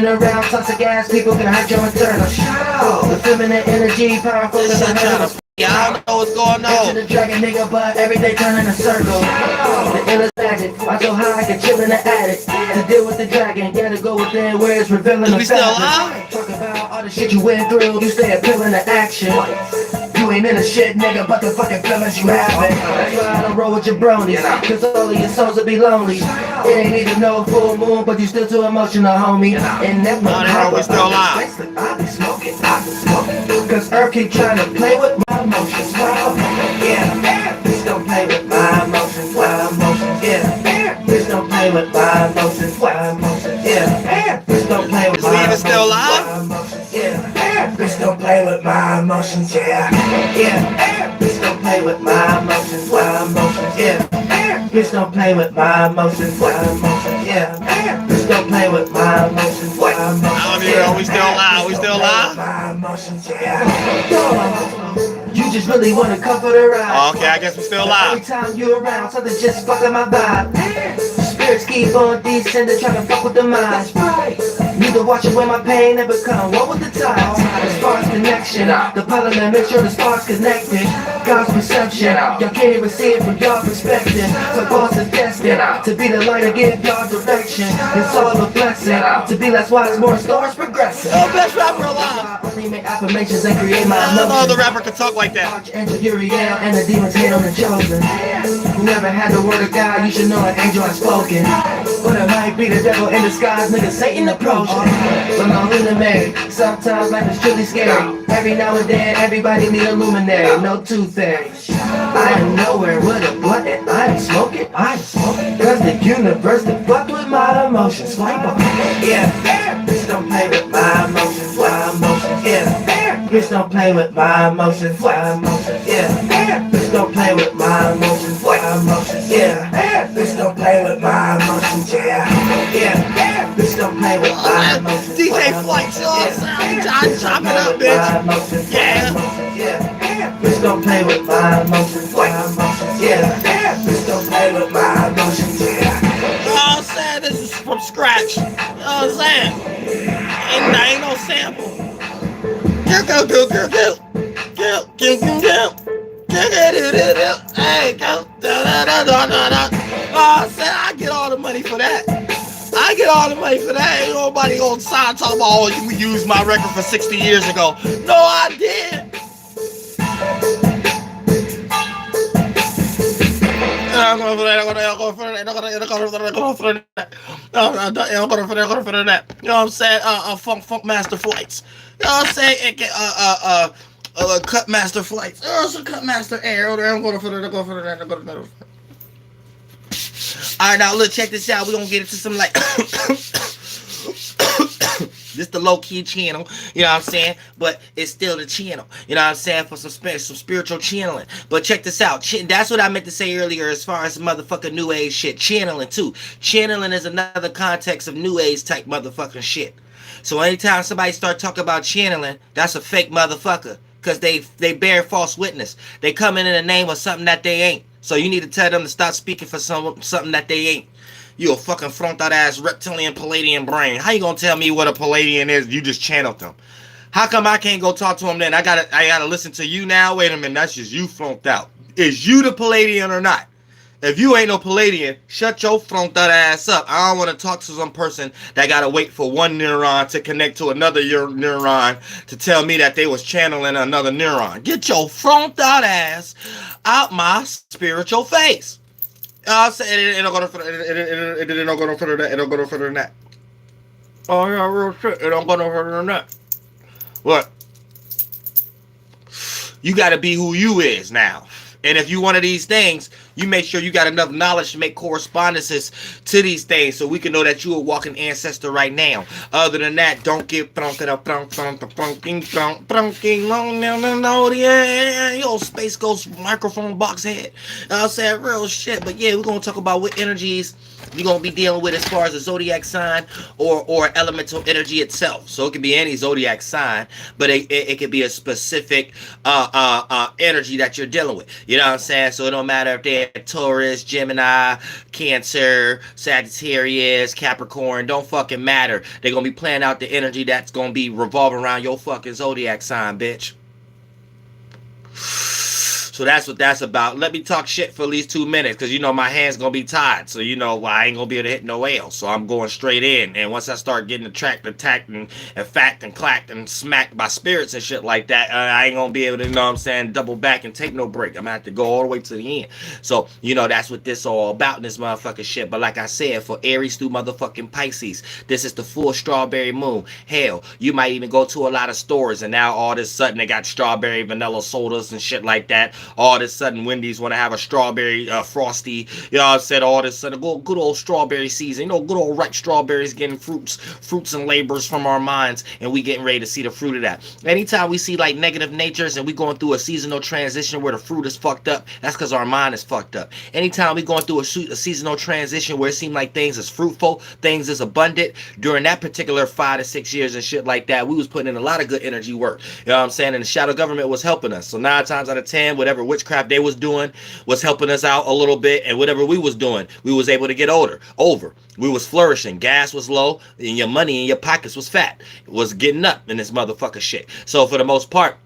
Running around, toxic ass people can hurt your internal. The feminine energy, powerful as a hurdle. Yeah, I don't know what's going on. The dragon nigga, but everything turn in a circle. The illest magic, I so high I can chill in the attic. To deal with the dragon, gotta go within where it's revealing the we still alive? Talk about all the shit you went through, you stay appealing to action. You ain't in the shit, nigga, but the fucking feelings you having. That's why I don't roll with your bronies, cause all of your souls will be lonely. It ain't even no full moon, but you still too emotional, homie. And that we still alive. I be smoking, cause Earth keep trying to play with my emotions. Yeah, please don't play with my emotions. Yeah, please don't play with my emotions. Yeah, please don't play with my emotions. Still alive? Yeah, please don't play with my emotions. Yeah, please don't play with my emotions. Yeah, please don't play with my emotions. Yeah, please don't play with my emotions. Are we still alive? We still alive? My emotions. You just really wanna comfort her out. Okay, I guess we're still alive. Every time you're around, something just fucking my vibe. Spirits keep on descending, trying to fuck with the mind. Need to watch it when my pain never come one with the times. As far as connection, the parliament make sure the sparks connected. God's perception, y'all can't even see it from your perspective. So boss is destined to be the light to give y'all direction. It's all a blessing to be less wise, more stars progressing. Best rapper alive. I only make affirmations and create my emotions. No other rapper can talk like that. Archangel Uriel and the demons hate on the chosen. Whoever had the word of God, you should know an angel has spoken. But it might be the devil in disguise, nigga Satan approaching. But no illuminate, sometimes life is truly scary. Every now and then, everybody need a luminary, no two things. I am nowhere with a blunt and I'm smoking. Cause the universe that fuck with my emotions. Yeah, please don't play with my emotions. Yeah, please don't play with my emotions. Yeah, please don't play with my emotions. Yeah, please don't play with my emotions. Yeah, please don't play with my emotions. DJ Flight, I'm chopping up, bitch. Yeah, please don't play with my emotions. Yeah, please don't play with my emotions. You know what I'm saying? This is from scratch. You know what I'm saying? Ain't no sample. Hey, go. Oh, I said I get all the money for that. Ain't nobody on side talking about, oh, you used my record for 60 years ago. No, I did. I'm going for that. You know what I'm saying? Funk Master Flights. You know what I'm saying? Cut Master Flights. So Cut Master Air. I'm going for that. All right, now look, check this out. We're gonna get into some like this the low-key channel, you know what I'm saying? But it's still the channel, you know what I'm saying, for some spiritual channeling. But check this out. That's what I meant to say earlier as far as motherfucking new age shit. Channeling too. Channeling is another context of new age type motherfucking shit. So anytime somebody start talking about channeling, that's a fake motherfucker. Because they bear false witness. They come in the name of something that they ain't. So you need to tell them to stop speaking for something that they ain't. You a fucking fronted ass reptilian Palladian brain. How you gonna tell me what a Palladian is? You just channeled them. How come I can't go talk to him then? I gotta listen to you now? Wait a minute, that's just you flunked out. Is you the Palladian or not? If you ain't no Palladian, shut your flunked ass up. I don't want to talk to some person that gotta wait for one neuron to connect to another neuron to tell me that they was channeling another neuron. Get your flunked out ass out my spiritual face. I said it don't go no further than that. Oh yeah, real shit. It don't go no further than that. What? You gotta be who you is now. And if you one of these things, you make sure you got enough knowledge to make correspondences to these things so we can know that you a walking ancestor right now. Other than that, don't get yo, Space Ghost microphone box head. I said real shit, but yeah, we're gonna talk about what energies you're going to be dealing with as far as a zodiac sign or elemental energy itself. So it could be any zodiac sign, but it could be a specific energy that you're dealing with. You know what I'm saying? So it don't matter if they're Taurus, Gemini, Cancer, Sagittarius, Capricorn. Don't fucking matter. They're going to be playing out the energy that's going to be revolving around your fucking zodiac sign, bitch. So that's what that's about. Let me talk shit for at least 2 minutes, because you know my hand's gonna be tied. So you know I ain't gonna be able to hit no L. So I'm going straight in. And once I start getting attacked and fact and clacked and smacked by spirits and shit like that, I ain't gonna be able to, you know what I'm saying, double back and take no break. I'm gonna have to go all the way to the end. So you know that's what this all about in this motherfucking shit. But like I said, for Aries through motherfucking Pisces, this is the full strawberry moon. Hell, you might even go to a lot of stores and now all of a sudden they got strawberry vanilla sodas and shit like that. All of a sudden Wendy's want to have a strawberry frosty, you know what I'm saying? All of a sudden good old strawberry season, you know, good old ripe strawberries getting fruits and labors from our minds, and we getting ready to see the fruit of that. Anytime we see like negative natures and we going through a seasonal transition where the fruit is fucked up, that's because our mind is fucked up. Anytime we going through a seasonal transition where it seems like things is fruitful, things is abundant, during that particular 5 to 6 years and shit like that, we was putting in a lot of good energy work, you know what I'm saying? And the shadow government was helping us. So 9 times out of 10, whatever witchcraft they was doing was helping us out a little bit, and whatever we was doing, we was able to get over. We was flourishing. Gas was low, and your money in your pockets was fat. It was getting up in this motherfucker shit. So for the most part,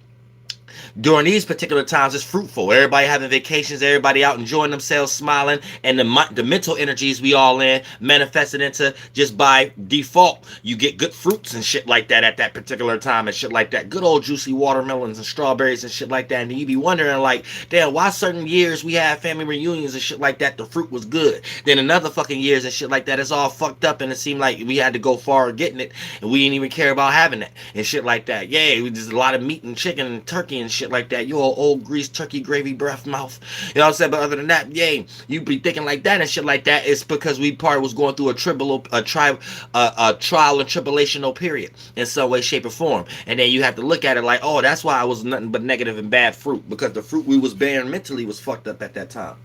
during these particular times, it's fruitful. Everybody having vacations, everybody out enjoying themselves, smiling, and the mental energies we all in manifested into just by default. You get good fruits and shit like that at that particular time and shit like that. Good old juicy watermelons and strawberries and shit like that. And you be wondering like, damn, why certain years we have family reunions and shit like that, the fruit was good. Then another fucking years and shit like that, it's all fucked up and it seemed like we had to go far getting it and we didn't even care about having it and shit like that. Yeah, we just a lot of meat and chicken and turkey and shit like that. You old greased turkey gravy breath mouth. You know what I'm saying? But other than that, yeah, you be thinking like that and shit like that. It's because we was going through a trial and tribulational period in some way, shape, or form. And then you have to look at it like, oh, that's why I was nothing but negative and bad fruit, because the fruit we was bearing mentally was fucked up at that time.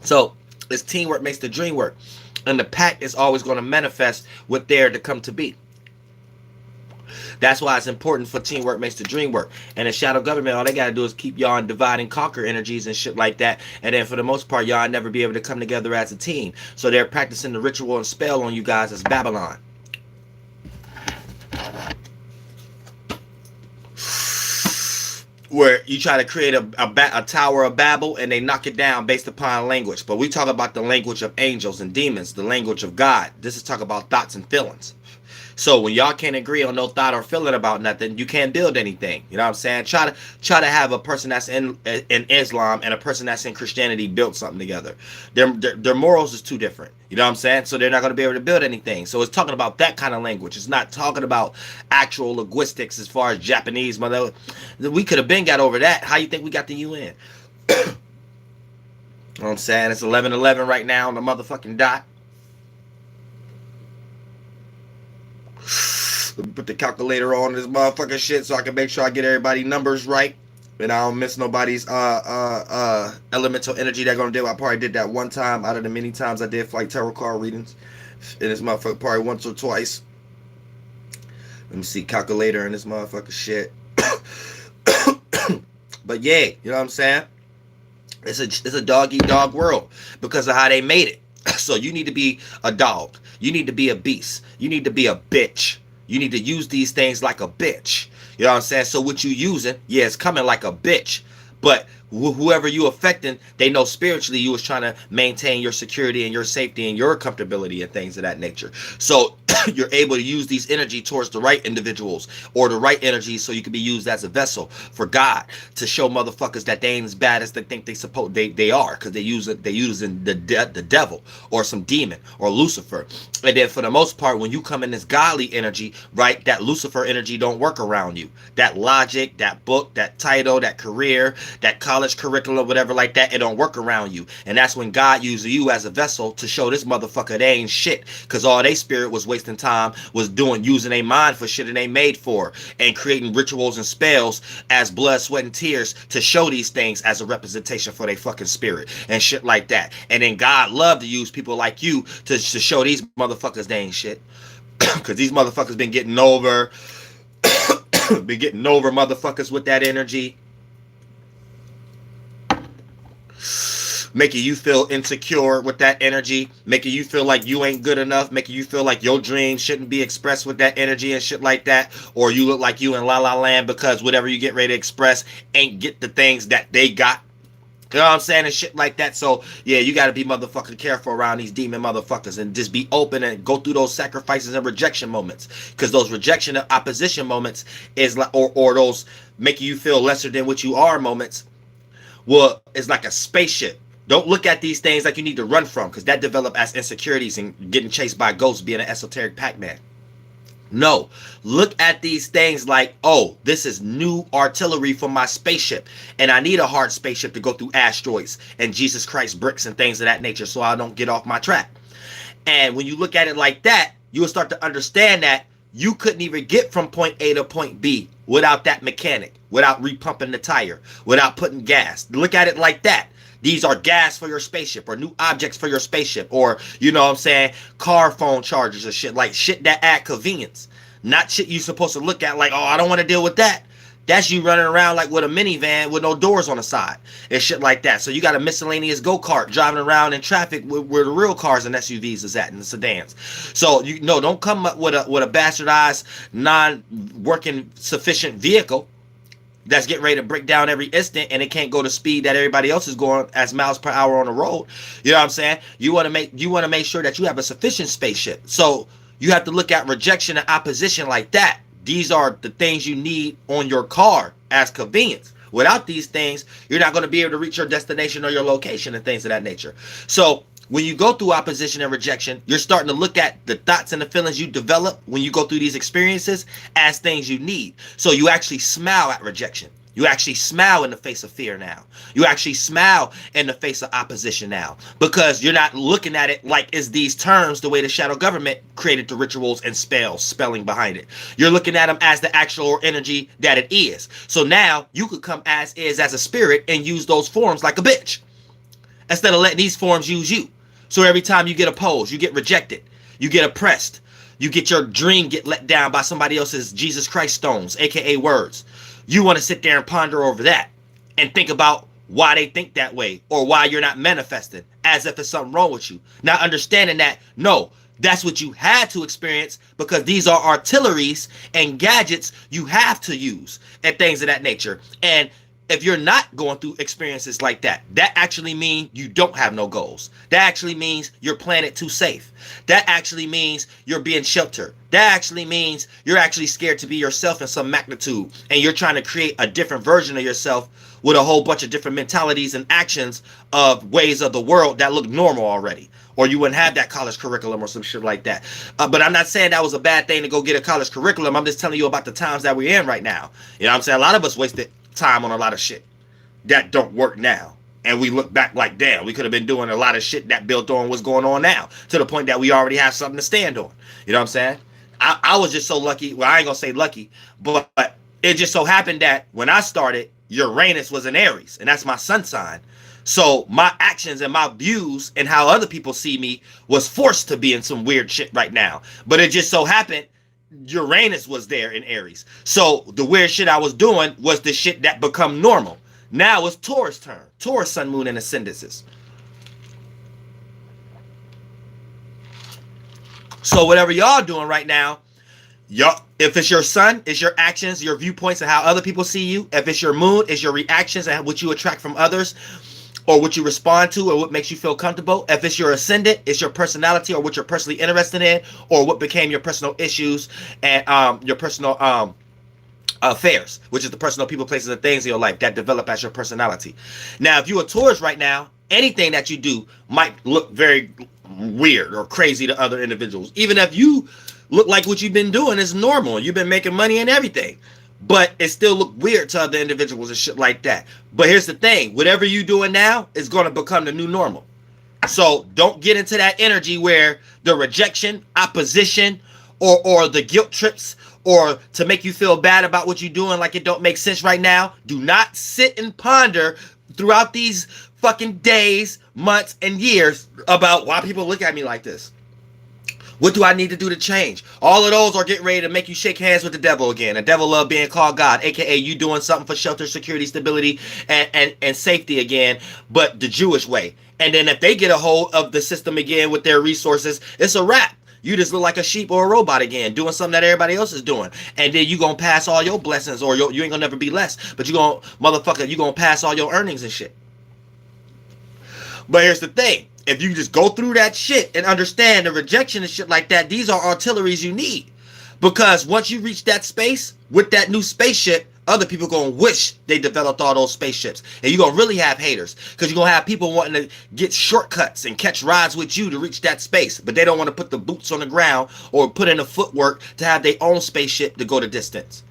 So it's teamwork makes the dream work, and the pact is always going to manifest what there to come to be. That's why it's important for teamwork makes the dream work. And the shadow government, all they got to do is keep y'all in divide and conquer energies and shit like that. And then for the most part, y'all never be able to come together as a team. So they're practicing the ritual and spell on you guys as Babylon. Where you try to create a Tower of Babel and they knock it down based upon language. But we talk about the language of angels and demons, the language of God. This is talk about thoughts and feelings. So when y'all can't agree on no thought or feeling about nothing, you can't build anything. You know what I'm saying? Try to have a person that's in Islam and a person that's in Christianity build something together. Their morals is too different. You know what I'm saying? So they're not going to be able to build anything. So it's talking about that kind of language. It's not talking about actual linguistics as far as Japanese. Mother, we could have been got over that. How you think we got the UN? You know what I'm saying? It's 11:11 right now on the motherfucking dot. Let me put the calculator on this motherfucking shit so I can make sure I get everybody's numbers right and I don't miss nobody's elemental energy they're gonna do. I probably did that one time out of the many times I did flight tarot card readings. And this motherfucker probably once or twice. Let me see, calculator in this motherfucker shit. But yeah, you know what I'm saying? It's a dog eat dog world because of how they made it. So you need to be a dog. You need to be a beast. You need to be a bitch. You need to use these things like a bitch. You know what I'm saying? So what you using, yeah, it's coming like a bitch. But whoever you affecting, they know spiritually you was trying to maintain your security and your safety and your comfortability and things of that nature. So you're able to use these energy towards the right individuals or the right energy so you can be used as a vessel for God to show motherfuckers that they ain't as bad as they think they are, because they using the devil or some demon or Lucifer. And then for the most part, when you come in this godly energy, right, that Lucifer energy don't work around you. That logic, that book, that title, that career, that college curriculum, whatever like that, it don't work around you. And that's when God uses you as a vessel to show this motherfucker they ain't shit, because all they spirit was wasting fucking time was using their mind for shit and they made for, and creating rituals and spells as blood, sweat, and tears to show these things as a representation for their fucking spirit and shit like that. And then God loved to use people like you to show these motherfuckers they ain't shit. Because these motherfuckers been getting over motherfuckers with that energy, making you feel insecure with that energy, making you feel like you ain't good enough, making you feel like your dreams shouldn't be expressed with that energy and shit like that, or you look like you in La La Land because whatever you get ready to express ain't get the things that they got. You know what I'm saying? And shit like that. So, yeah, you got to be motherfucking careful around these demon motherfuckers and just be open and go through those sacrifices and rejection moments. Because those rejection and opposition moments is like, or those making you feel lesser than what you are moments, well, it's like a spaceship. Don't look at these things like you need to run from, because that develop as insecurities and getting chased by ghosts, being an esoteric Pac-Man. No, look at these things like, oh, this is new artillery for my spaceship, and I need a hard spaceship to go through asteroids and Jesus Christ bricks and things of that nature so I don't get off my track. And when you look at it like that, you will start to understand that you couldn't even get from point A to point B without that mechanic, without repumping the tire, without putting gas. Look at it like that. These are gas for your spaceship, or new objects for your spaceship, or, you know what I'm saying, car phone chargers or shit, like shit that add convenience. Not shit you supposed to look at like, oh, I don't want to deal with that. That's you running around like with a minivan with no doors on the side and shit like that. So you got a miscellaneous go-kart driving around in traffic where the real cars and SUVs is at, and the sedans. So you know, don't come up with a bastardized, non-working sufficient vehicle that's getting ready to break down every instant, and it can't go the speed that everybody else is going as miles per hour on the road. You know what I'm saying? You want to make sure that you have a sufficient spaceship. So you have to look at rejection and opposition like that. These are the things you need on your car as convenience. Without these things, you're not going to be able to reach your destination or your location and things of that nature. So when you go through opposition and rejection, you're starting to look at the thoughts and the feelings you develop when you go through these experiences as things you need. So you actually smile at rejection. You actually smile in the face of fear now. You actually smile in the face of opposition now, because you're not looking at it like it's these terms the way the shadow government created the rituals and spelling behind it. You're looking at them as the actual energy that it is. So now you could come as is as a spirit and use those forms like a bitch, instead of letting these forms use you. So every time you get opposed, you get rejected, you get oppressed, you get your dream get let down by somebody else's Jesus Christ stones, aka words. You want to sit there and ponder over that and think about why they think that way, or why you're not manifesting as if there's something wrong with you. Not understanding that, no, that's what you had to experience, because these are artilleries and gadgets you have to use and things of that nature. And if you're not going through experiences like that, that actually means you don't have no goals. That actually means you're playing it too safe. That actually means you're being sheltered. That actually means you're actually scared to be yourself in some magnitude, and you're trying to create a different version of yourself with a whole bunch of different mentalities and actions of ways of the world that look normal already. Or you wouldn't have that college curriculum or some shit like that. But I'm not saying that was a bad thing to go get a college curriculum. I'm just telling you about the times that we're in right now. You know what I'm saying? A lot of us wasted time on a lot of shit that don't work now, and we look back like, damn, we could have been doing a lot of shit that built on what's going on now, to the point that we already have something to stand on. You know what I'm saying? I was just so lucky. Well, I ain't gonna say lucky, but it just so happened that when I started, Uranus was in Aries, and that's my sun sign. So my actions and my views and how other people see me was forced to be in some weird shit right now. But it just so happened Uranus was there in Aries. So the weird shit I was doing was the shit that become normal. Now it's Taurus turn. Taurus, sun, moon, and ascendances. So whatever y'all doing right now, y'all, if it's your sun, it's your actions, your viewpoints, and how other people see you. If it's your moon, it's your reactions and what you attract from others, or what you respond to, or what makes you feel comfortable. If it's your ascendant, it's your personality, or what you're personally interested in, or what became your personal issues and your personal affairs, which is the personal people, places, and things in your life that develop as your personality. Now, if you're a Taurus right now, anything that you do might look very weird or crazy to other individuals, even if you look like what you've been doing is normal, you've been making money and everything, but it still look weird to other individuals and shit like that. But here's the thing, whatever you doing now is going to become the new normal. So don't get into that energy where the rejection, opposition, or the guilt trips, or to make you feel bad about what you're doing like it don't make sense right now, do not sit and ponder throughout these fucking days, months, and years about why people look at me like this. What do I need to do to change? All of those are getting ready to make you shake hands with the devil again. The devil love being called God, aka you doing something for shelter, security, stability, and safety again, but the Jewish way. And then if they get a hold of the system again with their resources, it's a wrap. You just look like a sheep or a robot again, doing something that everybody else is doing. And then you gonna pass all your blessings, or you ain't gonna never be less, but you gonna, motherfucker, you gonna pass all your earnings and shit. But here's the thing. If you just go through that shit and understand the rejection and shit like that, these are artilleries you need. Because once you reach that space with that new spaceship, other people gonna wish they developed all those spaceships. And you're gonna really have haters. Because you're gonna have people wanting to get shortcuts and catch rides with you to reach that space. But they don't want to put the boots on the ground or put in the footwork to have their own spaceship to go the distance.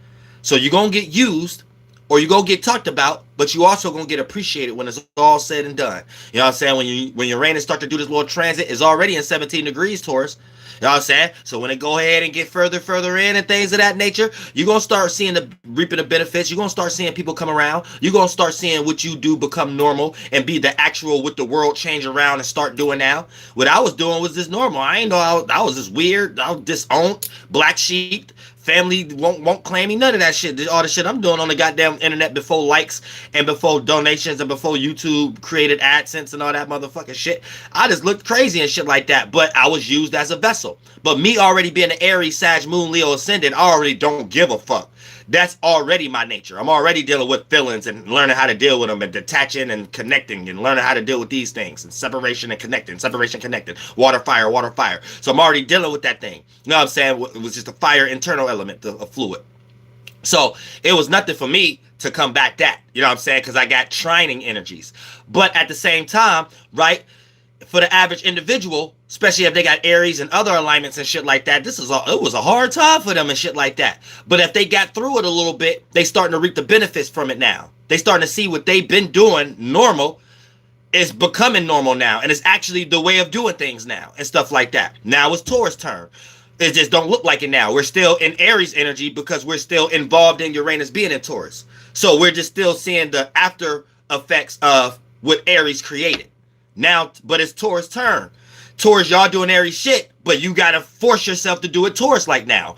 So you're gonna get used, or you go get talked about, but you also gonna get appreciated when it's all said and done. You know what I'm saying? When Uranus start to do this little transit, it's already in 17 degrees Taurus. You know what I'm saying? So when it go ahead and get further in and things of that nature, you're gonna start seeing reaping the benefits. You're gonna start seeing people come around. You're gonna start seeing what you do become normal and be the actual what the world change around and start doing now. What I was doing was just normal. I ain't know I was just weird. I was disowned, black sheep. Family won't claim me, none of that shit. All the shit I'm doing on the goddamn internet before likes and before donations and before YouTube created AdSense and all that motherfucking shit. I just looked crazy and shit like that, but I was used as a vessel. But me already being an Aries, Sag, Moon, Leo, Ascendant, I already don't give a fuck. That's already my nature. I'm already dealing with feelings and learning how to deal with them and detaching and connecting and learning how to deal with these things and separation and connecting, water, fire. So I'm already dealing with that thing. You know what I'm saying? It was just a fire internal element, a fluid. So it was nothing for me to combat that. You know what I'm saying? Because I got trining energies. But at the same time, right, for the average individual, especially if they got Aries and other alignments and shit like that, it was a hard time for them and shit like that. But if they got through it a little bit, they starting to reap the benefits from it now. They starting to see what they've been doing normal is becoming normal now, and it's actually the way of doing things now and stuff like that. Now it's Taurus turn. It just don't look like it now. We're still in Aries energy because we're still involved in Uranus being in Taurus. So we're just still seeing the after effects of what Aries created. Now, but it's Taurus turn. Taurus, y'all doing Aries shit, but you gotta force yourself to do it Taurus like now.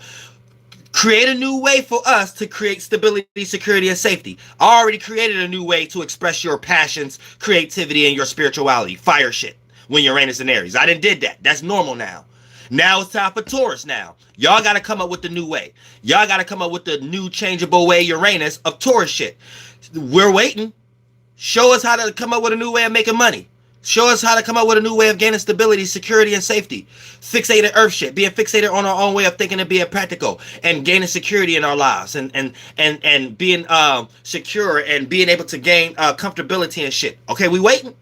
Create a new way for us to create stability, security, and safety. I already created a new way to express your passions, creativity, and your spirituality. Fire shit when Uranus and Aries. I did that. That's normal now. Now it's time for Taurus now. Y'all gotta come up with the new way. Y'all gotta come up with the new changeable way Uranus of Taurus shit. We're waiting. Show us how to come up with a new way of making money. Show us how to come up with a new way of gaining stability, security, and safety. Fixated earth shit. Being fixated on our own way of thinking and being practical. And gaining security in our lives. And being secure and being able to gain comfortability and shit. Okay, we waiting?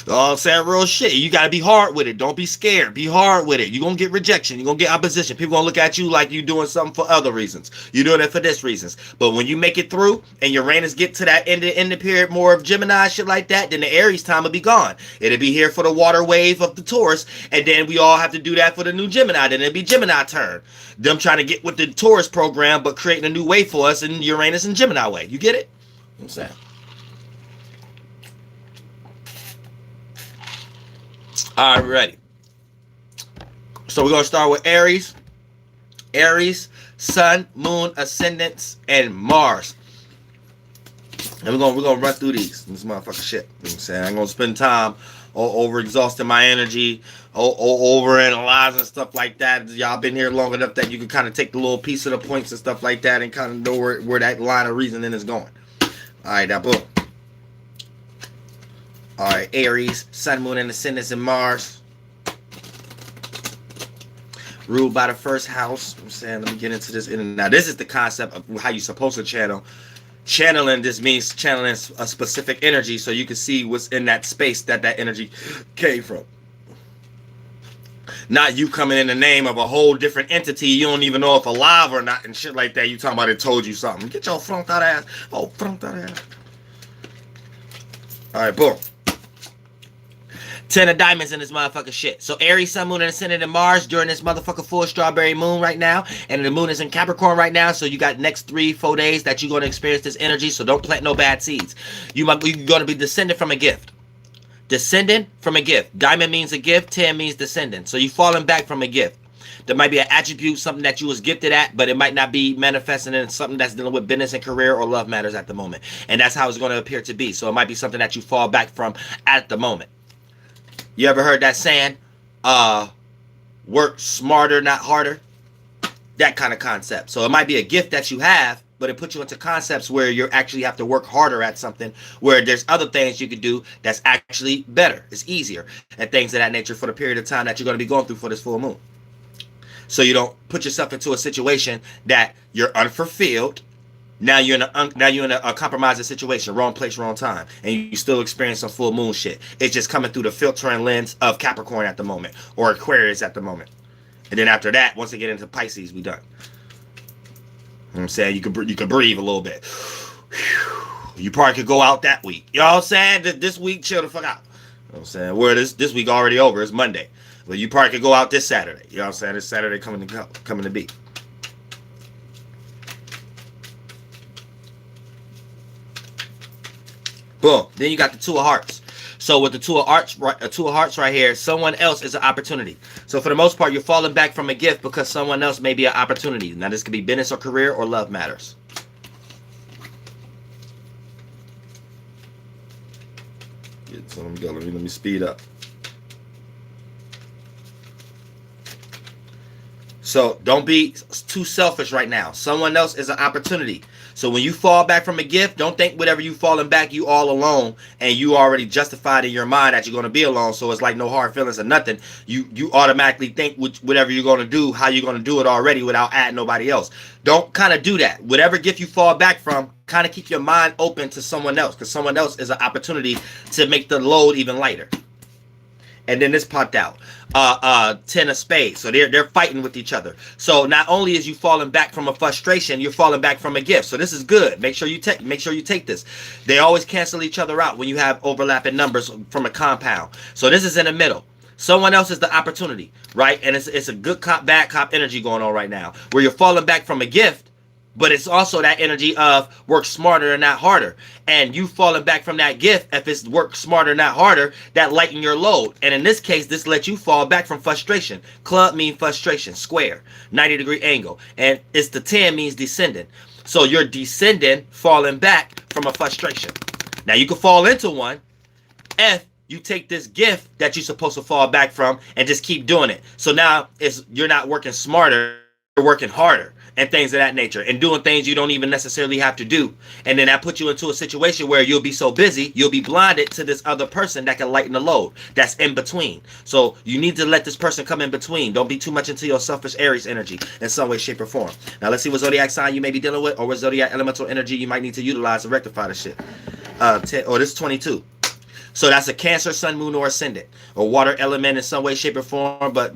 I'm saying real shit. You gotta be hard with it. Don't be scared. Be hard with it. You're gonna get rejection. You're gonna get opposition. People gonna look at you like you doing something for other reasons. You're doing it for this reasons. But when you make it through and Uranus get to that end of period more of Gemini shit like that, then the Aries time will be gone. It'll be here for the water wave of the Taurus, and then we all have to do that for the new Gemini. Then it'll be Gemini turn. Them trying to get with the Taurus program, but creating a new way for us in Uranus and Gemini way. You get it? I'm saying. All right, ready. So we're gonna start with Aries. Aries, Sun, Moon, Ascendants, and Mars. And we're gonna run through these. This motherfucking shit. You know what I'm saying? I'm gonna spend time over exhausting my energy, over analyzing stuff like that. Y'all been here long enough that you can kind of take the little piece of the points and stuff like that and kind of know where that line of reasoning is going. All right, now boom. All right, Aries, Sun, Moon, and Ascendants, and Mars. Ruled by the first house. I'm saying, let me get into this. Now, this is the concept of how you're supposed to channel. Channeling, this means channeling a specific energy so you can see what's in that space that energy came from. Not you coming in the name of a whole different entity you don't even know if alive or not and shit like that. You talking about it told you something. Get your front out ass. Oh, front out ass. All right, boom. Ten of diamonds in this motherfucking shit. So Aries, Sun, Moon, and Ascendant in Mars during this motherfucking full strawberry moon right now. And the moon is in Capricorn right now. So you got next 3-4 days that you're going to experience this energy. So don't plant no bad seeds. You're going to be descended from a gift. Descendant from a gift. Diamond means a gift. 10 means descendant. So you're falling back from a gift. There might be an attribute, something that you was gifted at, but it might not be manifesting in something that's dealing with business and career or love matters at the moment. And that's how it's going to appear to be. So it might be something that you fall back from at the moment. You ever heard that saying, work smarter, not harder? That kind of concept. So it might be a gift that you have, but it puts you into concepts where you actually have to work harder at something, where there's other things you could do that's actually better. It's easier, and things of that nature for the period of time that you're going to be going through for this full moon. So you don't put yourself into a situation that you're unfulfilled. Now you're in a compromising situation, wrong place, wrong time, and you still experience some full moon shit. It's just coming through the filtering lens of Capricorn at the moment, or Aquarius at the moment. And then after that, once they get into Pisces, we done. You know what I'm saying? You could breathe a little bit. You probably could go out that week. You know what I'm saying? This week, chill the fuck out. You know what I'm saying? Where this week already over. It's Monday. But you probably could go out this Saturday. You know what I'm saying? This Saturday coming to be. Boom. Then you got the Two of Hearts. So with the Two of Hearts right here, someone else is an opportunity. So for the most part, you're falling back from a gift because someone else may be an opportunity. Now this could be business or career or love matters. So let me go. Let me speed up. So don't be too selfish right now. Someone else is an opportunity. So when you fall back from a gift, don't think whatever you falling back, you all alone, and you already justified in your mind that you're going to be alone. So it's like no hard feelings or nothing. You automatically think whatever you're going to do, how you're going to do it already without adding nobody else. Don't kind of do that. Whatever gift you fall back from, kind of keep your mind open to someone else, because someone else is an opportunity to make the load even lighter. And then this popped out. 10 of spades. So they're fighting with each other. So not only is you falling back from a frustration, you're falling back from a gift. So this is good. Make sure you take this. They always cancel each other out when you have overlapping numbers from a compound. So this is in the middle. Someone else is the opportunity, right? And it's a good cop, bad cop energy going on right now, where you're falling back from a gift, but it's also that energy of work smarter and not harder. And you falling back from that gift, if it's work smarter, not harder, that lighten your load. And in this case, this lets you fall back from frustration. Club means frustration, square, 90-degree angle. And it's the 10 means descending. So you're descending, falling back from a frustration. Now you can fall into one if you take this gift that you're supposed to fall back from and just keep doing it. So now you're not working smarter, you're working harder. And things of that nature, and doing things you don't even necessarily have to do. And then that puts you into a situation where you'll be so busy, you'll be blinded to this other person that can lighten the load. That's in between. So you need to let this person come in between. Don't be too much into your selfish Aries energy in some way, shape, or form. Now let's see what zodiac sign you may be dealing with, or what zodiac elemental energy you might need to utilize to rectify this shit. This is 22. So that's a Cancer, Sun, Moon, or Ascendant, or water element in some way, shape, or form, but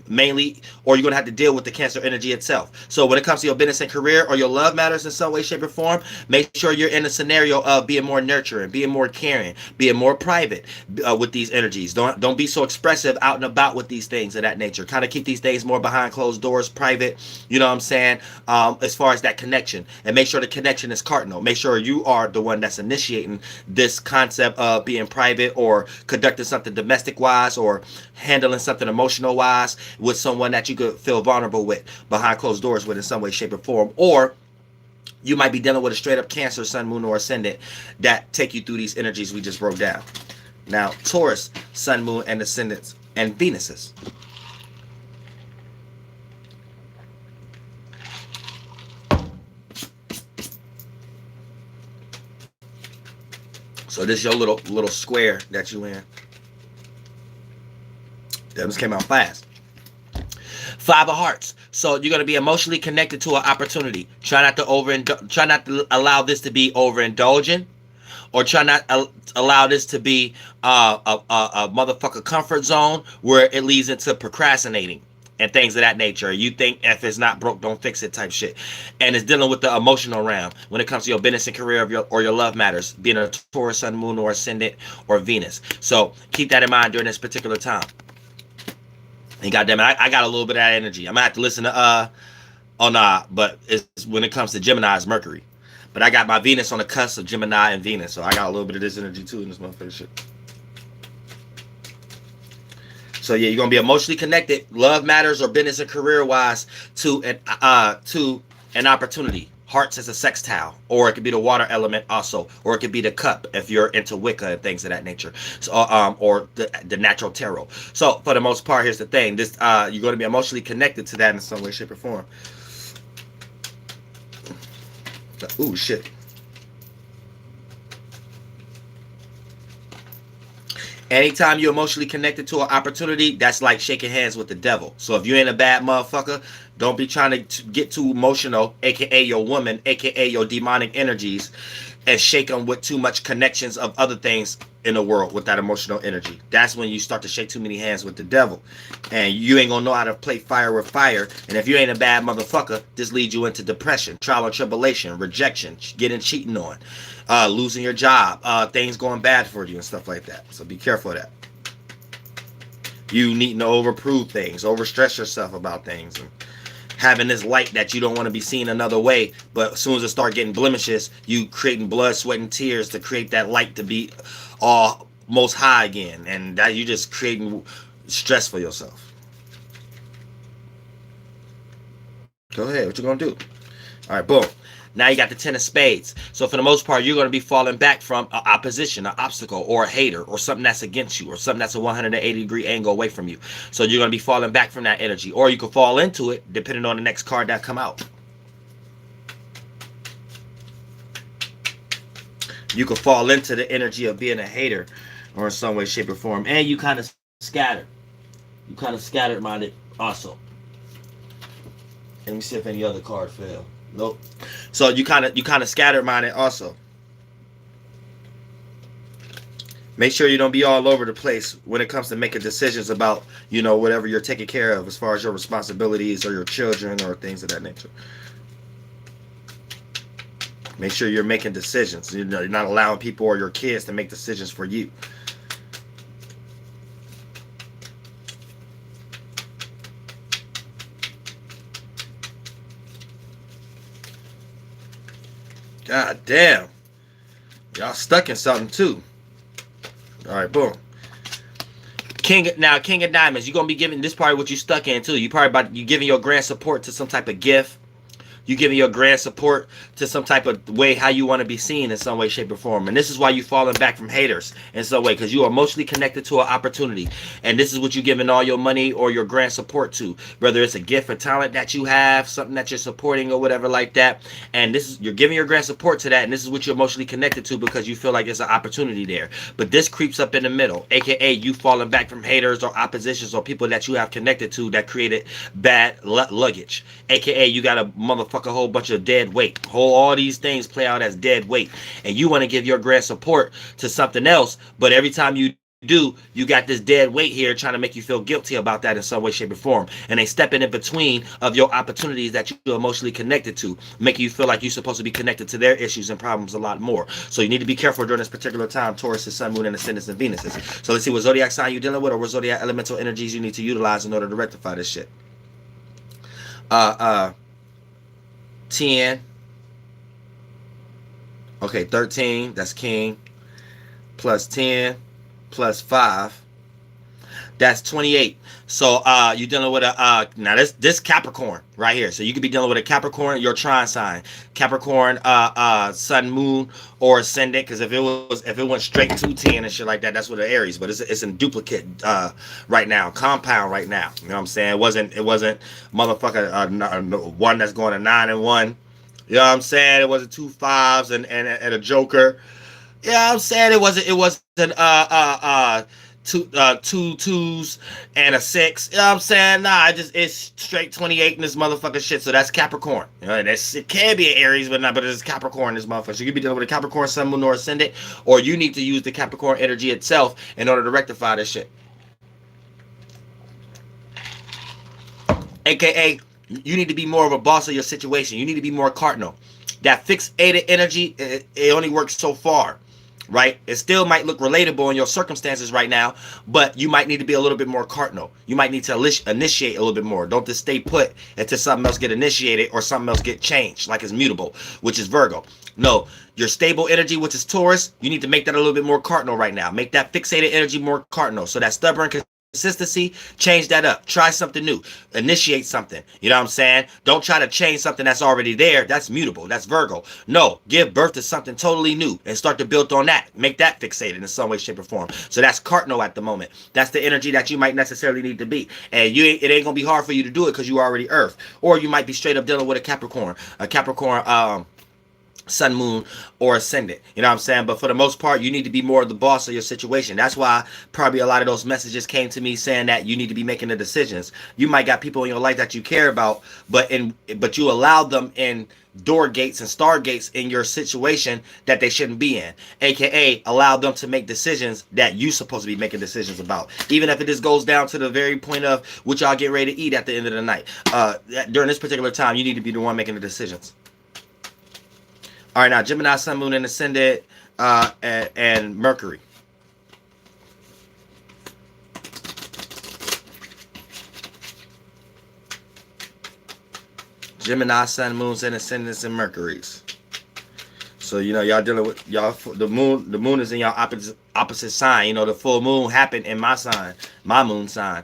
mainly, or you're going to have to deal with the Cancer energy itself. So when it comes to your business and career or your love matters in some way, shape, or form, make sure you're in a scenario of being more nurturing, being more caring, being more private with these energies. Don't be so expressive out and about with these things of that nature. Kind of keep these things more behind closed doors, private, you know what I'm saying, as far as that connection. And make sure the connection is cardinal. Make sure you are the one that's initiating this concept of being private, or conducting something domestic wise, or handling something emotional wise with someone that you could feel vulnerable with behind closed doors with in some way, shape, or form. Or you might be dealing with a straight up Cancer, Sun, Moon, or Ascendant that take you through these energies we just broke down. Now Taurus, Sun, Moon, and Ascendants, and Venuses. So this is your little square that you in. That just came out fast. 5 of Hearts. So you're gonna be emotionally connected to an opportunity. Try not to allow this to be overindulgent, or try not allow this to be a motherfucker comfort zone where it leads into procrastinating. and things of that nature. You think if it's not broke, don't fix it type shit. And it's dealing with the emotional realm when it comes to your business and career of your love matters, being a Taurus, Sun, Moon, or Ascendant, or Venus. So keep that in mind during this particular time. And goddamn it, I got a little bit of that energy. I'm gonna have to listen to oh nah, but it's when it comes to Gemini, it's Mercury. But I got my Venus on the cusp of Gemini and Venus, so I got a little bit of this energy too in this motherfucker shit. So yeah, you're gonna be emotionally connected, love matters or business and career wise, to an opportunity. Hearts as a sextile, or it could be the water element also, or it could be the cup if you're into Wicca and things of that nature. So or the natural tarot. So for the most part, here's the thing: this you're going to be emotionally connected to that in some way, shape, or form. Ooh, shit. Anytime you're emotionally connected to an opportunity, that's like shaking hands with the devil. So if you ain't a bad motherfucker, don't be trying to get too emotional, aka your woman, aka your demonic energies, and shake them with too much connections of other things in the world with that emotional energy. That's when you start to shake too many hands with the devil. And you ain't gonna know how to play fire with fire. And if you ain't a bad motherfucker, this leads you into depression, trial and tribulation, rejection, getting cheating on, losing your job, things going bad for you and stuff like that. So be careful of that. You needing to overprove things, overstress yourself about things, and having this light that you don't want to be seen another way. But as soon as it start getting blemishes, you creating blood, sweat, and tears to create that light to be all most high again. And that you just creating stress for yourself. Go ahead. What you gonna do? All right, boom. Now you got the 10 of spades. So for the most part, you're going to be falling back from an opposition, an obstacle, or a hater, or something that's against you, or something that's a 180-degree angle away from you. So you're going to be falling back from that energy. Or you could fall into it, depending on the next card that come out. You could fall into the energy of being a hater, or in some way, shape, or form. And you kind of scattered. You kind of scattered-minded also. Let me see if any other card fell. Nope. So you kind of scattered-minded also. Make sure you don't be all over the place when it comes to making decisions about, you know, whatever you're taking care of as far as your responsibilities or your children or things of that nature. Make sure you're making decisions. You know, you're not allowing people or your kids to make decisions for you. God damn. Y'all stuck in something too. All right, boom. King of Diamonds. You're going to be giving this part what you stuck in too. You giving your grand support to some type of gift. You giving your grand support to some type of way how you want to be seen in some way, shape, or form. And this is why you falling back from haters in some way, because you are emotionally connected to an opportunity. And this is what you're giving all your money or your grand support to, whether it's a gift or talent that you have, something that you're supporting or whatever like that. And this is, you're giving your grand support to that, and this is what you're emotionally connected to because you feel like there's an opportunity there. But this creeps up in the middle, aka you falling back from haters or oppositions or people that you have connected to that created bad luggage, aka you got a motherfucker a whole bunch of dead weight. All these things play out as dead weight, and you want to give your grand support to something else, but every time you do, you got this dead weight here trying to make you feel guilty about that in some way, shape, or form. And they stepping in between of your opportunities that you're emotionally connected to, making you feel like you're supposed to be connected to their issues and problems a lot more. So you need to be careful during this particular time, Taurus, Sun, Moon, and Ascendants, and Venuses. So let's see what zodiac sign you're dealing with, or what zodiac elemental energies you need to utilize in order to rectify this shit. 10. Okay, 13. That's King. Plus 10. Plus 5. That's 28. So you're dealing with a now this Capricorn right here. So you could be dealing with a Capricorn, your trine sign. Capricorn, Sun, Moon, or Ascendant. Because if it went straight to 10 and shit like that, that's what the Aries. But it's in duplicate right now, compound right now. You know what I'm saying? It wasn't motherfucker one that's going to 9 and 1. You know what I'm saying? It wasn't 2 5s and a Joker. You know what I'm saying? It wasn't two 2s and a 6. You know what I'm saying? Nah, it's straight 28 in this motherfucking shit. So that's Capricorn. You know, it can be an Aries, but it's Capricorn in this motherfucker. So you could be dealing with a Capricorn, Sun, Moon, or Ascendant, or you need to use the Capricorn energy itself in order to rectify this shit. AKA, you need to be more of a boss of your situation. You need to be more cardinal. That fixated energy, it only works so far, right? It still might look relatable in your circumstances right now, but you might need to be a little bit more cardinal. You might need to initiate a little bit more. Don't just stay put until something else get initiated or something else get changed, like it's mutable, which is Virgo. No, your stable energy, which is Taurus, you need to make that a little bit more cardinal right now. Make that fixated energy more cardinal. So that stubborn consistency, change that up. Try something new. Initiate something. You know what I'm saying? Don't try to change something that's already there. That's mutable. That's Virgo. No, give birth to something totally new and start to build on that. Make that fixated in some way, shape, or form. So that's cardinal at the moment. That's the energy that you might necessarily need to be. And it ain't gonna be hard for you to do it because you already Earth. Or you might be straight up dealing with a Capricorn. Sun, moon, or ascendant. You know what I'm saying? But for the most part, you need to be more of the boss of your situation. That's why probably a lot of those messages came to me saying that you need to be making the decisions. You might got people in your life that you care about, but you allow them in door gates and star gates in your situation that they shouldn't be in, aka allow them to make decisions that you supposed to be making decisions about, even if it just goes down to the very point of what y'all get ready to eat at the end of the night. During this particular time, you need to be the one making the decisions. All right, now Gemini, Sun, Moon, and Ascendant, and Mercury. Gemini, Sun, Moons, and Ascendants, and Mercuries. So you know y'all dealing with y'all. The moon. The moon is in y'all opposite sign. You know the full moon happened in my sign, my moon sign.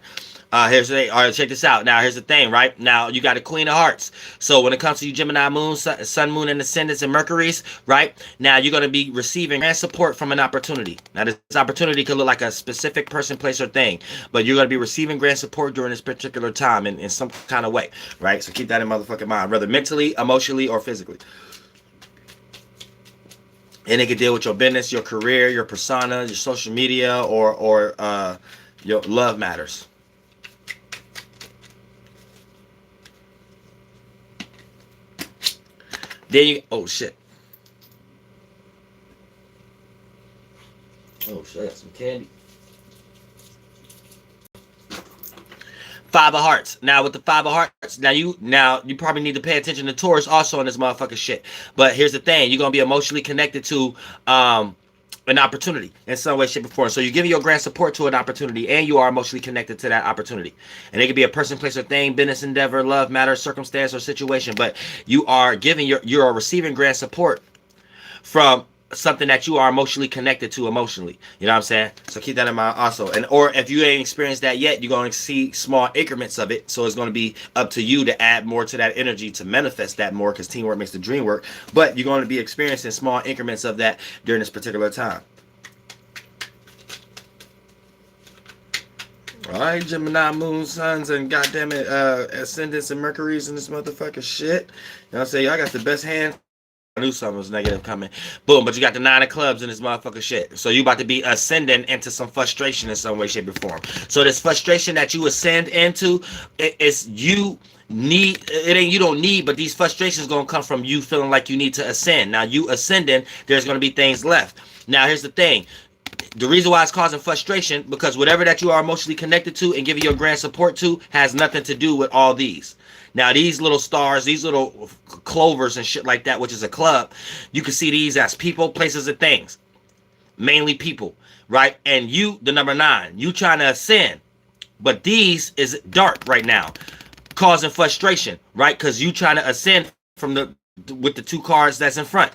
Here's the thing. All right, check this out. Now, here's the thing, right? Now, you got a Queen of Hearts. So, when it comes to you Gemini, Moon, Sun, Moon, and Ascendants, and Mercury's, right? Now, you're going to be receiving grand support from an opportunity. Now, this opportunity could look like a specific person, place, or thing. But you're going to be receiving grand support during this particular time in some kind of way, right? So, keep that in motherfucking mind. Whether mentally, emotionally, or physically. And it could deal with your business, your career, your persona, your social media, or your love matters. Then you, oh shit. Oh shit, I got some candy. Five of Hearts. Now with the Five of Hearts, now you probably need to pay attention to Taurus also on this motherfucking shit. But here's the thing, you're gonna be emotionally connected to an opportunity in some way, shape, or form. So you're giving your grand support to an opportunity, and you are emotionally connected to that opportunity. And it could be a person, place, or thing, business endeavor, love, matter, circumstance, or situation. But you are giving you are receiving grand support from something that you are emotionally connected to emotionally. You know what I'm saying? So keep that in mind also. And or if you ain't experienced that yet, you're going to see small increments of it. So it's going to be up to you to add more to that energy to manifest that more, because teamwork makes the dream work. But you're going to be experiencing small increments of that during this particular time. All right, Gemini, Moon, Suns, and goddamn it, Ascendants and Mercuries and this motherfucker shit. You know what I'm saying? Y'all got the best hand. I knew something was negative coming. Boom, but you got the 9 of clubs in this motherfucker shit. So you about to be ascending into some frustration in some way, shape, or form. So this frustration that you ascend into, it's you need, it ain't you don't need, but these frustrations gonna come from you feeling like you need to ascend. Now you ascending, there's gonna be things left. Now here's the thing. The reason why it's causing frustration, because whatever that you are emotionally connected to and giving your grand support to has nothing to do with all these. Now, these little stars, these little clovers and shit like that, which is a club, you can see these as people, places, and things. Mainly people, right? And you, the number 9, you trying to ascend. But these is dark right now, causing frustration, right? Because you trying to ascend with the 2 cards that's in front.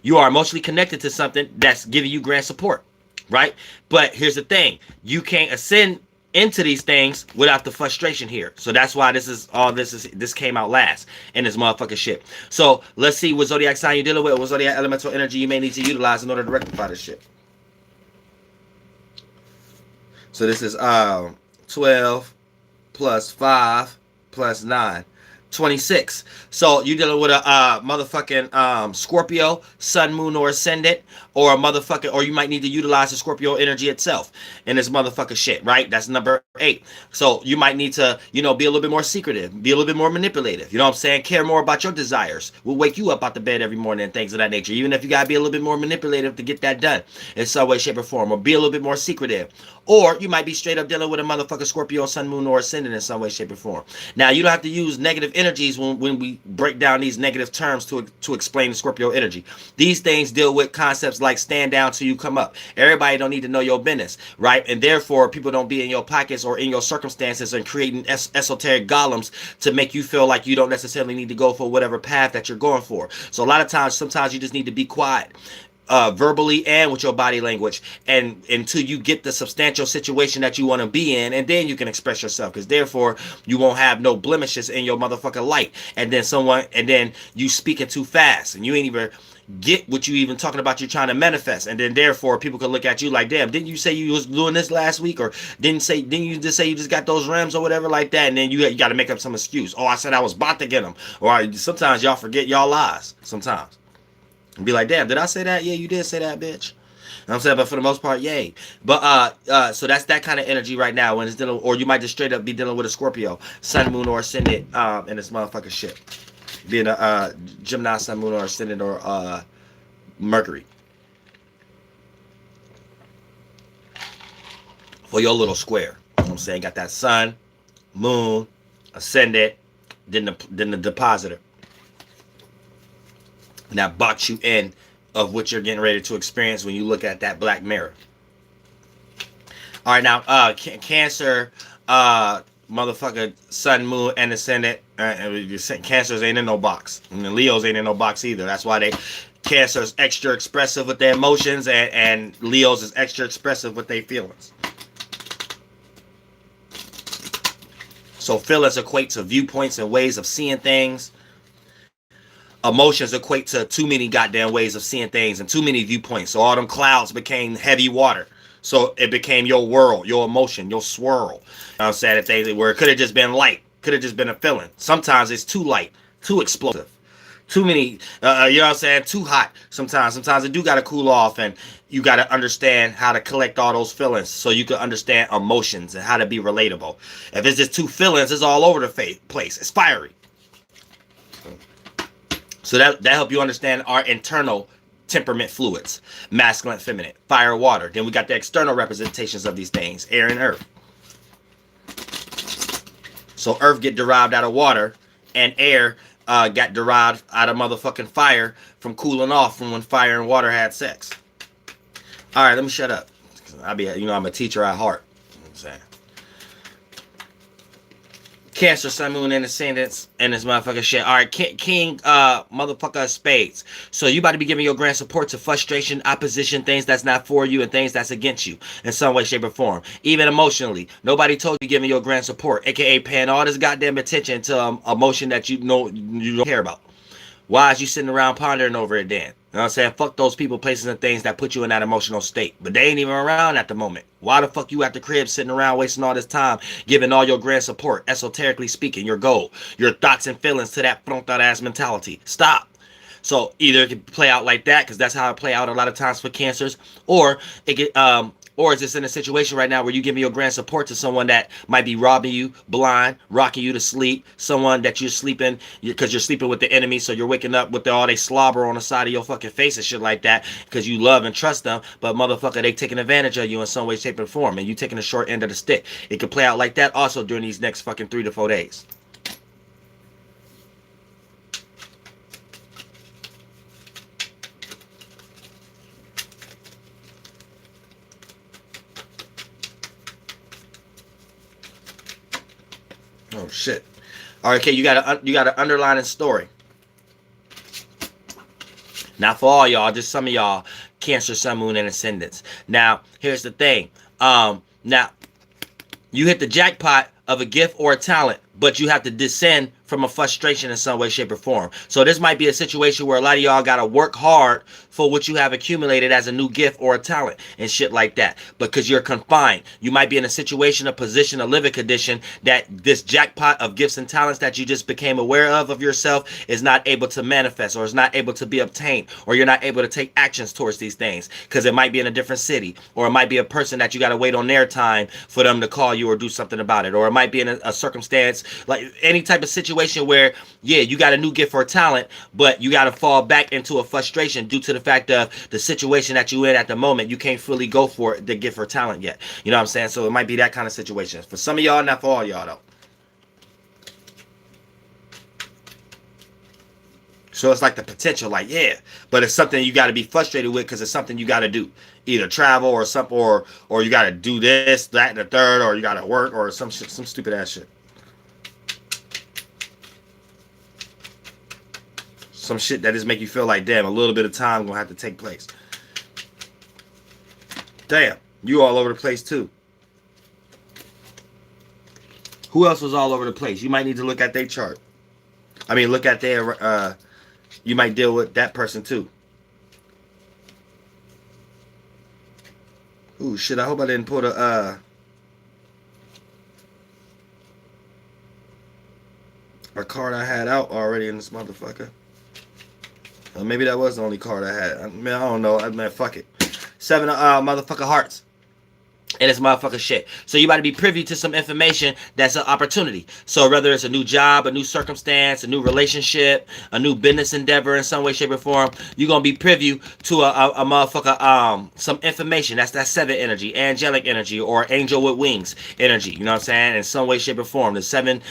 You are emotionally connected to something that's giving you grand support, right? But here's the thing. You can't ascend into these things without the frustration here. So that's why this came out last in this motherfucking shit. So let's see what zodiac sign you're dealing with, what zodiac elemental energy you may need to utilize in order to rectify this shit. So this is 12 plus 5 plus 9. 26. So you dealing with a motherfucking Scorpio, sun, moon, or ascendant, or a motherfucking, or you might need to utilize the Scorpio energy itself in this motherfucker shit, right? That's number 8. So you might need to, you know, be a little bit more secretive, be a little bit more manipulative. You know what I'm saying? Care more about your desires. Will wake you up out the bed every morning and things of that nature. Even if you gotta be a little bit more manipulative to get that done in some way, shape, or form, or be a little bit more secretive. Or you might be straight up dealing with a motherfucker Scorpio, sun, moon, or ascendant in some way, shape, or form. Now, you don't have to use negative energies when we break down these negative terms to explain the Scorpio energy. These things deal with concepts like stand down till you come up. Everybody don't need to know your business, right? And therefore, people don't be in your pockets or in your circumstances and creating esoteric golems to make you feel like you don't necessarily need to go for whatever path that you're going for. So a lot of times, sometimes you just need to be quiet. Verbally and with your body language, and until you get the substantial situation that you want to be in, and then you can express yourself, because therefore you won't have no blemishes in your motherfucking light. And then you speaking too fast and you ain't even get what you even talking about you're trying to manifest, and then therefore people could look at you like, damn, didn't you say you was doing this last week, or didn't you just say you just got those rims or whatever like that, and then you got to make up some excuse. Oh, I said I was about to get them. Or sometimes y'all forget y'all lies sometimes. And be like, damn, did I say that? Yeah, you did say that, bitch. You know what I'm saying? But for the most part, yay. But so that's that kind of energy right now when it's dealing, or you might just straight up be dealing with a Scorpio, sun, moon, or ascendant, in this motherfucking shit. Being a Gemini, sun, moon, or ascendant, or Mercury. For your little square. You know what I'm saying? Got that sun, moon, ascendant, then the depositor. And that box you in of what you're getting ready to experience when you look at that black mirror. All right, now Cancer, motherfucker, sun, moon, and ascendant. Cancers ain't in no box, and the Leos ain't in no box either. That's why Cancer's extra expressive with their emotions, and Leos is extra expressive with their feelings. So feelings equate to viewpoints and ways of seeing things. Emotions equate to too many goddamn ways of seeing things and too many viewpoints. So all them clouds became heavy water. So it became your world, your emotion, your swirl. You know what I'm saying? Where it could have just been light, could have just been a feeling. Sometimes it's too light, too explosive, too many, you know what I'm saying? Too hot sometimes. Sometimes it do got to cool off, and you got to understand how to collect all those feelings so you can understand emotions and how to be relatable. If it's just two feelings, it's all over the place. It's fiery. So that help you understand our internal temperament fluids, masculine, feminine, fire, water. Then we got the external representations of these things, air and earth. So earth get derived out of water, and air got derived out of motherfucking fire from cooling off from when fire and water had sex. All right, let me shut up. I'm a teacher at heart. You know what I'm saying? Cancer, sun, moon, and ascendants, and this motherfucking shit. All right, king, motherfucker spades. So you about to be giving your grand support to frustration, opposition, things that's not for you, and things that's against you in some way, shape, or form. Even emotionally, nobody told you giving your grand support, aka paying all this goddamn attention to emotion that you know you don't care about. Why is you sitting around pondering over it then? You know what I'm saying? Fuck those people, places, and things that put you in that emotional state. But they ain't even around at the moment. Why the fuck you at the crib sitting around wasting all this time giving all your grand support, esoterically speaking, your goal, your thoughts and feelings to that fronted out ass mentality? Stop. So either it can play out like that, because that's how it play out a lot of times for cancers, or it could, or is this in a situation right now where you giving your grand support to someone that might be robbing you, blind, rocking you to sleep, someone that you're sleeping because you're sleeping with the enemy, so you're waking up with all they slobber on the side of your fucking face and shit like that because you love and trust them, but motherfucker, they taking advantage of you in some way, shape, and form, and you taking the short end of the stick. It could play out like that also during these next fucking 3 to 4 days. Oh shit! All right, okay, you got an underlining story. Not for all y'all, just some of y'all, Cancer, Sun, Moon, and Ascendants. Now, here's the thing. Now you hit the jackpot of a gift or a talent, but you have to descend from a frustration in some way, shape, or form. So this might be a situation where a lot of y'all got to work hard for what you have accumulated as a new gift or a talent and shit like that, because you're confined. You might be in a situation, a position, a living condition that this jackpot of gifts and talents that you just became aware of yourself is not able to manifest, or is not able to be obtained, or you're not able to take actions towards these things because it might be in a different city, or it might be a person that you got to wait on their time for them to call you or do something about it, or it might be in a circumstance, like any type of situation where, yeah, you got a new gift or talent, but you got to fall back into a frustration due to the fact of the situation that you in at the moment. You can't fully go for the gift or talent yet. You know what I'm saying? So it might be that kind of situation. For some of y'all, not for all y'all though. So it's like the potential, like, yeah, but it's something you got to be frustrated with because it's something you got to do. Either travel or something, or you got to do this, that, and the third, or you got to work or some shit, some stupid ass shit. Some shit that just make you feel like, damn, a little bit of time gonna have to take place. Damn, you all over the place too. Who else was all over the place? You might need to look at their chart. I mean, look at their, you might deal with that person too. Ooh, shit, I hope I didn't put a card I had out already in this motherfucker. Maybe that was the only card I had. I mean, I don't know. I mean, fuck it. 7 motherfucker hearts. And it's motherfucking shit. So you got to be privy to some information that's an opportunity. So whether it's a new job, a new circumstance, a new relationship, a new business endeavor in some way, shape, or form, you're going to be privy to a motherfucker, some information. That's that 7 energy, angelic energy, or angel with wings energy. You know what I'm saying? In some way, shape, or form. The 7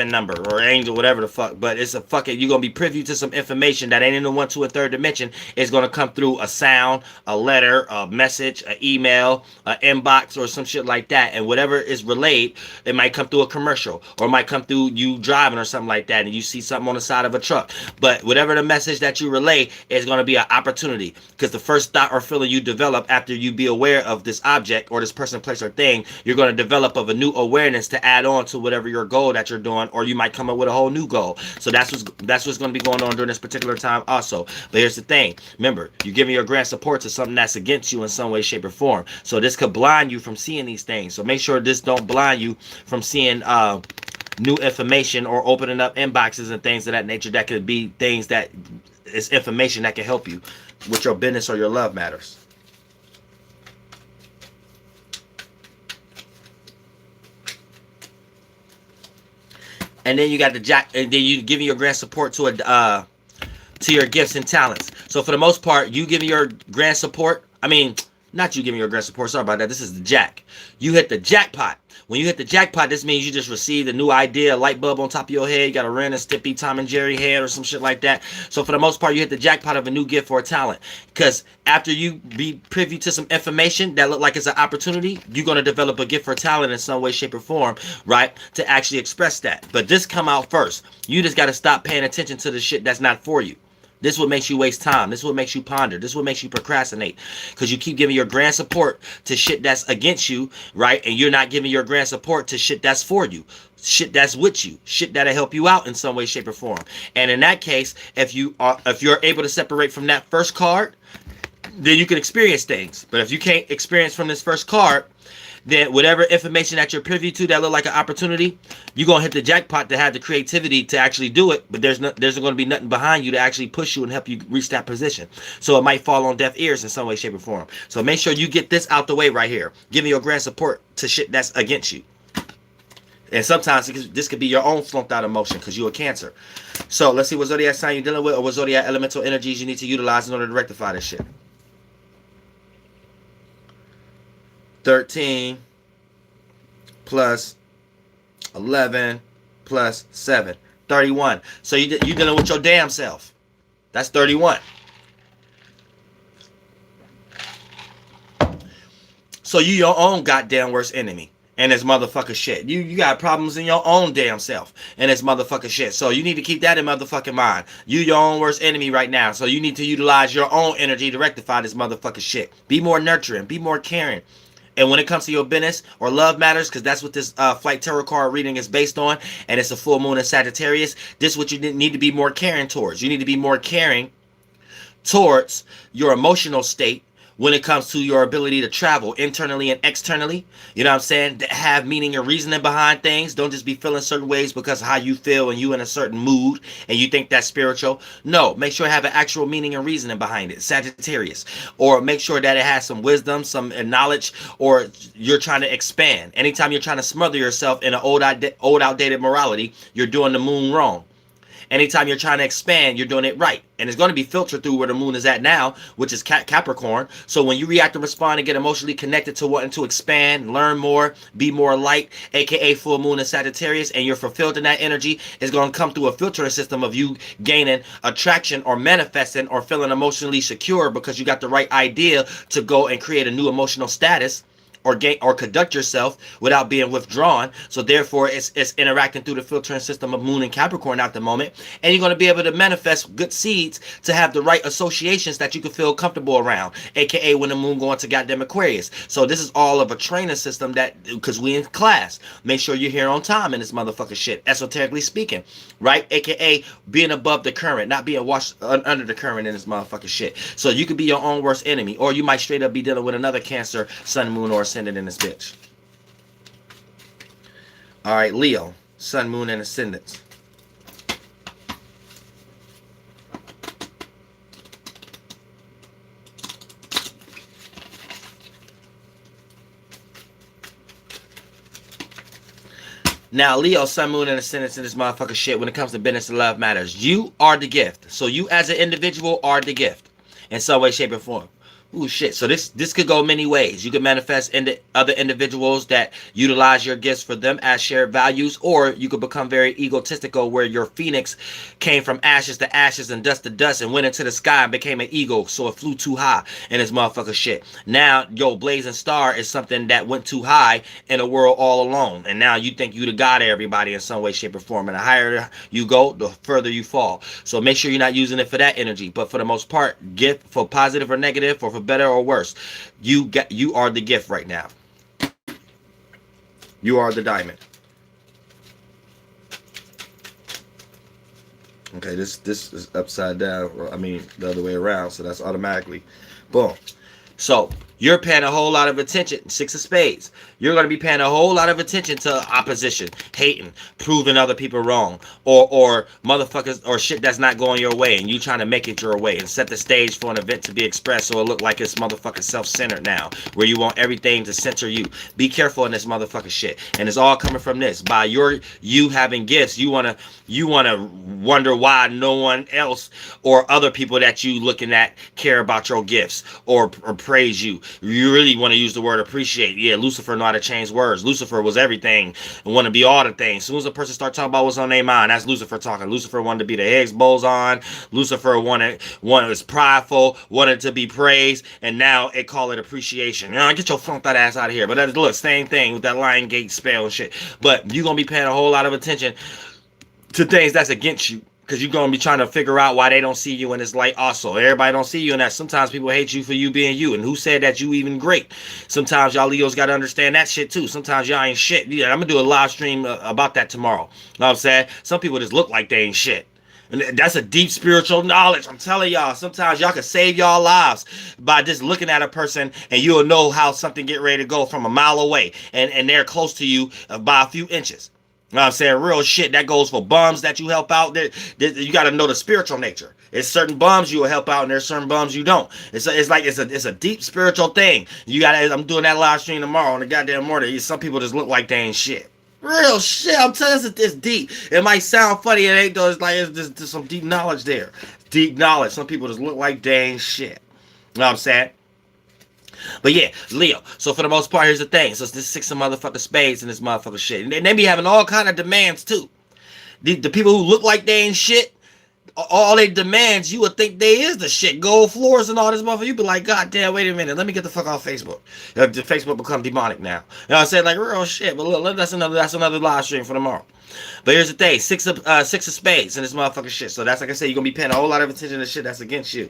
number, or angel, whatever the fuck. But it's a fucking, you're going to be privy to some information that ain't in the 1, 2, and 3rd dimension. It's going to come through a sound, a letter, a message, an email, an inbox, or some shit like that, and whatever is relayed, it might come through a commercial, or it might come through you driving or something like that, and you see something on the side of a truck. But whatever the message that you relay is going to be an opportunity, because the first thought or feeling you develop after you be aware of this object or this person, place, or thing, you're going to develop of a new awareness to add on to whatever your goal that you're doing, or you might come up with a whole new goal. So that's what's going to be going on during this particular time also. But here's the thing, remember, you're giving your grand support to something that's against you in some way, shape, or form. So this could blind you from seeing these things. So make sure this don't blind you from seeing new information or opening up inboxes and things of that nature that could be things that is information that can help you with your business or your love matters. And then you got the jack, and then you giving your grand support to a to your gifts and talents. So for the most part, you giving your grand support, I mean, not you giving your grand support, sorry about that, this is the jack. You hit the jackpot. When you hit the jackpot, this means you just received a new idea, a light bulb on top of your head, you got a Ren and Stimpy, Tom and Jerry head or some shit like that. So for the most part, you hit the jackpot of a new gift or a talent. Because after you be privy to some information that look like it's an opportunity, you're going to develop a gift or talent in some way, shape, or form, right, to actually express that. But this come out first. You just got to stop paying attention to the shit that's not for you. This is what makes you waste time. This is what makes you ponder. This is what makes you procrastinate. Because you keep giving your grand support to shit that's against you, right? And you're not giving your grand support to shit that's for you. Shit that's with you. Shit that'll help you out in some way, shape, or form. And in that case, if you're able to separate from that first card, then you can experience things. But if you can't experience from this first card, then whatever information that you're privy to that look like an opportunity, you're going to hit the jackpot to have the creativity to actually do it, but there's going to be nothing behind you to actually push you and help you reach that position. So it might fall on deaf ears in some way, shape, or form. So make sure you get this out the way right here. Give me your grand support to shit that's against you. And sometimes this could be your own flunked out emotion because you're a Cancer. So let's see what zodiac sign you're dealing with, or what zodiac elemental energies you need to utilize in order to rectify this shit. 13 plus 11 plus 7. 31. So you dealing with your damn self. That's 31. So you your own goddamn worst enemy. And it's motherfucker shit. You got problems in your own damn self. And it's motherfucker shit. So you need to keep that in motherfucking mind. You your own worst enemy right now. So you need to utilize your own energy to rectify this motherfucker shit. Be more nurturing. Be more caring. And when it comes to your business or love matters, because that's what this flight tarot card reading is based on, and it's a full moon in Sagittarius, this is what you need to be more caring towards. You need to be more caring towards your emotional state when it comes to your ability to travel internally and externally. You know what I'm saying? Have meaning and reasoning behind things. Don't just be feeling certain ways because of how you feel and you in a certain mood and you think that's spiritual. No, make sure it have an actual meaning and reasoning behind it, Sagittarius. Or make sure that it has some wisdom, some knowledge, or you're trying to expand. Anytime you're trying to smother yourself in an old outdated morality, you're doing the moon wrong. Anytime you're trying to expand, you're doing it right. And it's going to be filtered through where the moon is at now, which is Capricorn. So when you react and respond and get emotionally connected to wanting to expand, learn more, be more light, aka full moon in Sagittarius, and you're fulfilled in that energy, it's going to come through a filtering system of you gaining attraction or manifesting or feeling emotionally secure because you got the right idea to go and create a new emotional status or conduct yourself without being withdrawn. So therefore it's interacting through the filtering system of moon and Capricorn at the moment, and you're going to be able to manifest good seeds to have the right associations that you can feel comfortable around, aka when the moon going to goddamn Aquarius. So this is all of a training system that, because we in class, make sure you're here on time in this motherfucking shit, esoterically speaking, right? Aka being above the current, not being washed under the current in this motherfucking shit. So you could be your own worst enemy, or you might straight up be dealing with another Cancer, Sun, Moon, or Ascendant in this bitch. All right, Leo, Sun, Moon, and Ascendants. Now, Leo, Sun, Moon, and Ascendants in this motherfucker shit, when it comes to business and love matters, you are the gift. So you as an individual are the gift in some way, shape, or form. Ooh, shit. So this could go many ways. You can manifest into other individuals that utilize your gifts for them as shared values, or you could become very egotistical where your phoenix came from ashes to ashes and dust to dust and went into the sky and became an eagle, so it flew too high in this motherfucker shit. Now, your blazing star is something that went too high in a world all alone, and now you think you the god of everybody in some way, shape, or form, and the higher you go, the further you fall. So make sure you're not using it for that energy, but for the most part, gift for positive or negative, or for better or worse, you are the gift right now. You are the diamond. Okay, this is upside down. I mean, the other way around. So that's automatically boom. So you're paying a whole lot of attention. Six of Spades. You're going to be paying a whole lot of attention to opposition, hating, proving other people wrong, or motherfuckers or shit that's not going your way, and you trying to make it your way and set the stage for an event to be expressed so it look like it's motherfucking self-centered now, where you want everything to center you. Be careful in this motherfucking shit, and it's all coming from this. By you having gifts, you wanna wonder why no one else or other people that you looking at care about your gifts or praise you. You really want to use the word appreciate. Yeah, Lucifer know how to change words. Lucifer was everything and want to be all the things. As soon as a person start talking about what's on their mind, that's Lucifer talking. Lucifer wanted to be the Higgs boson. Lucifer was prideful, wanted to be praised, and now it call it appreciation. You know, get your funked that ass out of here. But look, same thing with that Lion Gate spell and shit. But you're gonna be paying a whole lot of attention to things that's against you, because you're going to be trying to figure out why they don't see you in this light also. Everybody don't see you in that. Sometimes people hate you for you being you. And who said that you even great? Sometimes y'all Leos got to understand that shit too. Sometimes y'all ain't shit. Yeah, I'm going to do a live stream about that tomorrow. You know what I'm saying? Some people just look like they ain't shit. And that's a deep spiritual knowledge. I'm telling y'all, sometimes y'all can save y'all lives by just looking at a person, and you'll know how something get ready to go from a mile away. And they're close to you by a few inches. You know what I'm saying? Real shit. That goes for bums that you help out. You got to know the spiritual nature. It's certain bums you will help out, and there's certain bums you don't. It's a deep spiritual thing. I'm doing that live stream tomorrow on the goddamn morning. Some people just look like they ain't shit. Real shit. I'm telling you, it's deep. It might sound funny. It ain't though. It's like there's some deep knowledge there. Deep knowledge. Some people just look like they ain't shit. You know what I'm saying? But yeah, Leo. So for the most part, here's the thing. So it's this six of motherfucking spades and this motherfucking shit. And they be having all kind of demands too. The people who look like they ain't shit, all they demands, you would think they is the shit. Gold floors and all this motherfucker. You be like, God damn, wait a minute. Let me get the fuck off Facebook. The Facebook become demonic now. You know what I'm saying? Like real shit. But look, that's another live stream for tomorrow. But here's the thing. Six of spades and this motherfucking shit. So that's like I said, you're gonna be paying a whole lot of attention to shit that's against you.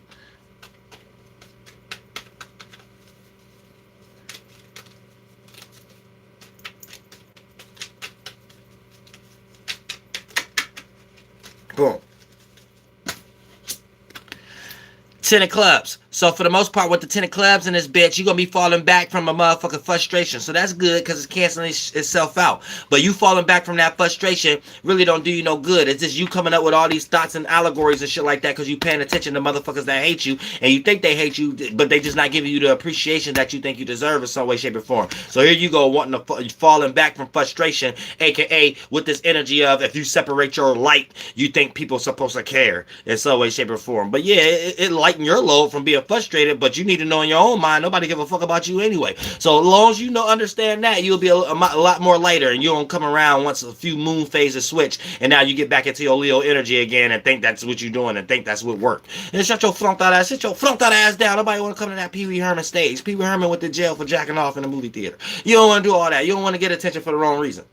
Ten of clubs. So for the most part, with the 10 of clubs in this bitch, you're going to be falling back from a motherfucking frustration. So that's good because it's canceling itself out. But you falling back from that frustration really don't do you no good. It's just you coming up with all these thoughts and allegories and shit like that because you paying attention to motherfuckers that hate you. And you think they hate you, but they just not giving you the appreciation that you think you deserve in some way, shape, or form. So here you go wanting to falling back from frustration, a.k.a. with this energy of if you separate your light, you think people are supposed to care in some way, shape, or form. But yeah, it lighten your load from being frustrated, but you need to know in your own mind nobody give a fuck about you anyway. So as long as you know, understand that, you'll be a lot more lighter, and you don't come around once a few moon phases switch and now you get back into your Leo energy again and think that's what you're doing and think that's what worked. And shut your flunked out ass, sit your flunked out ass down. Nobody want to come to that Pee Wee Herman stage. Pee Wee Herman went to jail for jacking off in the movie theater. You don't want to do all that. You don't want to get attention for the wrong reason.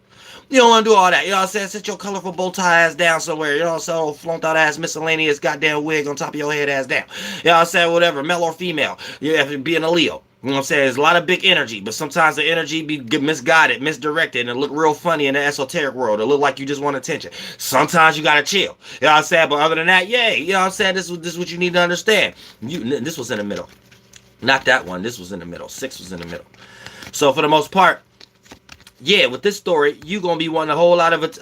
You don't want to do all that. You know what I'm saying? Sit your colorful bow tie ass down somewhere. You know what I'm saying? Flunked out ass miscellaneous goddamn wig on top of your head ass down. You know what I'm saying? Whatever. Male or female. Yeah, being a Leo. You know what I'm saying? There's a lot of big energy, but sometimes the energy be misguided, misdirected, and it look real funny in the esoteric world. It look like you just want attention. Sometimes you gotta chill. You know what I'm saying? But other than that, yay. You know what I'm saying? This is what you need to understand. This was in the middle. Not that one. This was in the middle. 6 was in the middle. So for the most part, yeah, with this story, you gonna be wanting a whole lot of it.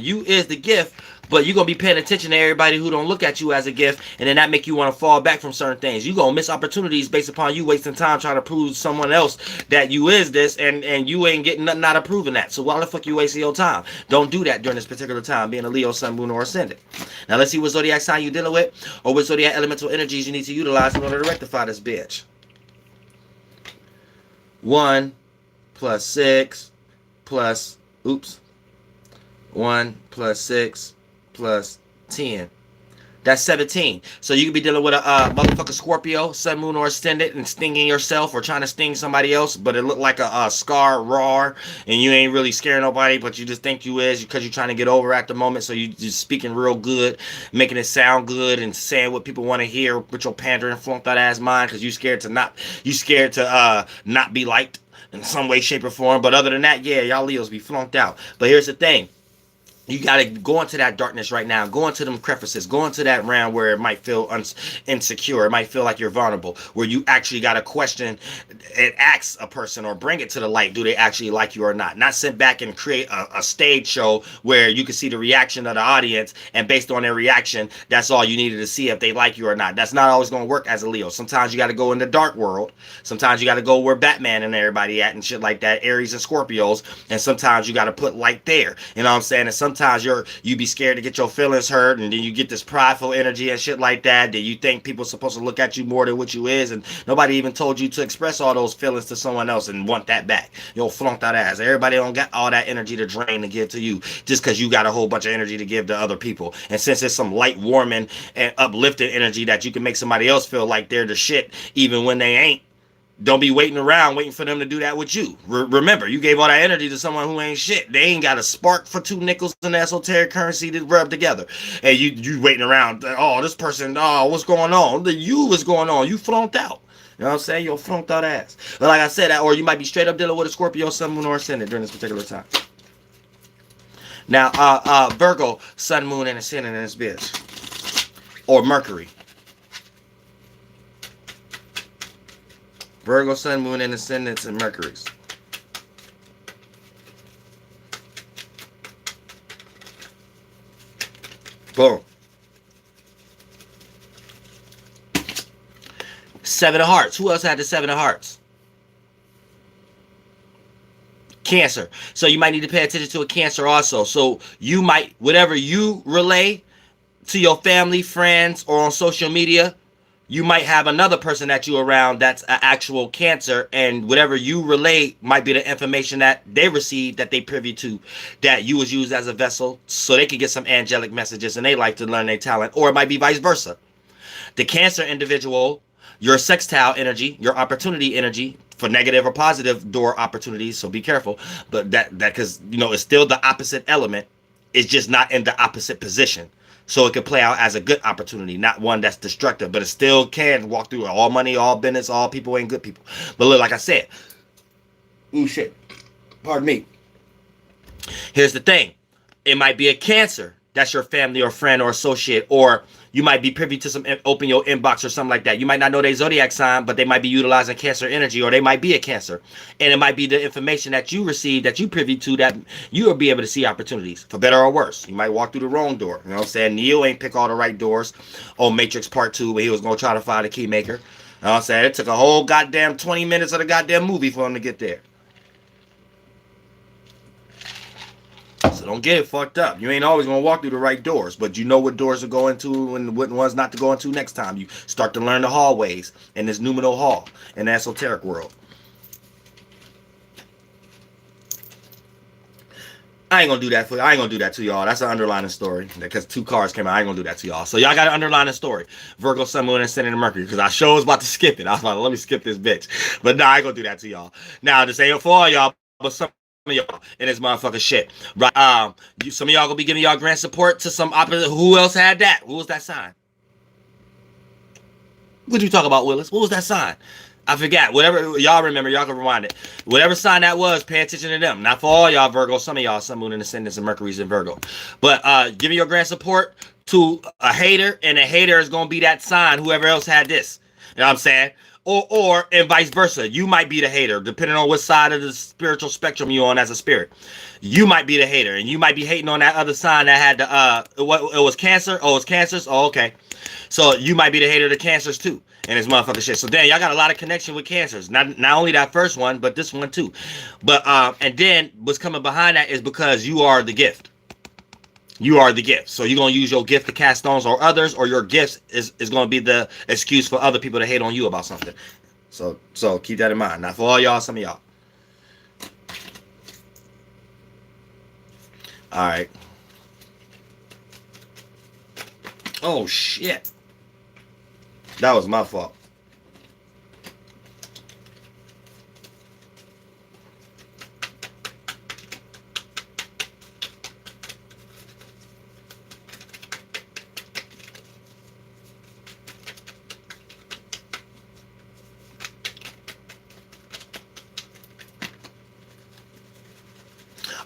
You is the gift, but you gonna be paying attention to everybody who don't look at you as a gift, and then that make you want to fall back from certain things. You gonna miss opportunities based upon you wasting time trying to prove to someone else that you is this, and you ain't getting nothing out of proving that. So why the fuck you wasting your time? Don't do that during this particular time, being a Leo, Sun, Moon, or Ascendant. Now let's see what zodiac sign you dealing with, or what zodiac elemental energies you need to utilize in order to rectify this bitch. 1 plus 6 plus, 1 plus 6 plus 10. That's 17. So you could be dealing with a motherfucking Scorpio, Sun, Moon, or Ascendant, and stinging yourself or trying to sting somebody else, but it looked like a scar raw, and you ain't really scaring nobody, but you just think you is because you're trying to get over at the moment. So you just speaking real good, making it sound good, and saying what people want to hear with your pandering, flunked out ass mind, because you scared to not be liked in some way, shape, or form. But other than that, yeah, y'all Leos be flunked out. But here's the thing. You got to go into that darkness right now. Go into them crevices. Go into that round where it might feel insecure. It might feel like you're vulnerable. Where you actually got to question and ask a person or bring it to the light. Do they actually like you or not? Not sit back and create a stage show where you can see the reaction of the audience. And based on their reaction, that's all you needed to see if they like you or not. That's not always going to work as a Leo. Sometimes you got to go in the dark world. Sometimes you got to go where Batman and everybody at and shit like that. Aries and Scorpios. And sometimes you got to put light there. You know what I'm saying? And sometimes you be scared to get your feelings hurt, and then you get this prideful energy and shit like that you think people are supposed to look at you more than what you is, and nobody even told you to express all those feelings to someone else and want that back. You'll flunk that ass. Everybody don't got all that energy to drain to give to you just because you got a whole bunch of energy to give to other people. And since it's some light, warming, and uplifting energy that you can make somebody else feel like they're the shit even when they ain't, don't be waiting around waiting for them to do that with you. Remember, you gave all that energy to someone who ain't shit. They ain't got a spark for 2 nickels in esoteric currency to rub together. And you waiting around, oh, this person, oh, what's going on? What's going on? You flunked out. You know what I'm saying? You're flunked out ass. But like I said, or you might be straight up dealing with a Scorpio, Sun, Moon, or Ascendant during this particular time. Now, Virgo, Sun, Moon, and Ascendant in this bitch. Or Mercury. Virgo, Sun, Moon, and Ascendants, and Mercury's. Boom. 7 of Hearts. Who else had the 7 of Hearts? Cancer. So you might need to pay attention to a Cancer also. So you might, whatever you relay to your family, friends, or on social media, you might have another person that you around that's an actual Cancer, and whatever you relay might be the information that they received, that they privy to, that you was used as a vessel so they could get some angelic messages and they like to learn their talent. Or it might be vice versa. The Cancer individual, your sextile energy, your opportunity energy for negative or positive door opportunities, so be careful. But that because it's still the opposite element. It's just not in the opposite position. So it can play out as a good opportunity, not one that's destructive, but it still can walk through all money, all business, all people ain't good people. But look, like I said, ooh shit, pardon me. Here's the thing. It might be a Cancer that's your family or friend or associate, or you might be privy to some open your inbox or something like that. You might not know their zodiac sign, but they might be utilizing Cancer energy, or they might be a Cancer, and it might be the information that you receive that you privy to that you will be able to see opportunities for better or worse. You might walk through the wrong door. You know what I'm saying? Neo ain't pick all the right doors on Matrix Part 2 where he was gonna try to find a key maker. You know what I'm saying? It took a whole goddamn 20 minutes of the goddamn movie for him to get there. So don't get it fucked up. You ain't always gonna walk through the right doors, but you know what doors to go into and what ones not to go into next time. You start to learn the hallways in this numinal hall in the esoteric world. I ain't gonna do that for you. I ain't gonna do that to y'all. That's an underlining story. Because 2 cards came out. I ain't gonna do that to y'all. So y'all got an underlining story. Virgo, Sun, Moon, and Ascendant and Mercury. Because I sure was about to skip it. I was like, let me skip this bitch. But nah, I ain't gonna do that to y'all. Now, this ain't for all y'all, but some of y'all in this motherfucking shit. Right? Some of y'all gonna be giving y'all grant support to some opposite. Who else had that? Who was that sign? What you talk about, Willis? What was that sign? I forgot. Whatever y'all remember, y'all can rewind it. Whatever sign that was, pay attention to them. Not for all y'all Virgo. Some of y'all, Sun, Moon, and Ascendants, and Mercury's in Virgo. But give your grant support to a hater, and a hater is gonna be that sign. Whoever else had this, you know what I'm saying? Or and vice versa. You might be the hater, depending on what side of the spiritual spectrum you're on as a spirit. You might be the hater, and you might be hating on that other sign that had the it was Cancer. Oh, it's Cancers. Oh, okay. So you might be the hater of the Cancers too, and this motherfucking shit. So damn, y'all got a lot of connection with Cancers. Not only that first one, but this one too. But and then what's coming behind that is because you are the gift. You are the gift. So you're gonna use your gift to cast stones on others, or your gifts is gonna be the excuse for other people to hate on you about something. So keep that in mind. Not for all y'all, some of y'all. All right. Oh shit. That was my fault.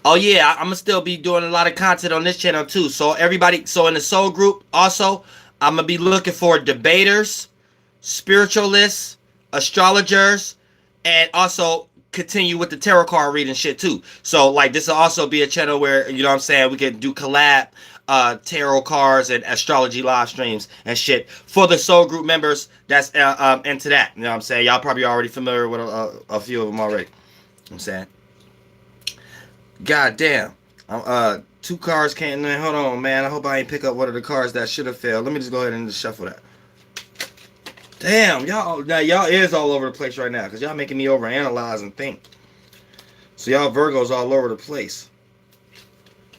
Oh yeah, I'm gonna still be doing a lot of content on this channel too. So everybody, so in the soul group also, I'm gonna be looking for debaters, spiritualists, astrologers, and also continue with the tarot card reading shit too. So like this will also be a channel where, you know what I'm saying, we can do collab tarot cards and astrology live streams and shit for the soul group members that's into that. You know what I'm saying? Y'all probably already familiar with a few of them already. You know what I'm saying? God damn. 2 cards came in. Hold on, man. I hope I ain't pick up one of the cards that should have failed. Let me just go ahead and just shuffle that. Damn, y'all is all over the place right now because y'all making me overanalyze and think. So y'all Virgos all over the place.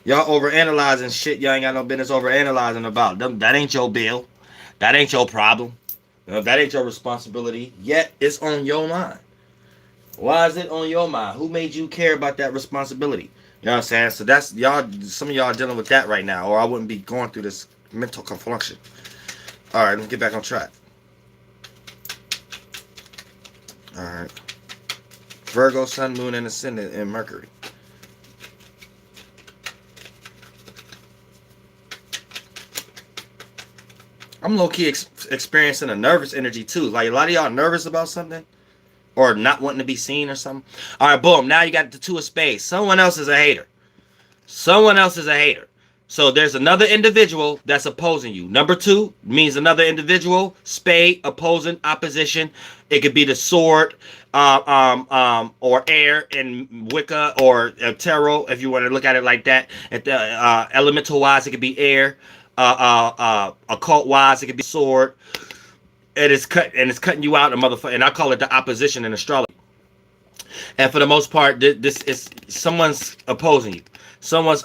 Y'all overanalyzing shit y'all ain't got no business overanalyzing about. That ain't your bill. That ain't your problem. That ain't your responsibility. Yet it's on your mind. Why is it on your mind? Who made you care about that responsibility? You know what I'm saying? So that's y'all. Some of y'all are dealing with that right now, or I wouldn't be going through this mental confliction. All right, let's get back on track. All right. Virgo, Sun, Moon, and Ascendant in Mercury. I'm low-key experiencing a nervous energy too. Like a lot of y'all nervous about something. Or not wanting to be seen or something. All right, boom. Now you got the 2 of spades. Someone else is a hater. Someone else is a hater. So there's another individual that's opposing you. Number 2 means another individual. Spade, opposing, opposition. It could be the sword, or air in Wicca, or tarot, if you want to look at it like that. At the elemental wise, it could be air. Occult wise, it could be sword. It's cutting you out, a motherfucker, and I call it the opposition in astrology. And for the most part, this is someone's opposing you. Someone's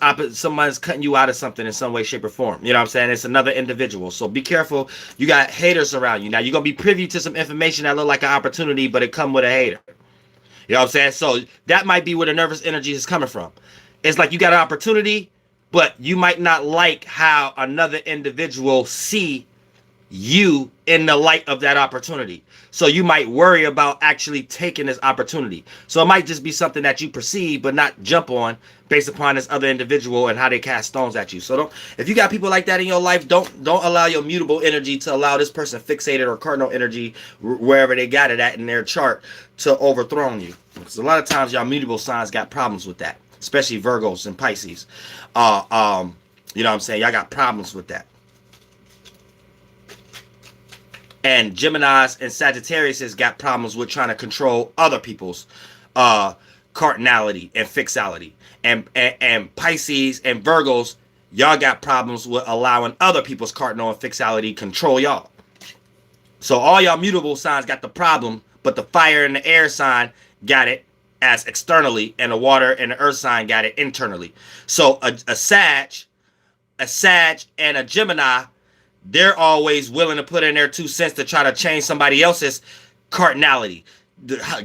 cutting you out of something in some way, shape, or form. You know what I'm saying? It's another individual. So be careful. You got haters around you. Now you're gonna be privy to some information that look like an opportunity, but it come with a hater. You know what I'm saying? So that might be where the nervous energy is coming from. It's like you got an opportunity, but you might not like how another individual see you in the light of that opportunity. So you might worry about actually taking this opportunity. So it might just be something that you perceive but not jump on based upon this other individual and how they cast stones at you. So don't, if you got people like that in your life, don't allow your mutable energy to allow this person fixated or cardinal energy wherever they got it at in their chart to overthrow you. Because a lot of times y'all mutable signs got problems with that, especially Virgos and Pisces. You know what I'm saying? Y'all got problems with that. And Geminis and Sagittarius has got problems with trying to control other people's cardinality and fixality. And Pisces and Virgos, y'all got problems with allowing other people's cardinal and fixality control y'all. So all y'all mutable signs got the problem, but the fire and the air sign got it as externally, and the water and the earth sign got it internally. So a Sag and a Gemini, they're always willing to put in their 2 cents to try to change somebody else's cardinality,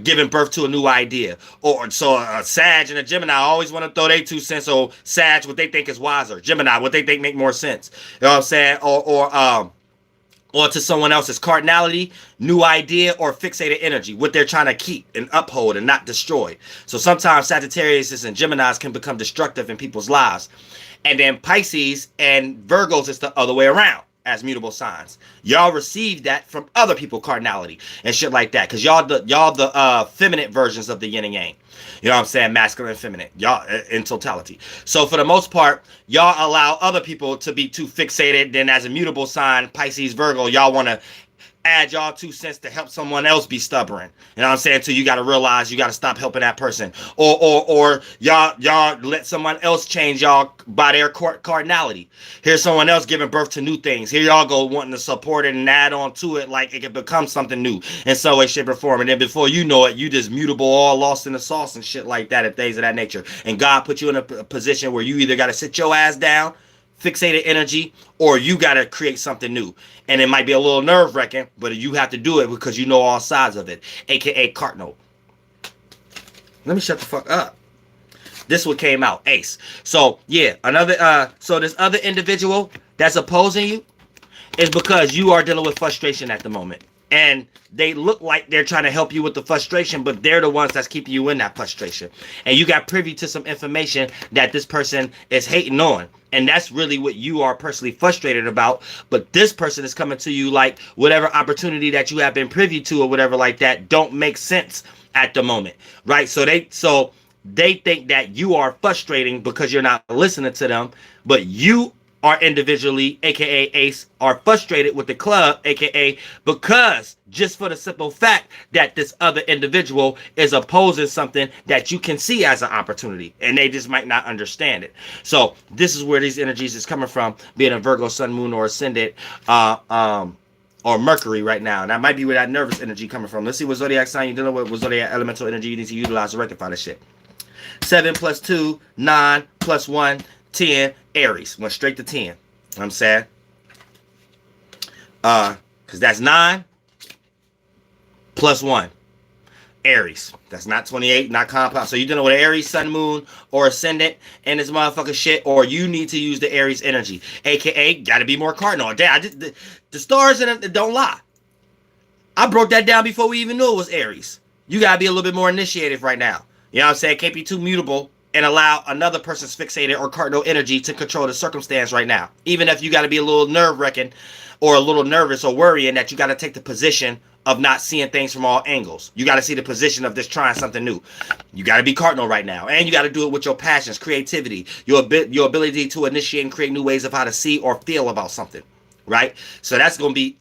giving birth to a new idea. Or so a Sag and a Gemini always want to throw their 2 cents. So Sag, what they think is wiser. Gemini, what they think make more sense. You know what I'm saying? Or to someone else's cardinality, new idea, or fixated energy, what they're trying to keep and uphold and not destroy. So sometimes Sagittarius and Geminis can become destructive in people's lives. And then Pisces and Virgos is the other way around as mutable signs. Y'all receive that from other people's cardinality and shit like that. Because y'all the feminine versions of the yin and yang. You know what I'm saying? Masculine and feminine. Y'all in totality. So for the most part, y'all allow other people to be too fixated. Then as a mutable sign, Pisces, Virgo, y'all want to add y'all 2 cents to help someone else be stubborn. You know what I'm saying? Until you got to realize you got to stop helping that person. Or y'all let someone else change y'all by their cardinality. Here's someone else giving birth to new things. Here y'all go wanting to support it and add on to it like it can become something new in some way, shape, or form. And then before you know it, you just mutable, all lost in the sauce and shit like that and things of that nature. And God put you in a position where you either got to sit your ass down, fixated energy, or you got to create something new. And it might be a little nerve-wracking, but you have to do it because you know all sides of it, aka cardinal. Let me shut the fuck up. This one came out, Ace. So yeah, so this other individual that's opposing you is because you are dealing with frustration at the moment. And they look like they're trying to help you with the frustration, but they're the ones that's keeping you in that frustration. And you got privy to some information that this person is hating on. And that's really what you are personally frustrated about. But this person is coming to you like whatever opportunity that you have been privy to or whatever like that don't make sense at the moment, right? So they think that you are frustrating because you're not listening to them, but you are individually, aka Ace, are frustrated with the club, aka because just for the simple fact that this other individual is opposing something that you can see as an opportunity, and they just might not understand it. So this is where these energies is coming from, being a Virgo, Sun, Moon, or Ascendant, or Mercury right now. And that might be where that nervous energy coming from. Let's see what Zodiac sign you're dealing with, what Zodiac elemental energy you need to utilize to rectify this shit. 7 + 2, 9 + 1, 10, Aries. Went straight to 10. You know what I'm saying? Because that's 9 + 1. Aries. That's not 28, not compound. So you're dealing with Aries, Sun, Moon, or Ascendant in this motherfucking shit, or you need to use the Aries energy. AKA, gotta be more cardinal. Damn, the stars in it don't lie. I broke that down before we even knew it was Aries. You gotta be a little bit more initiative right now. You know what I'm saying? Can't be too mutable and allow another person's fixated or cardinal energy to control the circumstance right now. Even if you got to be a little nerve-wracking or a little nervous or worrying that you got to take the position of not seeing things from all angles. You got to see the position of just trying something new. You got to be cardinal right now. And you got to do it with your passions, creativity, your ability to initiate and create new ways of how to see or feel about something. Right? So that's going to be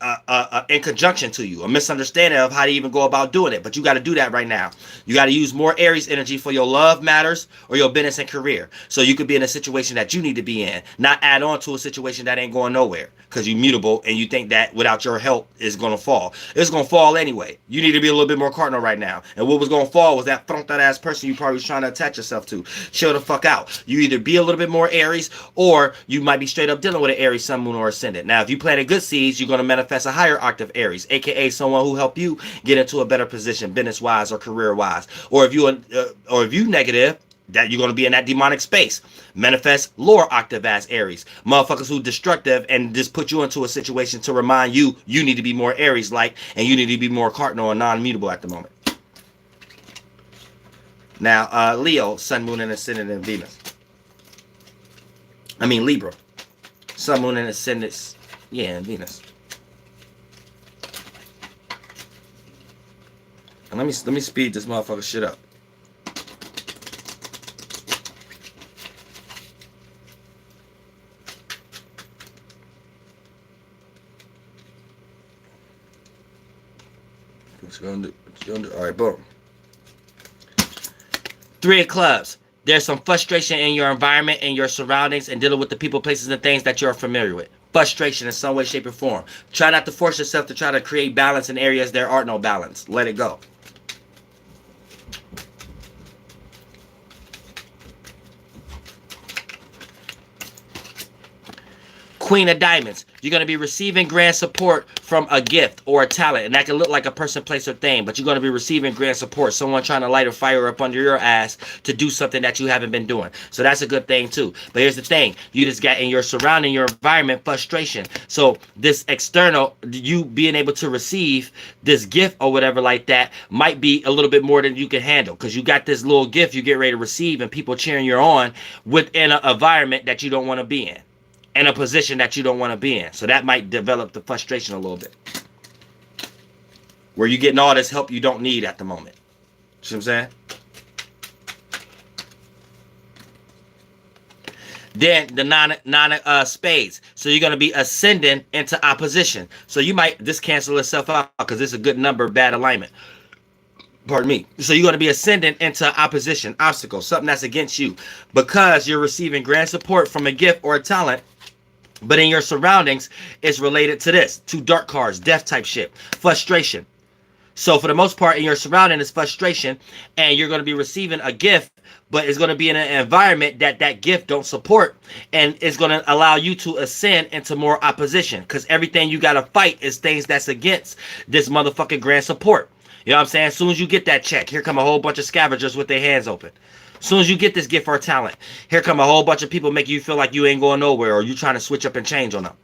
in conjunction to you, a misunderstanding of how to even go about doing it. But you got to do that right now. You got to use more Aries energy for your love matters or your business and career. So you could be in a situation that you need to be in, not add on to a situation that ain't going nowhere because you're mutable and you think that without your help it's going to fall. It's going to fall anyway. You need to be a little bit more cardinal right now. And what was going to fall was that front that ass person you probably was trying to attach yourself to. Chill the fuck out. You either be a little bit more Aries or you might be straight up dealing with an Aries, Sun, Moon, or Ascendant. Now, if you planted good seeds, you're going to manifest a higher octave Aries, aka someone who help you get into a better position, business wise or career wise. Or if you negative, that you're going to be in that demonic space. Manifest lower octave as Aries. Motherfuckers who destructive and just put you into a situation to remind you need to be more Aries-like and you need to be more cardinal and non-mutable at the moment. Now, Leo, Sun, Moon, and Ascendant in Venus. I mean Libra. Sun, Moon, and Ascendant, yeah, in Venus. And let me speed this motherfucker shit up. What you gonna do? All right, boom. 3 of Clubs. There's some frustration in your environment and your surroundings and dealing with the people, places, and things that you're familiar with. Frustration in some way, shape, or form. Try not to force yourself to try to create balance in areas there are no balance. Let it go. Queen of Diamonds. You're going to be receiving grand support from a gift or a talent. And that can look like a person, place, or thing. But you're going to be receiving grand support. Someone trying to light a fire up under your ass to do something that you haven't been doing. So that's a good thing too. But here's the thing. You just got in your surrounding, your environment, frustration. So this external, you being able to receive this gift or whatever like that might be a little bit more than you can handle. Because you got this little gift you get ready to receive and people cheering you on within an environment that you don't want to be in a position that you don't want to be in. So that might develop the frustration a little bit. Where you're getting all this help you don't need at the moment. See what I'm saying? Then the nine of spades. So you're going to be ascending into opposition. So you might, this cancel itself out because this is a good number, bad alignment. Pardon me. So you're going to be ascending into opposition, obstacle, something that's against you. Because you're receiving grand support from a gift or a talent. But in your surroundings, it's related to this. 2 dark cards, death type shit, frustration. So for the most part, in your surrounding is frustration, and you're going to be receiving a gift, but it's going to be in an environment that gift don't support, and it's going to allow you to ascend into more opposition, because everything you got to fight is things that's against this motherfucking grand support. You know what I'm saying? As soon as you get that check, here come a whole bunch of scavengers with their hands open. As soon as you get this gift or talent, here come a whole bunch of people making you feel like you ain't going nowhere or you trying to switch up and change on them.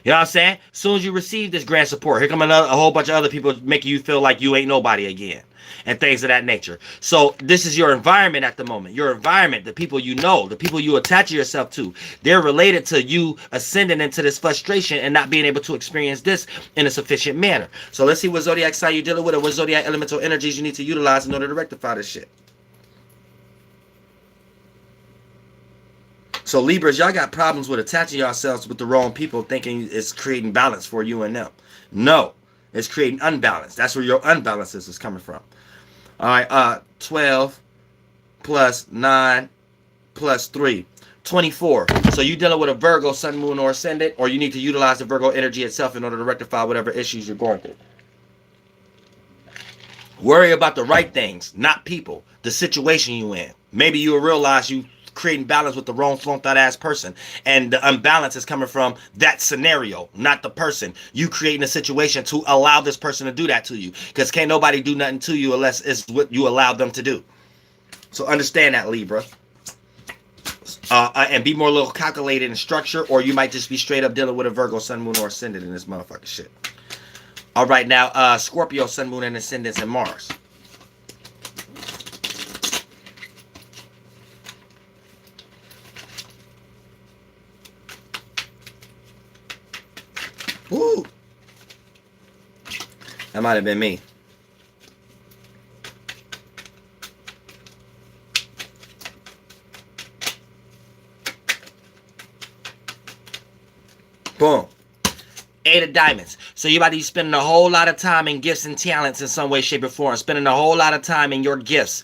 You know what I'm saying? As soon as you receive this grand support, here come a whole bunch of other people making you feel like you ain't nobody again and things of that nature. So this is your environment at the moment. Your environment, the people you know, the people you attach yourself to, they're related to you ascending into this frustration and not being able to experience this in a sufficient manner. So let's see what zodiac sign you're dealing with and what zodiac elemental energies you need to utilize in order to rectify this shit. So Libras, y'all got problems with attaching yourselves with the wrong people thinking it's creating balance for you and them. No, it's creating unbalance. That's where your unbalances is coming from. All right, 12 plus 9 plus 3, 24. So you dealing with a Virgo, Sun, Moon, or Ascendant, or you need to utilize the Virgo energy itself in order to rectify whatever issues you're going through. Worry about the right things, not people, the situation you in. Maybe you'll realize you creating balance with the wrong flunked out ass person, and the unbalance is coming from that scenario, not the person. You creating a situation to allow this person to do that to you, because can't nobody do nothing to you unless it's what you allow them to do. So understand that, Libra, and be more a little calculated in structure, or you might just be straight up dealing with a Virgo, Sun, Moon, or Ascendant in this motherfucking shit. All right, now Scorpio, Sun, Moon, and Ascendants in Mars. Woo! That might have been me. Boom. 8 of Diamonds. So you're about to be spending a whole lot of time in gifts and talents in some way, shape, or form. Spending a whole lot of time in your gifts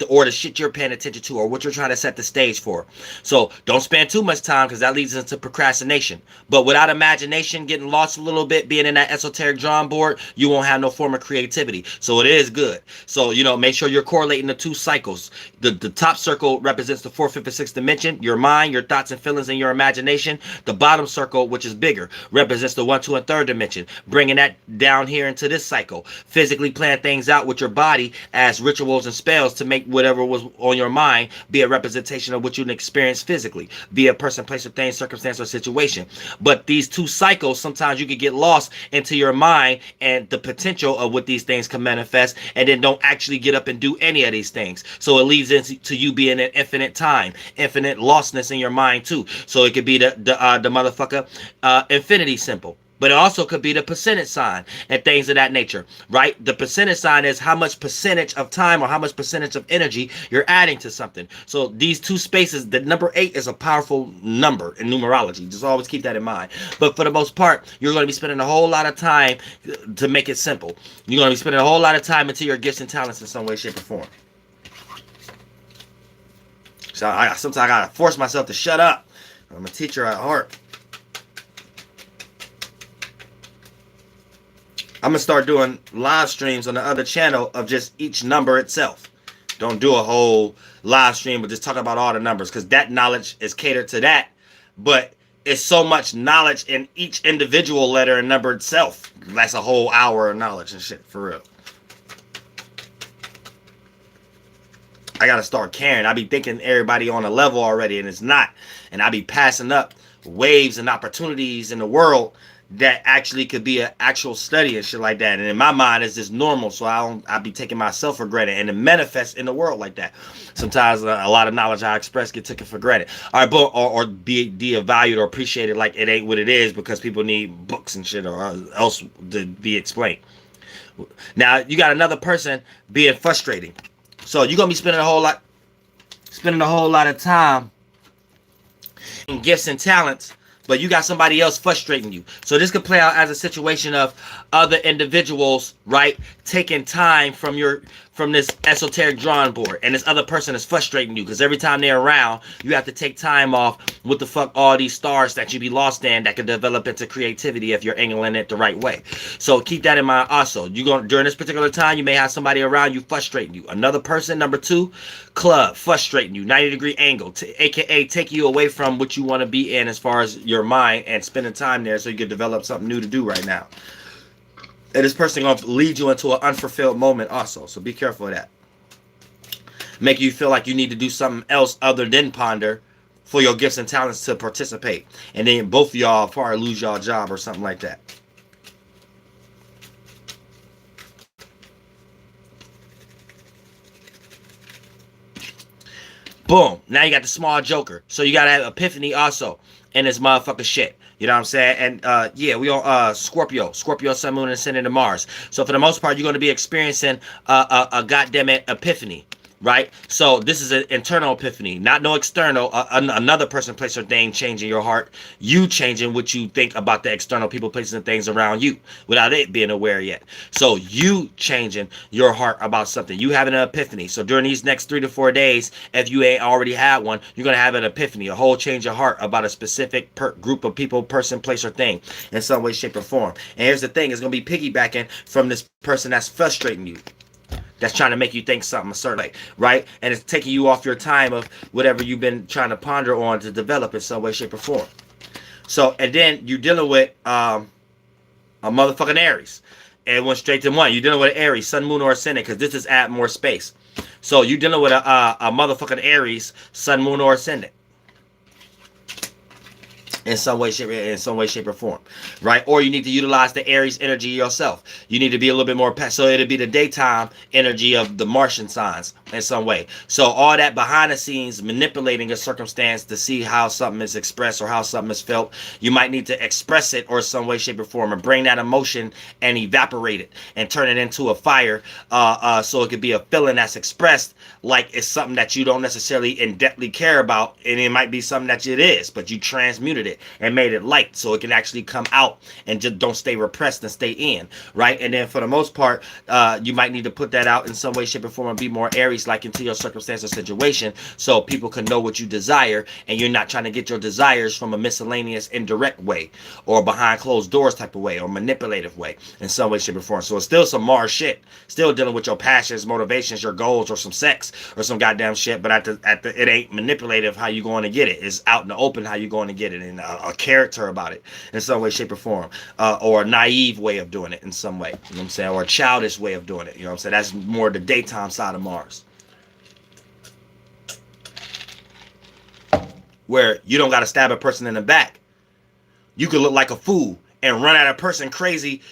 or the shit you're paying attention to or what you're trying to set the stage for. So don't spend too much time because that leads into procrastination. But without imagination, getting lost a little bit, being in that esoteric drawing board, you won't have no form of creativity. So it is good. So, you know, make sure you're correlating the 2 cycles. The top circle represents the 4th, 5th, and 6th dimension, your mind, your thoughts and feelings, and your imagination. The bottom circle, which is bigger, represents the 1, 2, and 3rd dimension, bringing that down here into this cycle. Physically plan things out with your body as rituals and spells to make whatever was on your mind be a representation of what you experience physically, be a person, place, or thing, circumstance, or situation. But these two cycles, sometimes you can get lost into your mind and the potential of what these things can manifest, and then don't actually get up and do any of these things. So it leads into you being an infinite time, infinite lostness in your mind too. So it could be the motherfucker infinity symbol. But it also could be the percentage sign and things of that nature, right? The percentage sign is how much percentage of time or how much percentage of energy you're adding to something. So these two spaces, the number 8 is a powerful number in numerology. Just always keep that in mind. But for the most part, you're going to be spending a whole lot of time to make it simple. You're going to be spending a whole lot of time into your gifts and talents in some way, shape, or form. So sometimes I got to force myself to shut up. I'm a teacher at heart. I'm going to start doing live streams on the other channel of just each number itself. Don't do a whole live stream, but just talk about all the numbers, because that knowledge is catered to that. But it's so much knowledge in each individual letter and number itself. That's a whole hour of knowledge and shit, for real. I got to start caring. I be thinking everybody on a level already, and it's not. And I be passing up waves and opportunities in the world that actually could be an actual study and shit like that. And in my mind, it's just normal. So I be taking myself for granted, and it manifests in the world like that. Sometimes a lot of knowledge I express get taken for granted. All right, but or be devalued or appreciated like it ain't what it is, because people need books and shit or else to be explained. Now you got another person being frustrating. So you're gonna be spending a whole lot of time in gifts and talents, but you got somebody else frustrating you. So this could play out as a situation of other individuals, right, taking time from this esoteric drawing board, and this other person is frustrating you because every time they're around, you have to take time off. What the fuck, all these stars that you be lost in that could develop into creativity if you're angling it the right way. So keep that in mind also. During this particular time, you may have somebody around you frustrating you. Another person, number 2, club, frustrating you, 90-degree angle, aka take you away from what you want to be in as far as your mind, and spending time there so you can develop something new to do right now. And this person going to lead you into an unfulfilled moment also. So be careful of that. Make you feel like you need to do something else other than ponder for your gifts and talents to participate. And then both of y'all probably lose y'all job or something like that. Boom. Now you got the small joker. So you got to have epiphany also in this motherfucker shit. You know what I'm saying? And yeah, we on Scorpio, Sun, Moon, and Ascendant to Mars. So for the most part, you're going to be experiencing a goddamn epiphany, right? So this is an internal epiphany, not no external. Another person, place, or thing changing your heart. You changing what you think about the external people, places, and things around you without it being aware yet. So you changing your heart about something. You having an epiphany. So during these next 3 to 4 days, if you ain't already had one, you're going to have an epiphany, a whole change of heart about a specific group of people, person, place, or thing in some way, shape, or form. And here's the thing. It's going to be piggybacking from this person that's frustrating you, that's trying to make you think something a certain way, right? And it's taking you off your time of whatever you've been trying to ponder on to develop in some way, shape, or form. So, and then you're dealing with a motherfucking Aries. And it went straight to 1. You're dealing with an Aries, Sun, Moon, or Ascendant, because this is add more space. So you're dealing with a motherfucking Aries, Sun, Moon, or Ascendant. In some way, shape, or form, right? Or you need to utilize the Aries energy yourself. You need to be a little bit more so it'll be the daytime energy of the Martian signs in some way. So all that behind the scenes manipulating a circumstance to see how something is expressed or how something is felt, you might need to express it or some way, shape, or form, and bring that emotion and evaporate it and turn it into a fire, so it could be a feeling that's expressed like it's something that you don't necessarily in-depthly care about, and it might be something that it is, but you transmuted it and made it light so it can actually come out and just don't stay repressed and stay in, right? And then for the most part, you might need to put that out in some way, shape, or form and be more Aries-like into your circumstance or situation so people can know what you desire, and you're not trying to get your desires from a miscellaneous indirect way or behind closed doors type of way or manipulative way in some way, shape, or form. So it's still some Mars shit, still dealing with your passions, motivations, your goals, or some sex or some goddamn shit, but it ain't manipulative how you going to get it. It's out in the open how you going to get it. And a character about it in some way, shape, or form, or a naive way of doing it in some way. You know what I'm saying? Or a childish way of doing it. You know what I'm saying? That's more the daytime side of Mars, where you don't got to stab a person in the back. You could look like a fool and run at a person crazy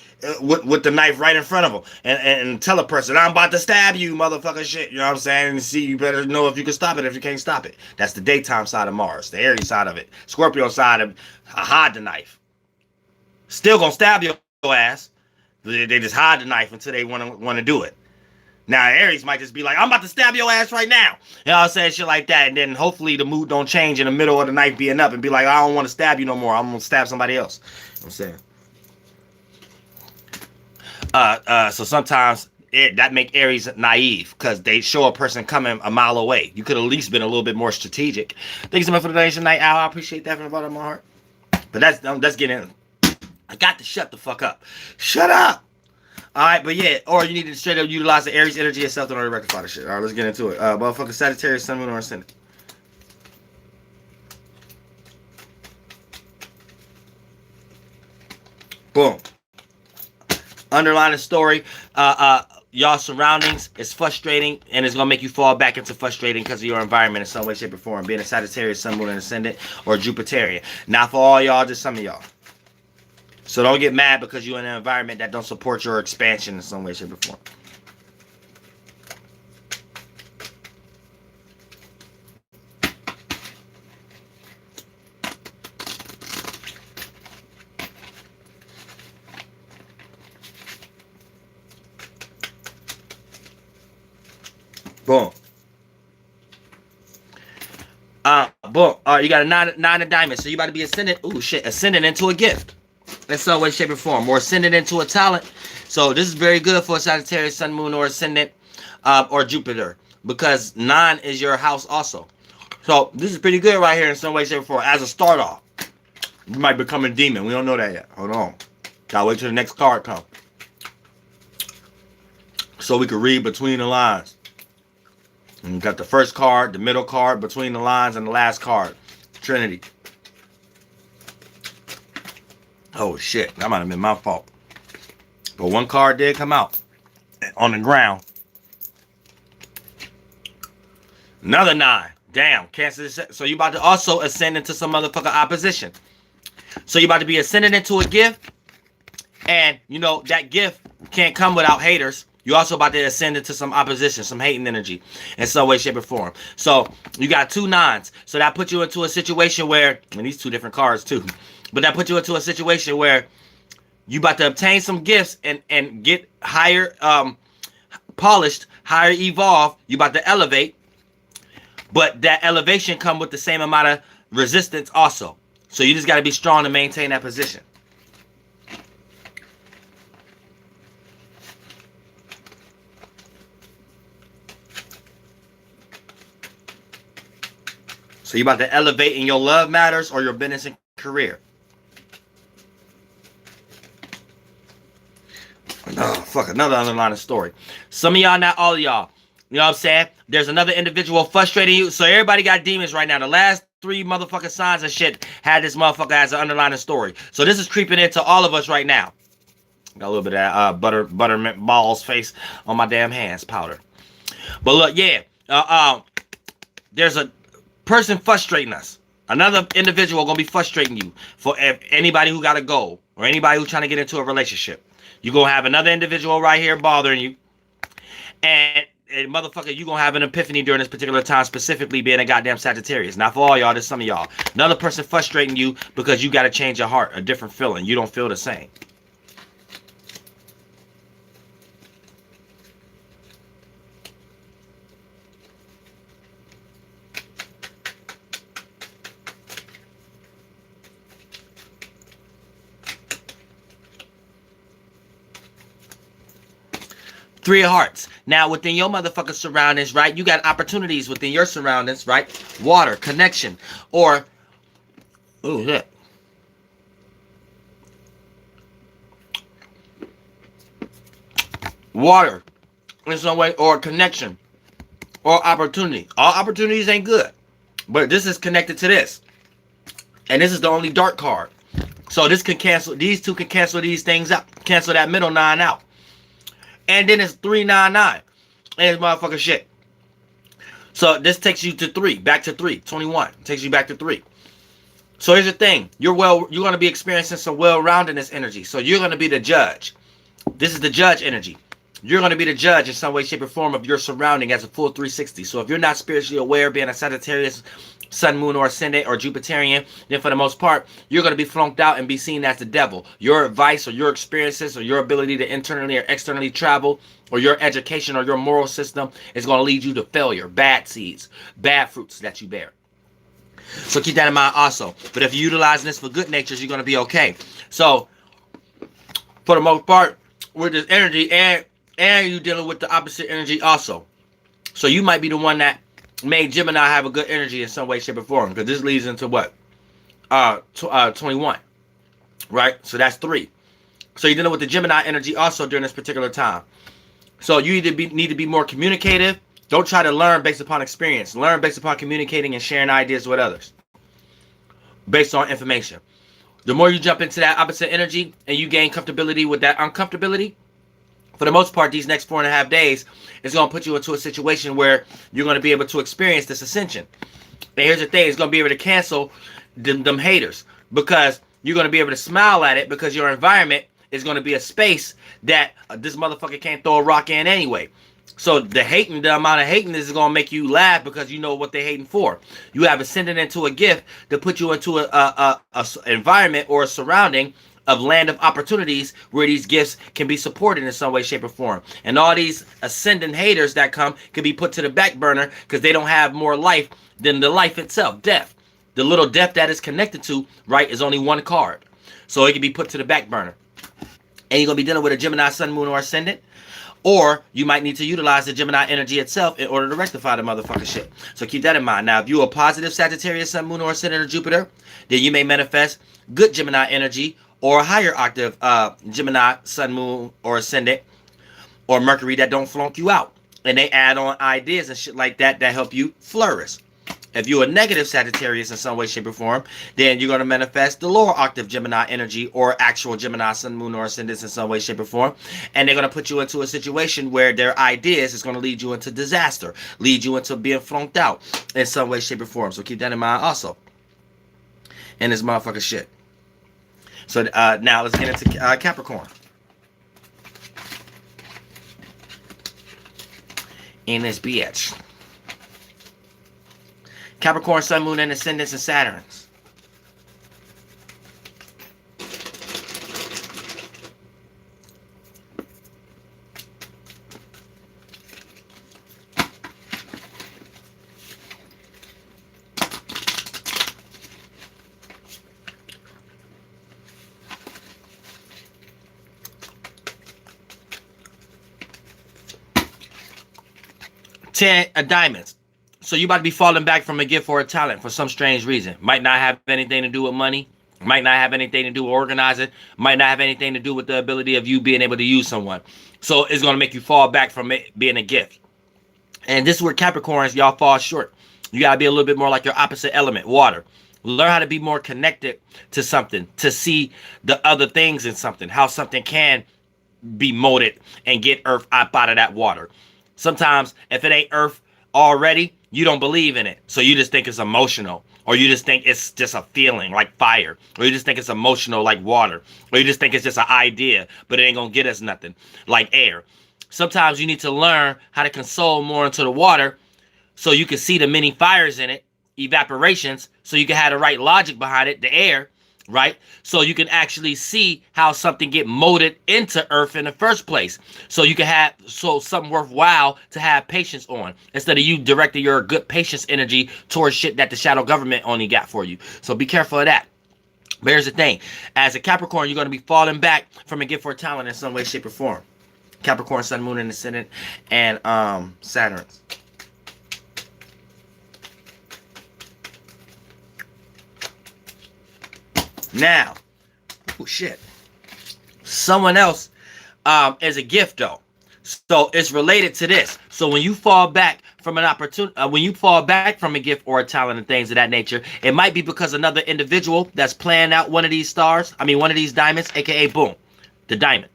with the knife right in front of them and tell a person, I'm about to stab you, motherfucker shit. You know what I'm saying? And see, you better know if you can stop it, if you can't stop it. That's the daytime side of Mars, the Aries side of it. Scorpio side of hide the knife. Still gonna stab your ass. They just hide the knife until they want to do it. Now, Aries might just be like, I'm about to stab your ass right now. You know what I'm saying? Shit like that. And then hopefully the mood don't change in the middle of the night being up and be like, I don't want to stab you no more. I'm going to stab somebody else. You know what I'm saying? So sometimes that make Aries naive because they show a person coming a mile away. You could at least been a little bit more strategic. Thanks so much for the donation tonight, Al. I appreciate that from the bottom of my heart. But that's getting... I got to shut the fuck up. Shut up! Alright, but yeah, or you need to straight up utilize the Aries energy itself in order to rectify the shit. Alright, let's get into it. Motherfucker Sagittarius, Sun, Moon, or Ascendant. Boom. Underlying story, y'all surroundings is frustrating and it's gonna make you fall back into frustrating because of your environment in some way, shape, or form. Being a Sagittarius, Sun, Moon, and Ascendant, or Jupiterian. Not for all y'all, just some of y'all. So don't get mad because you're in an environment that don't support your expansion in some way, shape, or form. Boom. Boom. You got a nine of diamonds. So you about to be ascendant. Ooh, shit. Ascendant into a gift. In some way, shape, or form. Or ascendant into a talent. So this is very good for Sagittarius, Sun, Moon, or Ascendant, or Jupiter. Because 9 is your house also. So this is pretty good right here in some way, shape, or form. As a start off. You might become a demon. We don't know that yet. Hold on. Gotta wait till the next card comes. So we can read between the lines. And you got the first card, the middle card, between the lines, and the last card. Trinity. Oh shit, that might have been my fault. But one card did come out on the ground. Another 9. Damn, Cancer. So you about to also ascend into some motherfucker opposition. So you about to be ascending into a gift. And you know that gift can't come without haters. You also about to ascend into some opposition, some hating energy in some way, shape, or form. So you got 2 9s. So that puts you into a situation where, and these 2 different cards too. But that puts you into a situation where you about to obtain some gifts and get higher polished, higher evolved. You about to elevate. But that elevation come with the same amount of resistance also. So you just got to be strong to maintain that position. So you about to elevate in your love matters or your business and career. Oh, fuck, another underlying story. Some of y'all, not all of y'all. You know what I'm saying? There's another individual frustrating you. So everybody got demons right now. The last 3 motherfucking signs and shit had this motherfucker as an underlying story. So this is creeping into all of us right now. Got a little bit of that buttermint balls face on my damn hands, powder. But look, yeah. There's a person frustrating us. Another individual gonna be frustrating you for anybody who got a goal or anybody who's trying to get into a relationship. You're gonna have another individual right here bothering you. And motherfucker, you gonna have an epiphany during this particular time, specifically being a goddamn Sagittarius. Not for all y'all, just some of y'all. Another person frustrating you because you gotta change your heart, a different feeling. You don't feel the same. Three of Hearts. Now, within your motherfucking surroundings, right? You got opportunities within your surroundings, right? Water, connection, or... Ooh, yeah. Water, in some way, or connection, or opportunity. All opportunities ain't good. But this is connected to this. And this is the only dark card. So this can cancel, these two can cancel these things out. Cancel that middle 9 out. And then it's 399. And it's motherfucking shit. So this takes you to 3, back to 3, 21. Takes you back to 3. So here's the thing. You're going to be experiencing some well-roundedness energy. So you're going to be the judge. This is the judge energy. You're going to be the judge in some way, shape, or form of your surrounding as a full 360. So if you're not spiritually aware, being a Sagittarius, Sun, Moon, or Ascendant, or Jupiterian, then for the most part, you're going to be flunked out and be seen as the devil. Your advice or your experiences or your ability to internally or externally travel or your education or your moral system is going to lead you to failure, bad seeds, bad fruits that you bear. So keep that in mind also. But if you're utilizing this for good natures, you're going to be okay. So for the most part, with this energy, and you're dealing with the opposite energy also. So you might be the one that made Gemini have a good energy in some way, shape, or form. Because this leads into what? 21. Right? So that's 3. So you're dealing with the Gemini energy also during this particular time. So you either need to be more communicative. Don't try to learn based upon experience. Learn based upon communicating and sharing ideas with others. Based on information. The more you jump into that opposite energy and you gain comfortability with that uncomfortability, for the most part, these next 4.5 days is going to put you into a situation where you're going to be able to experience this ascension. And here's the thing. It's going to be able to cancel them haters. Because you're going to be able to smile at it because your environment is going to be a space that this motherfucker can't throw a rock in anyway. So the amount of hating is going to make you laugh because you know what they're hating for. You have ascended into a gift to put you into a environment or a surrounding of land of opportunities where these gifts can be supported in some way, shape, or form. And all these ascendant haters that come can be put to the back burner because they don't have more life than the life itself, death. The little death that is connected to, right, is only one card. So it can be put to the back burner. And you're going to be dealing with a Gemini, Sun, Moon, or Ascendant. Or you might need to utilize the Gemini energy itself in order to rectify the motherfucking shit. So keep that in mind. Now, if you're a positive Sagittarius, Sun, Moon, or Ascendant, or Jupiter, then you may manifest good Gemini energy or a higher octave Gemini, Sun, Moon, or Ascendant, or Mercury that don't flunk you out. And they add on ideas and shit like that that help you flourish. If you're a negative Sagittarius in some way, shape, or form, then you're going to manifest the lower octave Gemini energy or actual Gemini, Sun, Moon, or Ascendants in some way, shape, or form. And they're going to put you into a situation where their ideas is going to lead you into disaster, lead you into being flunked out in some way, shape, or form. So keep that in mind also. And this motherfucker shit. So now let's get into Capricorn. In this bitch. Capricorn, Sun, Moon, and Ascendants, and Saturns. Ten of diamonds. So you about to be falling back from a gift or a talent for some strange reason. Might not have anything to do with money. Might not have anything to do with organizing. Might not have anything to do with the ability of you being able to use someone. So it's going to make you fall back from it being a gift. And this is where Capricorns, y'all fall short. You got to be a little bit more like your opposite element, water. Learn how to be more connected to something, to see the other things in something, how something can be molded and get earth up out of that water. Sometimes if it ain't earth already, you don't believe in it. So you just think it's emotional. Or you just think it's just a feeling like fire. Or you just think it's emotional like water. Or you just think it's just an idea, but it ain't going to get us nothing like air. Sometimes you need to learn how to console more into the water so you can see the many fires in it, evaporations, so you can have the right logic behind it, the air, right? So you can actually see how something get molded into earth in the first place. So you can have something worthwhile to have patience on instead of you directing your good patience energy towards shit that the shadow government only got for you. So be careful of that. But here's the thing. As a Capricorn, you're going to be falling back from a gift or talent in some way, shape, or form. Capricorn, Sun, Moon, and Ascendant, and Saturn. Now, oh shit, someone else is a gift though. So it's related to this. So when you fall back from an opportunity, when you fall back from a gift or a talent and things of that nature, it might be because another individual that's playing out one of these stars, one of these diamonds, aka boom, the diamond.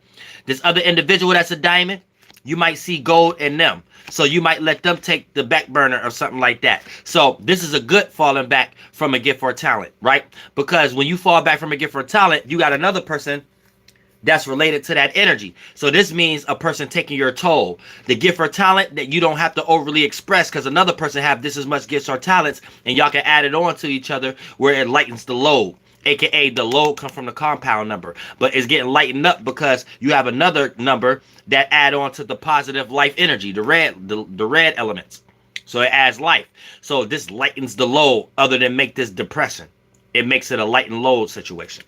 This other individual that's a diamond, you might see gold in them. So you might let them take the back burner or something like that. So this is a good falling back from a gift or a talent, right? Because when you fall back from a gift or a talent, you got another person that's related to that energy. So this means a person taking your toll. The gift or talent that you don't have to overly express, because another person have this as much gifts or talents, and y'all can add it on to each other where it lightens the load. AKA the load comes from the compound number, but it's getting lightened up because you have another number that add on to the positive life energy, the red elements. So it adds life. So this lightens the load other than make this depression. It makes it a light and load situation.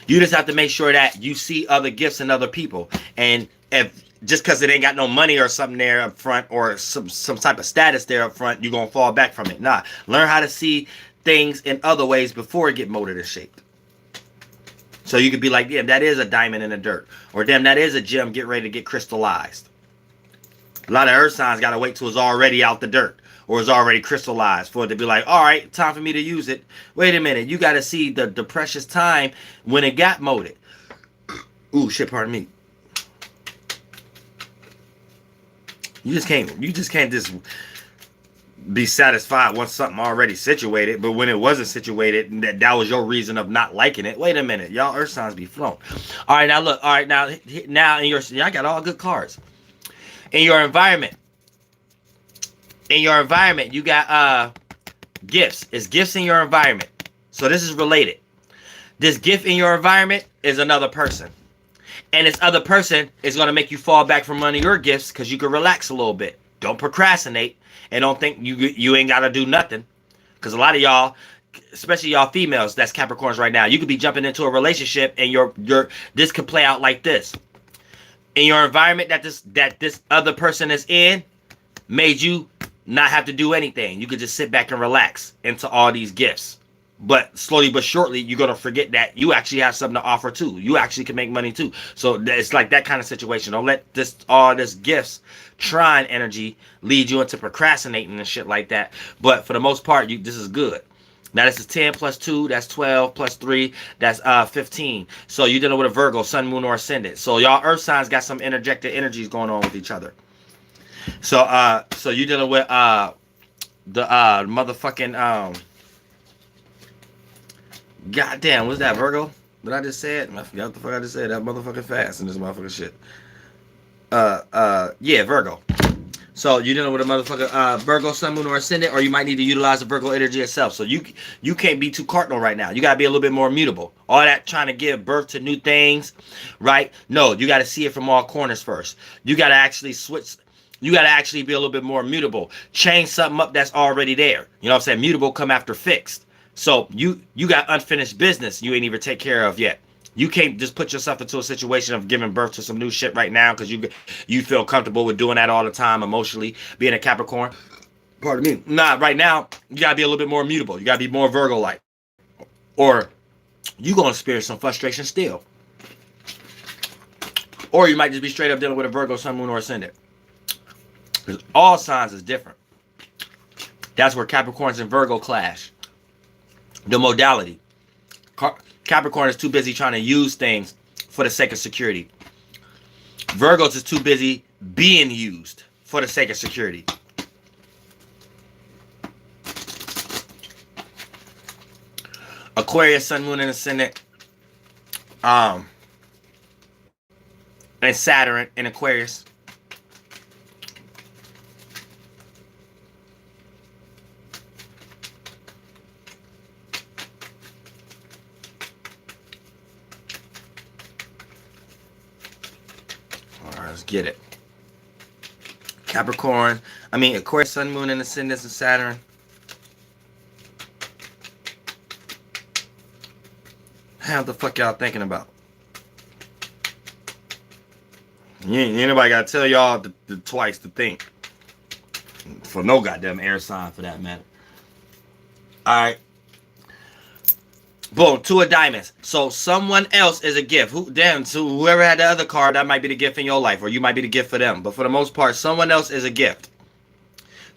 You just have to make sure that you see other gifts in other people. And if just because it ain't got no money or something there up front or some type of status there up front, you're going to fall back from it. Nah, learn how to see things in other ways before it get molded and shaped. So you could be like, damn, that is a diamond in the dirt. Or damn, that is a gem getting ready to get crystallized. A lot of earth signs got to wait till it's already out the dirt or it's already crystallized for it to be like, all right, time for me to use it. Wait a minute. You got to see the precious time when it got molded. Ooh, shit, pardon me. You just can't just be satisfied once something already situated, but when it wasn't situated, that was your reason of not liking it. Wait a minute, y'all earth signs be flown. All right, now look. All right, now in your, y'all got all good cards. In your environment, you got gifts. It's gifts in your environment. So this is related. This gift in your environment is another person, and this other person is gonna make you fall back from one of your gifts because you can relax a little bit. Don't procrastinate. And don't think you ain't got to do nothing. Because a lot of y'all, especially y'all females, that's Capricorns right now, you could be jumping into a relationship and this could play out like this. In your environment that this other person is in, made you not have to do anything. You could just sit back and relax into all these gifts. But slowly but surely, you're going to forget that you actually have something to offer too. You actually can make money too. So it's like that kind of situation. Don't let all this gifts, trine energy lead you into procrastinating and shit like that. But for the most part, this is good. Now this is 10 plus 2, that's 12 plus 3, that's 15. So you're dealing with a Virgo, Sun, Moon, or Ascendant. So y'all earth signs got some interjected energies going on with each other. So you're dealing with the motherfucking goddamn, what's that, Virgo? What I just said? I forgot what the fuck I just said. That motherfucking fast in this motherfucking shit. Yeah, Virgo. So you're dealing with a motherfucker Virgo, Sun, Moon, or Ascendant, or you might need to utilize the Virgo energy itself. So you can't be too cardinal right now. You gotta be a little bit more mutable. All that trying to give birth to new things, right? No, you gotta see it from all corners first. You gotta actually switch. You gotta actually be a little bit more mutable. Change something up that's already there. You know what I'm saying? Mutable come after fixed. So you got unfinished business you ain't even take care of yet. You can't just put yourself into a situation of giving birth to some new shit right now because you feel comfortable with doing that all the time emotionally, being a Capricorn. Pardon me. Nah, right now, you gotta be a little bit more mutable. You gotta be more Virgo-like. Or you gonna experience some frustration still. Or you might just be straight up dealing with a Virgo, Sun, Moon, or Ascendant. Because all signs is different. That's where Capricorns and Virgo clash. The modality. Capricorn is too busy trying to use things for the sake of security. Virgos is too busy being used for the sake of security. Aquarius, Sun, Moon, and Ascendant. And Saturn in Aquarius. Let's get it. Capricorn, Aquarius, Sun, Moon, and Ascendant, and Saturn. How the fuck y'all thinking about? Ain't nobody gotta tell y'all twice to think. For no goddamn air sign for that matter. Alright. Boom, 2 of diamonds. So someone else is a gift. So whoever had the other card, that might be the gift in your life, or you might be the gift for them. But for the most part, someone else is a gift.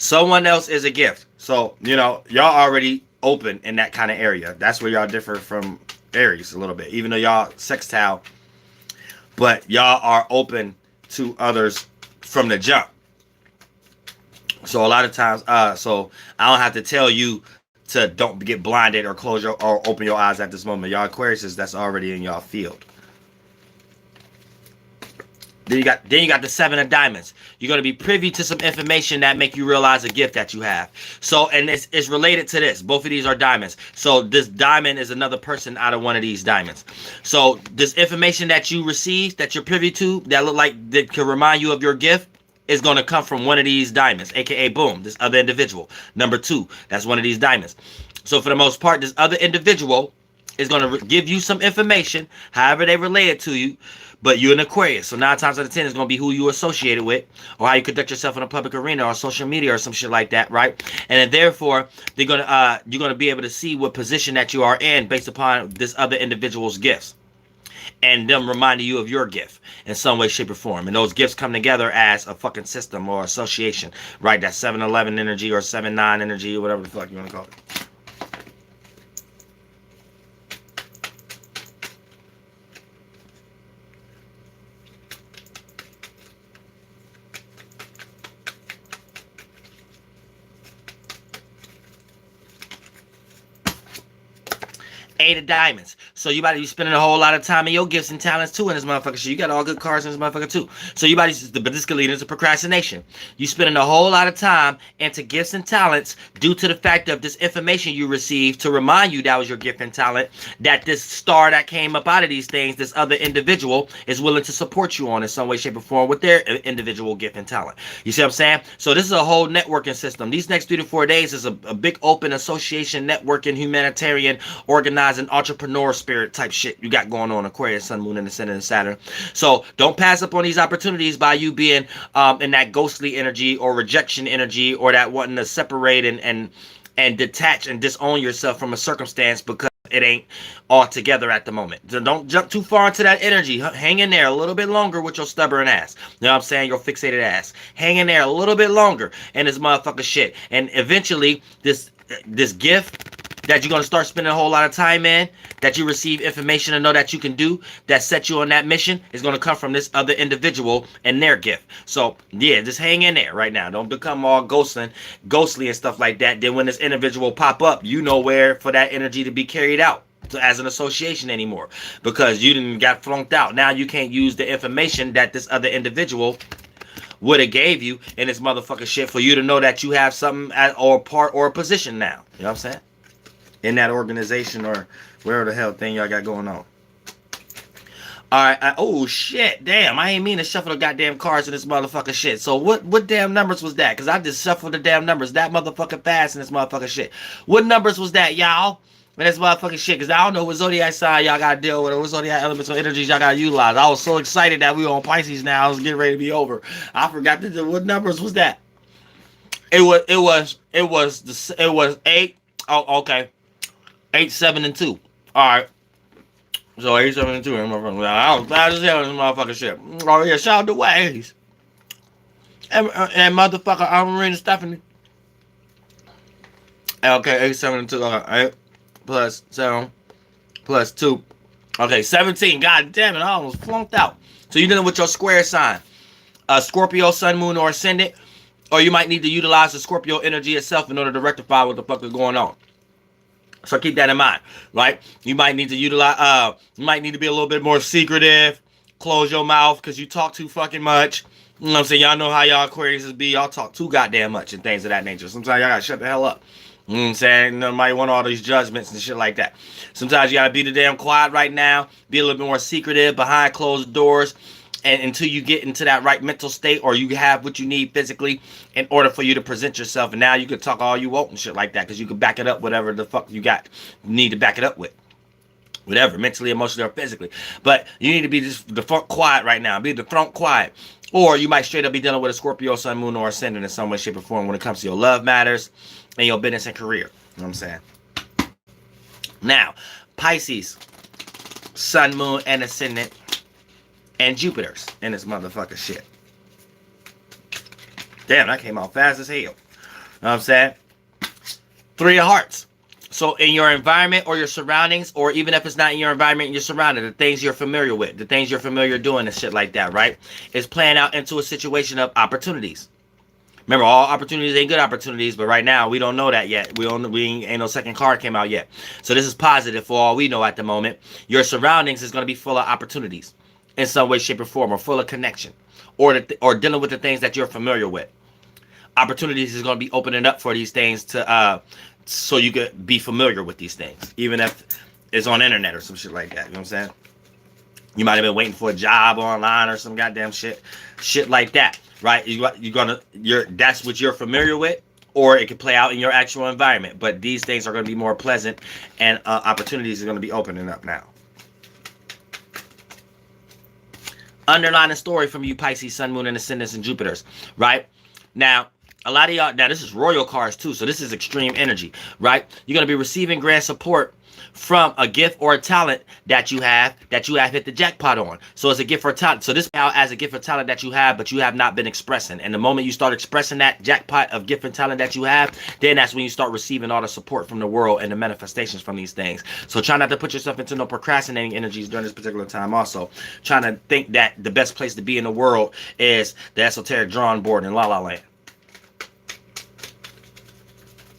Someone else is a gift. So, you know, y'all already open in that kind of area. That's where y'all differ from Aries a little bit. Even though y'all sextile, but y'all are open to others from the jump. So a lot of times, so I don't have to tell you to don't get blinded or close your or open your eyes at this moment. Y'all Aquarius, that's already in y'all field. Then you got the 7 of diamonds. You're going to be privy to some information that make you realize a gift that you have. So, and it's related to this. Both of these are diamonds. So this diamond is another person out of one of these diamonds. So this information that you receive, that you're privy to, that look like that can remind you of your gift, is going to come from one of these diamonds, aka boom, this other individual. Number 2, that's one of these diamonds. So for the most part, this other individual is going to give you some information, however they relate it to you. But you're an Aquarius, so 9 times out of 10 it's going to be who you associated with, or how you conduct yourself in a public arena or social media or some shit like that, right? And then therefore, you're going to be able to see what position that you are in based upon this other individual's gifts, and them reminding you of your gift in some way, shape, or form. And those gifts come together as a fucking system or association, right? That 7-11 energy or 7-9 energy or whatever the fuck you want to call it. 8 of diamonds. So you about to be spending a whole lot of time in your gifts and talents too in this motherfucker shit. You got all good cards in this motherfucker too. So you about to, but this could lead into procrastination. You spending a whole lot of time into gifts and talents due to the fact of this information you received to remind you that was your gift and talent, that this star that came up out of these things, this other individual, is willing to support you on in some way, shape, or form with their individual gift and talent. You see what I'm saying? So this is a whole networking system. These next 3 to 4 days is a big open association, networking, humanitarian, organizing, entrepreneur spirit type shit you got going on. Aquarius, Sun, Moon, and Ascendant, and Saturn. So don't pass up on these opportunities by you being in that ghostly energy or rejection energy, or that wanting to separate and detach and disown yourself from a circumstance because it ain't all together at the moment. So don't jump too far into that energy. Hang in there a little bit longer with your stubborn ass. You know what I'm saying? Your fixated ass. Hang in there a little bit longer in this motherfucker shit. And eventually, this gift that you're going to start spending a whole lot of time in, that you receive information and know that you can do, that set you on that mission, is going to come from this other individual and their gift. So, yeah, just hang in there right now. Don't become all ghostly and stuff like that. Then when this individual pop up, you know where for that energy to be carried out as an association anymore, because you didn't got flunked out. Now you can't use the information that this other individual would have gave you in this motherfucking shit for you to know that you have something or part or a position now. You know what I'm saying? In that organization or wherever the hell thing y'all got going on. Alright, oh shit, damn, I ain't mean to shuffle the goddamn cards in this motherfucking shit. So what damn numbers was that? Because I just shuffled the damn numbers that motherfucking fast in this motherfucking shit. What numbers was that, y'all? In this motherfucking shit, because I don't know what zodiac sign y'all gotta deal with, or what zodiac elements or energies y'all gotta utilize. I was so excited that we were on Pisces now, I was getting ready to be over. I forgot to do what numbers was that? It was 8. Oh, okay. 8, 7, and 2. Alright. So 8, 7, and 2. I was glad as hell in this motherfucking shit. Oh yeah, shout out to Aries. And motherfucker, I'm reading Stephanie. Okay, 8, 7, and 2. Okay, 8 plus 7 plus 2. Okay, 17. God damn it, I almost flunked out. So you're dealing with your square sign. Scorpio, Sun, Moon, or Ascendant. Or you might need to utilize the Scorpio energy itself in order to rectify what the fuck is going on. So keep that in mind, right? You might need to utilize, you might need to be a little bit more secretive. Close your mouth because you talk too fucking much. You know what I'm saying? Y'all know how y'all Aquarius be. Y'all talk too goddamn much and things of that nature. Sometimes y'all gotta shut the hell up. You know what I'm saying? Nobody want all these judgments and shit like that. Sometimes you gotta be the damn quiet right now. Be a little bit more secretive behind closed doors. And until you get into that right mental state, or you have what you need physically in order for you to present yourself. And now you can talk all you want and shit like that, because you can back it up whatever the fuck you need to back it up with. Whatever, mentally, emotionally, or physically. But you need to be just the front quiet right now. Be the front quiet. Or you might straight up be dealing with a Scorpio, Sun, Moon, or Ascendant in some way, shape, or form when it comes to your love matters and your business and career. You know what I'm saying? Now, Pisces, Sun, Moon, and Ascendant, and Jupiter's in this motherfucker shit. Damn, that came out fast as hell. know what I'm saying? Three of Hearts. So in your environment or your surroundings, or even if it's not in your environment and you're surrounded, the things you're familiar with, the things you're familiar doing and shit like that, right? Is playing out into a situation of opportunities. Remember, all opportunities ain't good opportunities, but right now we don't know that yet. We ain't no second card came out yet. So this is positive for all we know at the moment. Your surroundings is going to be full of opportunities in some way, shape, or form, or full of connection, or dealing with the things that you're familiar with. Opportunities is going to be opening up for these things to so you could be familiar with these things, even if it's on the internet or some shit like that. You know what I'm saying? You might have been waiting for a job online or some goddamn shit like that, right? That's what you're familiar with, or it could play out in your actual environment. But these things are going to be more pleasant, and opportunities are going to be opening up now. Underlying story from you Pisces, Sun, Moon, and Ascendants, and Jupiters, right? Now, a lot of y'all, now this is royal cards too, so this is extreme energy, right? You're going to be receiving grand support from a gift or a talent that you have hit the jackpot on. So it's a gift or talent. So this now as a gift or talent that you have, but you have not been expressing. And the moment you start expressing that jackpot of gift and talent that you have, then that's when you start receiving all the support from the world and the manifestations from these things. So try not to put yourself into no procrastinating energies during this particular time also. Trying to think that the best place to be in the world is the esoteric drawing board in La La Land.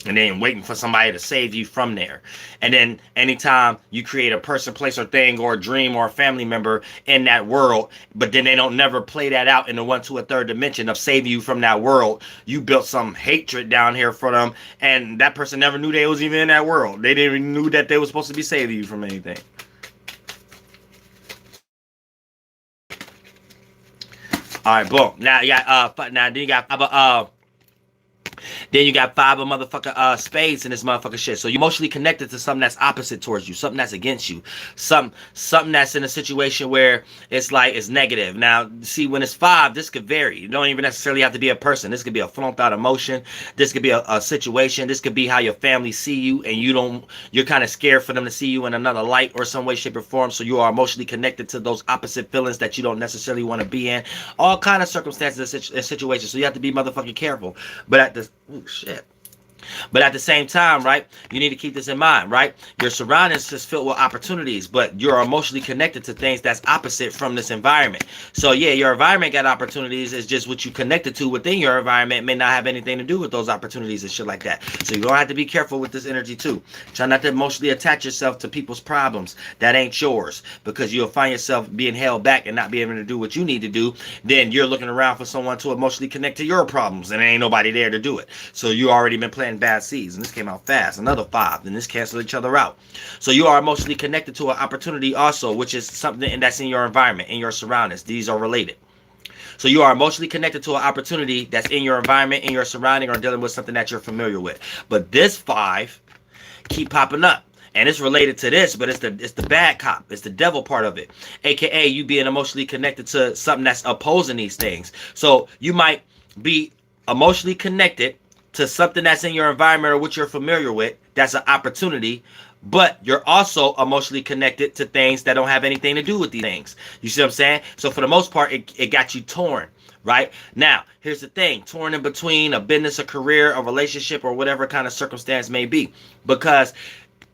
And then waiting for somebody to save you from there. And then anytime you create a person, place, or thing, or a dream, or a family member in that world, but then they don't never play that out in the 1, 2, or 3rd dimension of saving you from that world, you built some hatred down here for them, and that person never knew they was even in that world. They didn't even knew that they were supposed to be saving you from anything. All right, boom. Now you got then you got 5 of motherfucking spades in this motherfucking shit. So you're emotionally connected to something that's opposite towards you, something that's against you, something that's in a situation where it's like it's negative. Now, see, when it's 5, this could vary. You don't even necessarily have to be a person. This could be a flunked out emotion. This could be a situation. This could be how your family see you, and you're kind of scared for them to see you in another light or some way, shape, or form. So you are emotionally connected to those opposite feelings that you don't necessarily want to be in. All kind of circumstances and situations. So you have to be motherfucking careful. But at the shit. But at the same time, right, you need to keep this in mind, right? Your surroundings is filled with opportunities, but you're emotionally connected to things that's opposite from this environment. So yeah, your environment got opportunities. It's just what you connected to within your environment may not have anything to do with those opportunities and shit like that. So you're gonna have to be careful with this energy too. Try not to emotionally attach yourself to people's problems that ain't yours, because you'll find yourself being held back and not being able to do what you need to do. Then you're looking around for someone to emotionally connect to your problems, and there ain't nobody there to do it. So you already been planting bad seeds, and this came out fast. Another 5, then this canceled each other out. So you are emotionally connected to an opportunity also, which is something that's in your environment, in your surroundings. These are related. So you are emotionally connected to an opportunity that's in your environment, in your surrounding, or dealing with something that you're familiar with. But this 5 keep popping up. And it's related to this, but it's the bad cop. It's the devil part of it. AKA you being emotionally connected to something that's opposing these things. So you might be emotionally connected to something that's in your environment or what you're familiar with. That's an opportunity. But you're also emotionally connected to things that don't have anything to do with these things. You see what I'm saying? So for the most part, it got you torn. Right? Now, here's the thing. Torn in between a business, a career, a relationship, or whatever kind of circumstance may be. Because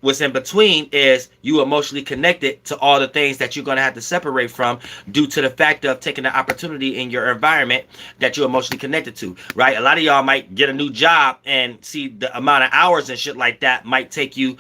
what's in between is you emotionally connected to all the things that you're going to have to separate from due to the fact of taking the opportunity in your environment that you're emotionally connected to, right? A lot of y'all might get a new job and see the amount of hours and shit like that might take you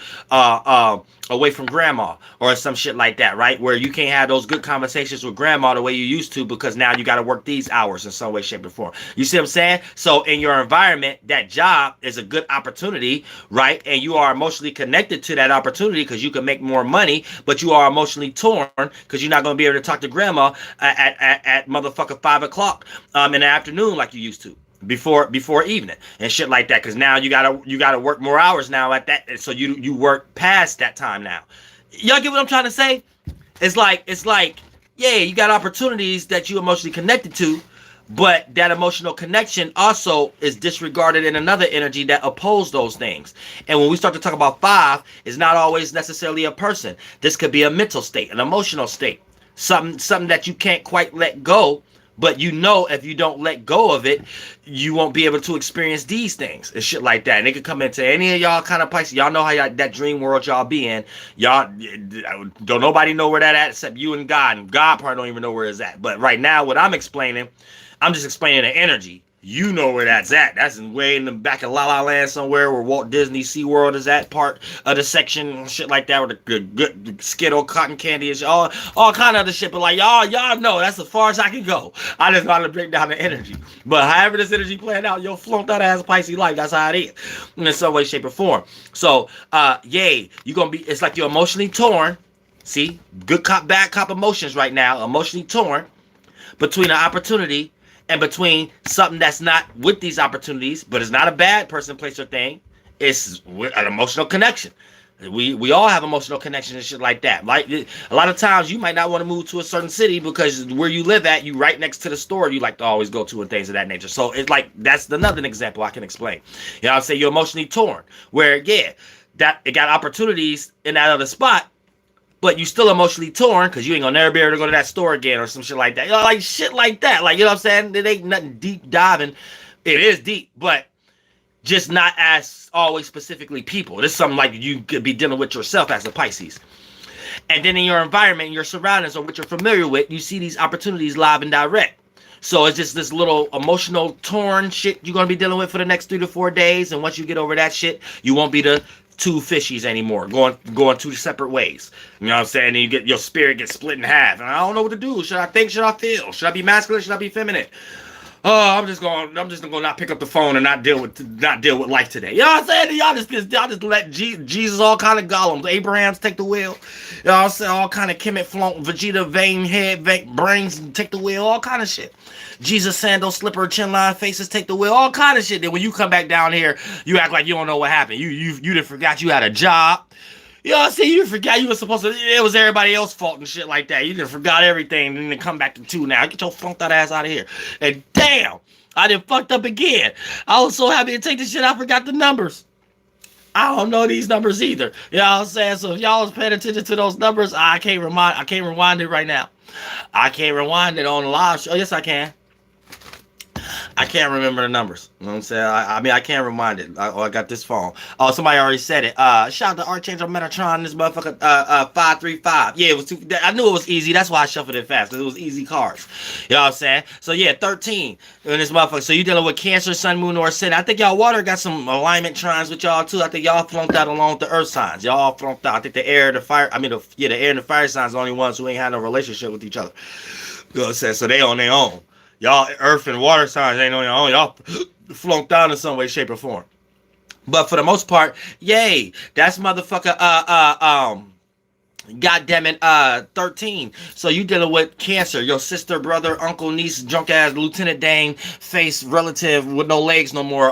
away from grandma or some shit like that, right? Where you can't have those good conversations with grandma the way you used to because now you got to work these hours in some way, shape, or form. You see what I'm saying? So in your environment, that job is a good opportunity, right? And you are emotionally connected to that opportunity because you can make more money, but you are emotionally torn because you're not going to be able to talk to grandma at motherfucker 5 o'clock in the afternoon like you used to before evening and shit like that, because now you gotta work more hours now at that, so you work past that time now. Y'all get what I'm trying to say? It's like yeah, you got opportunities that you emotionally connected to, but that emotional connection also is disregarded in another energy that oppose those things. And when we start to talk about 5, it's not always necessarily a person. This could be a mental state, an emotional state, something that you can't quite let go But you know, if you don't let go of it, you won't be able to experience these things and shit like that. And it could come into any of y'all kind of Pisces. Y'all know how that dream world y'all be in. Y'all don't nobody know where that at except you and God. And God probably don't even know where it's at. But right now, what I'm explaining, I'm just explaining the energy. You know where that's at. That's way in the back of La La Land somewhere where Walt Disney SeaWorld is at, part of the section, shit like that, where the good Skittle, cotton candy, and shit, all kind of other shit. But like, y'all know that's as far as I can go. I just want to break down the energy. But however this energy playing out, yo, flunked out ass Pisces life, that's how it is. In some way, shape, or form. So, yay, you're going to be, it's like you're emotionally torn. See? Good cop, bad cop emotions right now. Emotionally torn between an opportunity and between something that's not with these opportunities, but it's not a bad person, place, or thing. It's an emotional connection. We all have emotional connections and shit like that. Like, a lot of times you might not want to move to a certain city because where you live at, you right next to the store you like to always go to and things of that nature. So it's like, that's another example I can explain. You know what I'm saying? You're emotionally torn. Where, yeah, that it got opportunities in that other spot, but you still emotionally torn because you ain't gonna never be able to go to that store again or some shit like that. You know, like shit like that. Like, you know what I'm saying? It ain't nothing deep diving. It is deep, but just not as always specifically people. This is something like you could be dealing with yourself as a Pisces. And then in your environment, your surroundings, or what you're familiar with, you see these opportunities live and direct. So it's just this little emotional torn shit you're gonna be dealing with for the next 3 to 4 days. And once you get over that shit, you won't be the two fishies anymore, going two separate ways. You know what I'm saying? And you get your spirit gets split in half. And I don't know what to do. Should I think? Should I feel? Should I be masculine? Should I be feminine? Oh, I'm just gonna not pick up the phone and not deal with life today. You know what I'm saying? Y'all just let Jesus, all kind of golems, Abrahams take the wheel. You know what I'm saying? All kind of Kemet, Flunk, Vegeta, vein, head, brains take the wheel, all kind of shit. Jesus, sandal, slipper, chin line, faces take the wheel, all kind of shit. Then when you come back down here, you act like you don't know what happened. You done forgot you had a job. You know what I'm saying? You forgot you were supposed to, it was everybody else's fault and shit like that. You just forgot everything and then come back to 2 now. Get your funked out ass out of here. And damn, I done fucked up again. I was so happy to take this shit, I forgot the numbers. I don't know these numbers either. You know what I'm saying? So if y'all was paying attention to those numbers, I can't rewind it right now. I can't rewind it on the live show. Yes, I can. I can't remember the numbers. You know what I'm saying? I mean, I can't remind it. I got this phone. Oh, somebody already said it. Shout out to Archangel Metatron, this motherfucker, 535. Yeah, it was too, I knew it was easy. That's why I shuffled it fast, because it was easy cards. You know what I'm saying? So, yeah, 13 in this motherfucker. So, you dealing with Cancer, Sun, Moon, or Ascendant. I think y'all water got some alignment trines with y'all, too. I think y'all flunked out along with the earth signs. Y'all flunked out. I think the air, the fire, the air and the fire signs are the only ones who ain't had no relationship with each other. You know what I'm saying? So, they on their own. Y'all earth and water signs ain't on your own. Y'all flunked down in some way, shape, or form. But for the most part, yay. That's motherfucker, goddammit, 13. So you dealing with Cancer, your sister, brother, uncle, niece, drunk ass, Lieutenant Dane, face, relative with no legs no more,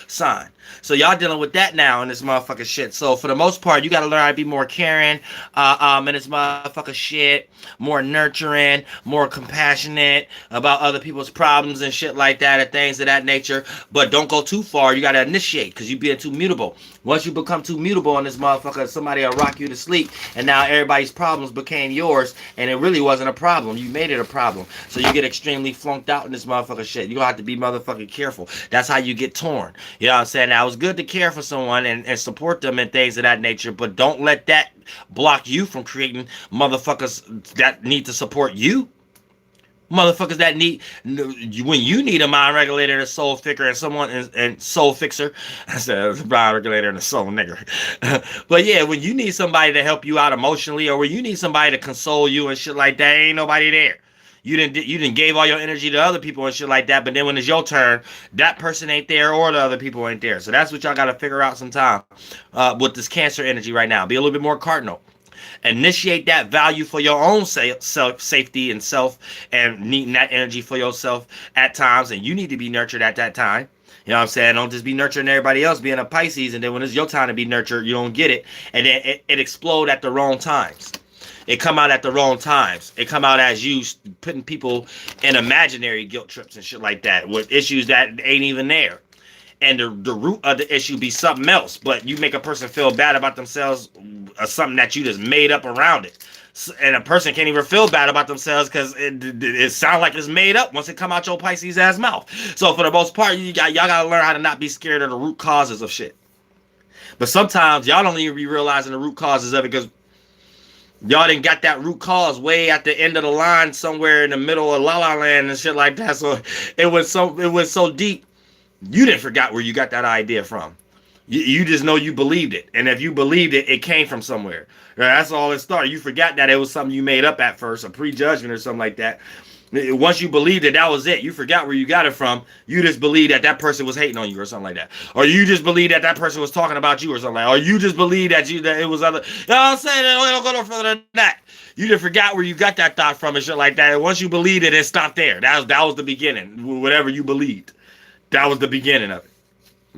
sign. So y'all dealing with that now in this motherfucking shit. So for the most part, you gotta learn how to be more caring, in this motherfucking shit, more nurturing, more compassionate about other people's problems and shit like that and things of that nature. But don't go too far. You gotta initiate, because you being too mutable. Once you become too mutable in this motherfucker, somebody will rock you to sleep, and now everybody's problems became yours, and it really wasn't a problem. You made it a problem. So you get extremely flunked out in this motherfucking shit. You gonna have to be motherfucking careful. That's how you get torn. You know what I'm saying? Now, it's good to care for someone and support them and things of that nature, but don't let that block you from creating motherfuckers that need to support you. Motherfuckers that need, when you need a mind regulator, a soul fixer, and someone and soul fixer. I said a mind regulator and a soul nigger. But yeah, when you need somebody to help you out emotionally, or when you need somebody to console you and shit like that, ain't nobody there. You didn't gave all your energy to other people and shit like that, but then when it's your turn, that person ain't there or the other people ain't there. So that's what y'all got to figure out sometime with this Cancer energy right now. Be a little bit more cardinal. Initiate that value for your own safety and self, and needing that energy for yourself at times, and you need to be nurtured at that time. You know what I'm saying? Don't just be nurturing everybody else being a Pisces, and then when it's your time to be nurtured, you don't get it, and then it explode at the wrong times. It come out at the wrong times. It come out as you putting people in imaginary guilt trips and shit like that, with issues that ain't even there. And the root of the issue be something else, but you make a person feel bad about themselves, or something that you just made up around it. And a person can't even feel bad about themselves because it sounds like it's made up once it come out your Pisces ass mouth. So for the most part, y'all gotta learn how to not be scared of the root causes of shit. But sometimes y'all don't even be realizing the root causes of it because y'all didn't got that root cause way at the end of the line somewhere in the middle of La La Land and shit like that. So it was so deep, you didn't forgot where you got that idea from. You just know you believed it. And if you believed it, it came from somewhere. That's all it started. You forgot that it was something you made up at first, a prejudgment or something like that. Once you believed it, that was it. You forgot where you got it from. You just believed that that person was hating on you or something like that. Or you just believed that that person was talking about you or something like that. Or you just believed that it was other. You know what I'm saying? We don't go no further than that. You just forgot where you got that thought from and shit like that. And once you believed it, it stopped there. That was the beginning. Whatever you believed. That was the beginning of it.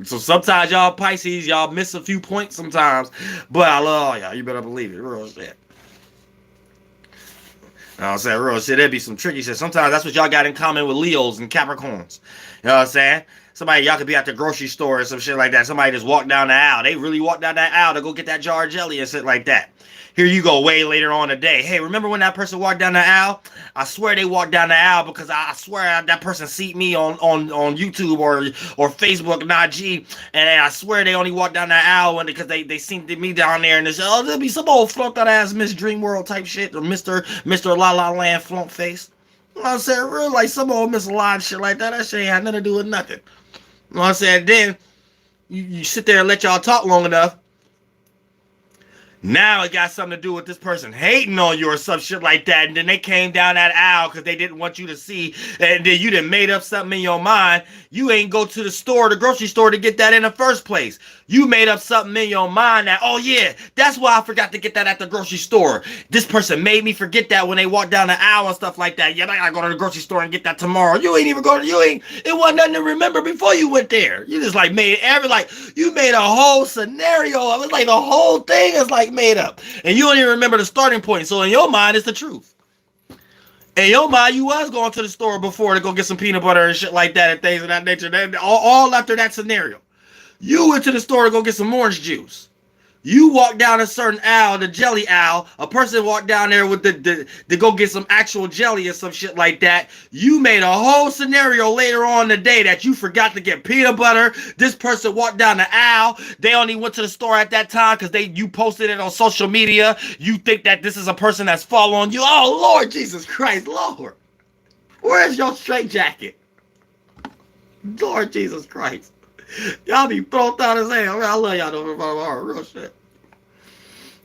So sometimes y'all Pisces, y'all miss a few points sometimes, but I love y'all. You better believe it. Real shit. I'm saying real shit. There'd be some tricky shit. Sometimes that's what y'all got in common with Leos and Capricorns. You know what I'm saying? Somebody, y'all could be at the grocery store or some shit like that. Somebody just walked down the aisle. They really walked down that aisle to go get that jar of jelly and shit like that. Here you go way later on the day. Hey, remember when that person walked down the aisle? I swear they walked down the aisle because I swear that person seen me on YouTube or Facebook and IG, and I swear they only walked down the aisle because they seen me down there and they said, oh, there'll be some old flunked out ass Miss Dream World type shit or Mr. La La Land flunk face. You know what I'm saying? Real like some old Miss La shit like that. That shit ain't had nothing to do with nothing. You know what I'm saying? Then you sit there and let y'all talk long enough. Now it got something to do with this person hating on you or some shit like that. And then they came down that aisle because they didn't want you to see. And then you done made up something in your mind. You ain't go to the grocery store to get that in the first place. You made up something in your mind that, oh yeah, that's why I forgot to get that at the grocery store. This person made me forget that when they walked down the aisle and stuff like that. Yeah, I gotta go to the grocery store and get that tomorrow. You ain't even it wasn't nothing to remember before you went there. You just like you made a whole scenario of it. Like the whole thing is like made up. And you don't even remember the starting point. So in your mind, it's the truth. In your mind, you was going to the store before to go get some peanut butter and shit like that and things of that nature. All after that scenario. You went to the store to go get some orange juice. You walked down a certain aisle, the jelly aisle. A person walked down there with to go get some actual jelly or some shit like that. You made a whole scenario later on in the day that you forgot to get peanut butter. This person walked down the aisle. They only went to the store at that time because you posted it on social media. You think that this is a person that's following you. Oh, Lord Jesus Christ, Lord. Where's your straight jacket? Lord Jesus Christ. Y'all be floating out as hell. I love y'all though, real shit.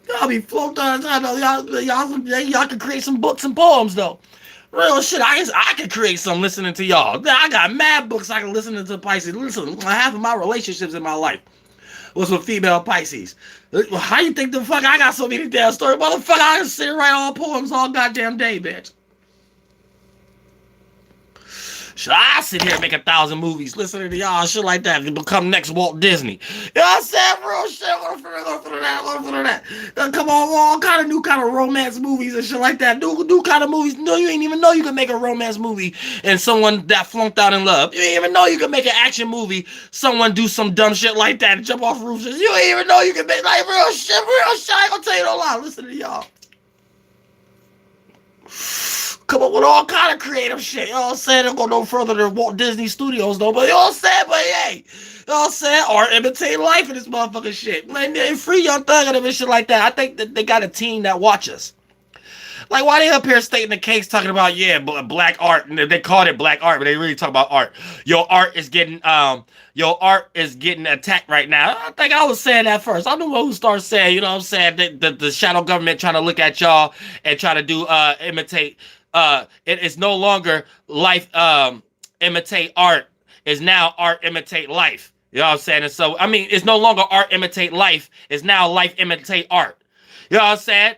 Y'all be floating out as hell though. Y'all can create some books and poems though. Real shit. I can create some listening to y'all. I got mad books I can listen to Pisces. Listen, half of my relationships in my life was with female Pisces. How you think the fuck I got so many damn stories? Motherfucker, I can sit and write all poems all goddamn day, bitch. Should I sit here and make 1,000 movies listening to y'all shit like that and become next Walt Disney? You know what I'm saying? Real shit. What for that? Come on, all new kind of romance movies and shit like that. New kind of movies. No, you ain't even know you can make a romance movie and someone that flunked out in love. You ain't even know you can make an action movie. Someone do some dumb shit like that and jump off roofs. You ain't even know you can make like real shit. I ain't gonna tell you no lie. Listen to y'all. Come up with all kind of creative shit. You know what I'm saying? Don't go no further than Walt Disney Studios though. But you know what I'm saying? But hey, you know what I'm saying? Art imitate life in this motherfucking shit. Man, free Young Thug and shit like that. I think that they got a team that watches. Like, why they up here stating the case talking about, yeah, black art, and they called it black art, but they really talk about art. Your art is getting attacked right now. I think I was saying that first. I'm the one who started saying, you know what I'm saying, that the shadow government trying to look at y'all and try to do imitate. It is no longer life imitate art. It's now art imitate life. You know what I'm saying? And so, I mean, it's no longer art imitate life. It's now life imitate art. You know what I'm saying?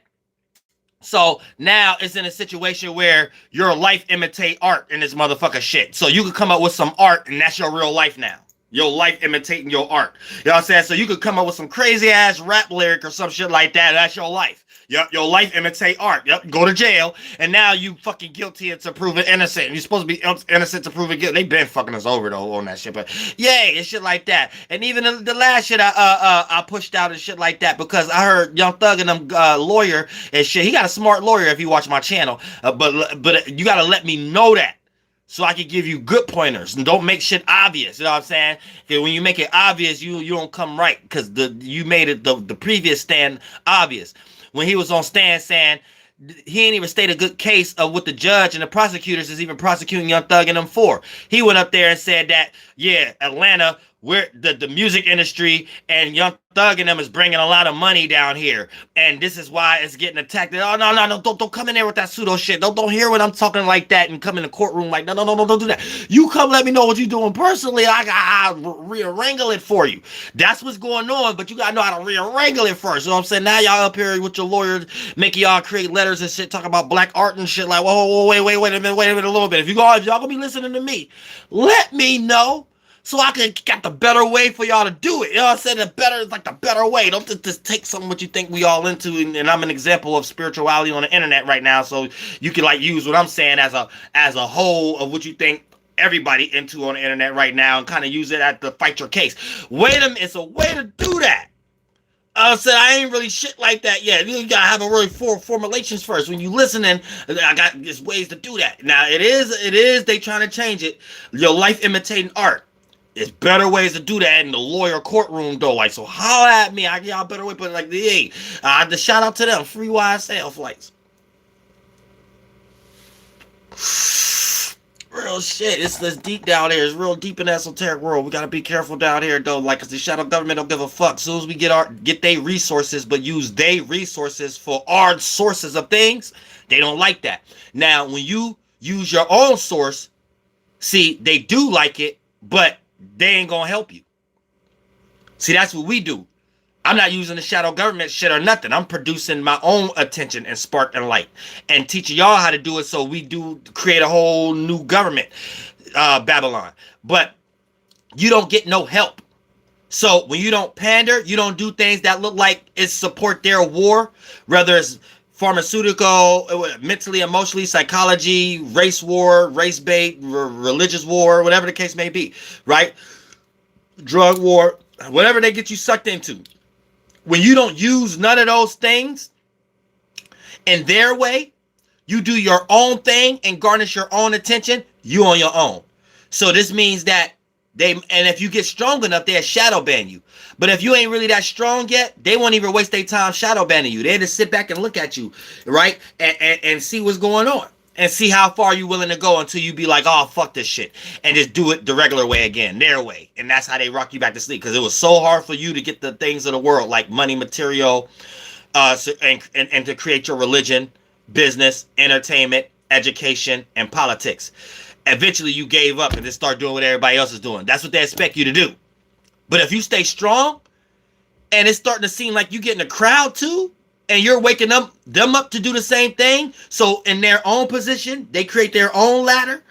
So now it's in a situation where your life imitate art in this motherfucker shit. So you can come up with some art and that's your real life now. Your life imitating your art. You know what I'm saying? So you could come up with some crazy ass rap lyric or some shit like that. That's your life. Yep, your life imitate art. Yep, go to jail, and now you fucking guilty until proven innocent. You're supposed to be innocent to proven guilty. They been fucking us over though on that shit, but yay, and shit like that. And even the last shit I pushed out and shit like that because I heard Young Thug and them lawyer and shit. He got a smart lawyer if you watch my channel, but you gotta let me know that. So I can give you good pointers and don't make shit obvious. You know what I'm saying? Because when you make it obvious, you don't come right because you made it the previous stand obvious. When he was on stand saying he ain't even state a good case of what the judge and the prosecutors is even prosecuting Young Thug and them for. He went up there and said that, yeah, Atlanta, where the music industry and Young Thug and them is bringing a lot of money down here, and this is why it's getting attacked. Oh no, don't come in there with that pseudo shit. Don't hear when I'm talking like that and come in the courtroom like no, don't do that. You come let me know what you're doing personally. I'll rearrangle it for you. That's what's going on, but you gotta know how to rearrangle it first. You know what I'm saying? Now y'all up here with your lawyers making y'all create letters and shit, talking about black art and shit like whoa, wait a minute a little bit. If y'all gonna be listening to me, let me know. So I can get the better way for y'all to do it. You know what I'm saying? The better is like the better way. Don't just take something what you think we all into. And I'm an example of spirituality on the internet right now. So you can like use what I'm saying as a whole of what you think everybody into on the internet right now and kind of use it to fight your case. Wait a minute. It's a way to do that. I said I ain't really shit like that yet. You gotta have a really formulations first. When you listening, I got there's ways to do that. Now it is they trying to change it. Your life imitating art. There's better ways to do that in the lawyer courtroom, though. Like, so holler at me. I get y'all better way, but like, hey, the shout out to them. Free YSL flights. Real shit. It's deep down here. It's real deep in the esoteric world. We gotta be careful down here, though. Like, cause the shadow government don't give a fuck. As soon as we get their resources, but use their resources for our sources of things, they don't like that. Now, when you use your own source, see, they do like it, but they ain't gonna help you. See, that's what we do. I'm not using the shadow government shit or nothing. I'm producing my own attention and spark and light and teaching y'all how to do it so we do create a whole new government, Babylon. But you don't get no help. So when you don't pander, you don't do things that look like it support their war, whether it's pharmaceutical, mentally, emotionally, psychology, race war, race bait, religious war, whatever the case may be, right? Drug war, whatever they get you sucked into. When you don't use none of those things in their way, you do your own thing and garnish your own attention, you on your own. So this means that and if you get strong enough, they'll shadow ban you. But if you ain't really that strong yet, they won't even waste their time shadow banning you. They just sit back and look at you, right? And see what's going on. And see how far you willing to go until you be like, oh, fuck this shit. And just do it the regular way again, their way. And that's how they rock you back to sleep. Because it was so hard for you to get the things of the world, like money, material, and to create your religion, business, entertainment, education, and politics. Eventually you gave up and just start doing what everybody else is doing. That's what they expect you to do. But if you stay strong and it's starting to seem like you getting a crowd too, and you're waking them up to do the same thing, so in their own position, they create their own ladder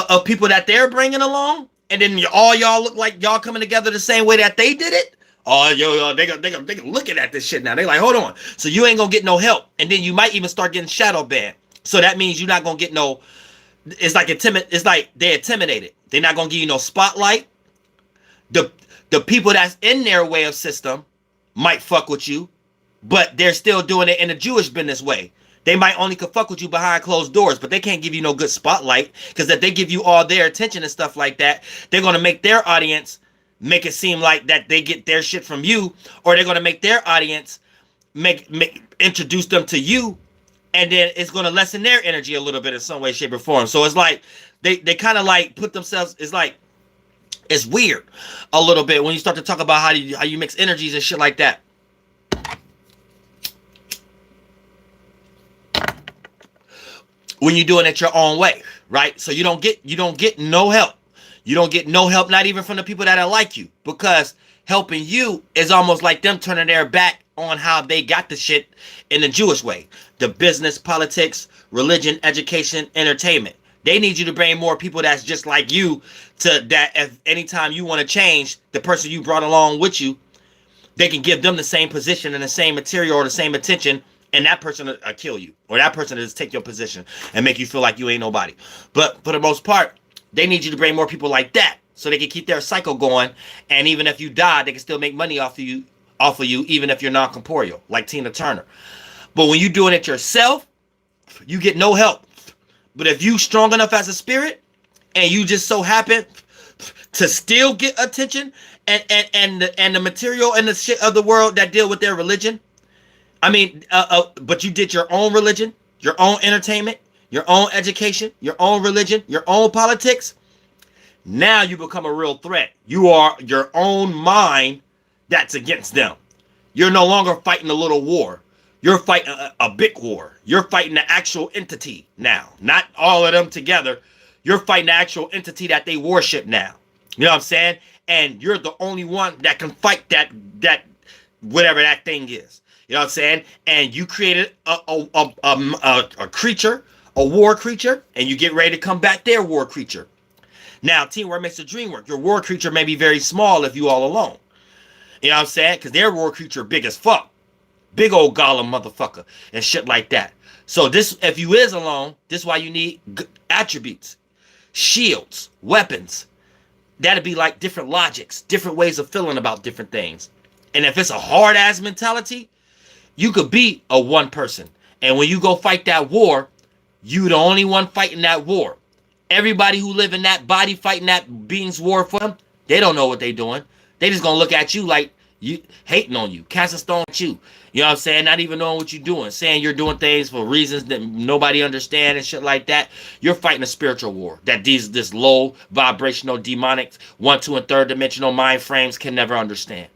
of people that they're bringing along, and then all y'all look like y'all coming together the same way that they did it. Oh, they looking at this shit now. They like, hold on. So you ain't gonna get no help, and then you might even start getting shadow banned. So that means you're not gonna get no. It's like they're intimidated. They're not gonna give you no spotlight. The people that's in their way of system might fuck with you, but they're still doing it in a Jewish business way. They might only could fuck with you behind closed doors, but they can't give you no good spotlight, because if they give you all their attention and stuff like that, they're gonna make their audience make it seem like that they get their shit from you, or they're gonna make their audience introduce them to you, and then it's gonna lessen their energy a little bit in some way, shape, or form. So it's like they kind of like put themselves. It's like it's weird a little bit when you start to talk about how you mix energies and shit like that. When you're doing it your own way, right? So you don't get no help. You don't get no help, not even from the people that are like you, because helping you is almost like them turning their back on how they got the shit in the Jewish way. The business, politics, religion, education, entertainment. They need you to bring more people that's just like you, to that if anytime you want to change the person you brought along with you, they can give them the same position and the same material or the same attention, and that person will kill you, or that person will just take your position and make you feel like you ain't nobody. But for the most part, they need you to bring more people like that so they can keep their cycle going, and even if you die, they can still make money off of you, even if you're non-corporeal, like Tina Turner. But when you're doing it yourself, you get no help. But if you strong enough as a spirit, and you just so happen to still get attention and the material and the shit of the world that deal with their religion, I mean, but you did your own religion, your own entertainment, your own education, your own religion, your own politics, now you become a real threat. You are your own mind that's against them. You're no longer fighting a little war. You're fighting a big war. You're fighting the actual entity now. Not all of them together. You're fighting the actual entity that they worship now. You know what I'm saying? And you're the only one that can fight that whatever that thing is. You know what I'm saying? And you created a creature, a war creature, and you get ready to combat their war creature. Now, teamwork makes the dream work. Your war creature may be very small if you all alone. You know what I'm saying? Because their war creature big as fuck. Big old golem motherfucker and shit like that. So this, if you is alone, this is why you need attributes, shields, weapons. That'd be like different logics, different ways of feeling about different things. And if it's a hard ass mentality, you could be a one person. And when you go fight that war, you the only one fighting that war. Everybody who live in that body fighting that being's war for them, they don't know what they doing. They just gonna look at you like you hating on you, casting stone at you. You know what I'm saying? Not even knowing what you're doing, saying you're doing things for reasons that nobody understands and shit like that. You're fighting a spiritual war that this low vibrational demonic 1, 2, and 3rd dimensional mind frames can never understand.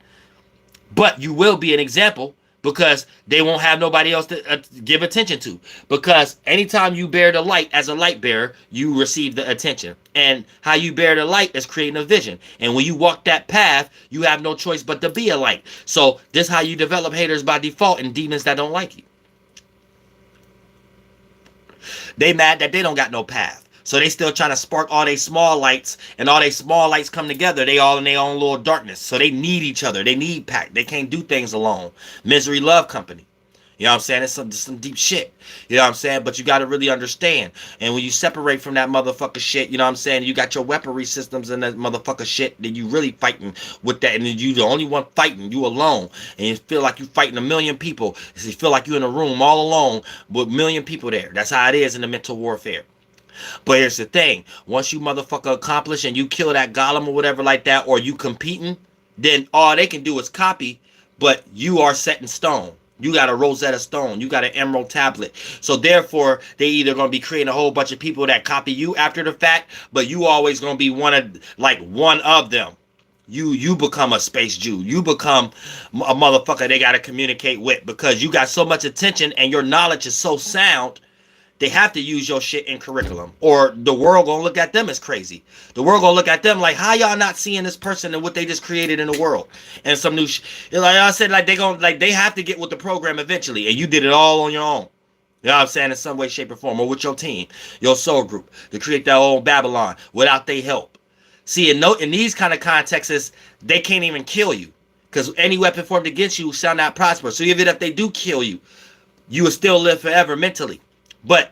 But you will be an example because they won't have nobody else to give attention to. Because anytime you bear the light as a light bearer, you receive the attention. And how you bear the light is creating a vision. And when you walk that path, you have no choice but to be a light. So this is how you develop haters by default and demons that don't like you. They mad that they don't got no path. So they still trying to spark all they small lights, and all they small lights come together. They all in their own little darkness. So they need each other. They need pack. They can't do things alone. Misery love company. You know what I'm saying? It's some deep shit. You know what I'm saying? But you got to really understand. And when you separate from that motherfucker shit, you know what I'm saying? You got your weaponry systems and that motherfucker shit. Then you really fighting with that. And then you the only one fighting. You alone. And you feel like you fighting a million people. You feel like you in a room all alone with a million people there. That's how it is in the mental warfare. But here's the thing. Once you motherfucker accomplish and you kill that golem or whatever like that, or you competing, then all they can do is copy, but you are set in stone. You got a Rosetta Stone. You got an Emerald Tablet. So therefore, they either going to be creating a whole bunch of people that copy you after the fact, but you always going to be one of them. You become a space Jew. You become a motherfucker they got to communicate with because you got so much attention and your knowledge is so sound. They have to use your shit in curriculum, or the world gonna look at them as crazy. The world gonna look at them like, how y'all not seeing this person and what they just created in the world? And some new like I said, like they have to get with the program eventually, and you did it all on your own. You know what I'm saying? In some way, shape, or form, or with your team, your soul group, to create that old Babylon without their help. See, in these kind of contexts, they can't even kill you, because any weapon formed against you shall not prosper. So even if they do kill you, you will still live forever mentally. But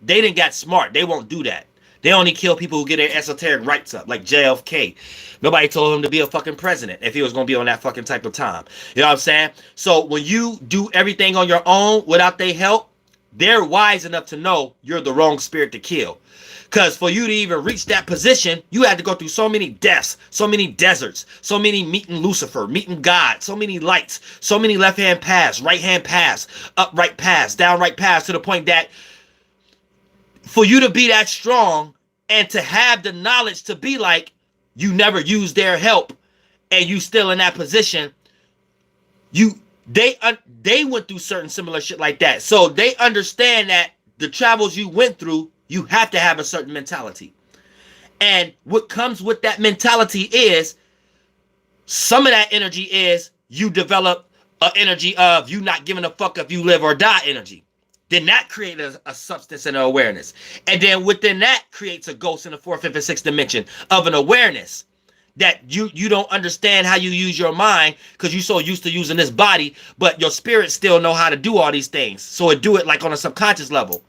they didn't get smart. They won't do that. They only kill people who get their esoteric rights up, like JFK. Nobody told him to be a fucking president if he was going to be on that fucking type of time. You know what I'm saying? So when you do everything on your own without their help, they're wise enough to know you're the wrong spirit to kill. Because for you to even reach that position, you had to go through so many deaths, so many deserts, so many meeting Lucifer, meeting God, so many lights, so many left-hand paths, right-hand paths, upright paths, downright paths, to the point that for you to be that strong and to have the knowledge to be like, you never used their help and you still in that position, they went through certain similar shit like that. So they understand that the travels you went through, you have to have a certain mentality. And what comes with that mentality is, some of that energy is you develop an energy of you not giving a fuck if you live or die energy. Then that creates a substance and an awareness. And then within that creates a ghost in the fourth, fifth, and sixth dimension of an awareness that you don't understand how you use your mind because you're so used to using this body, but your spirit still know how to do all these things. So it do it like on a subconscious level.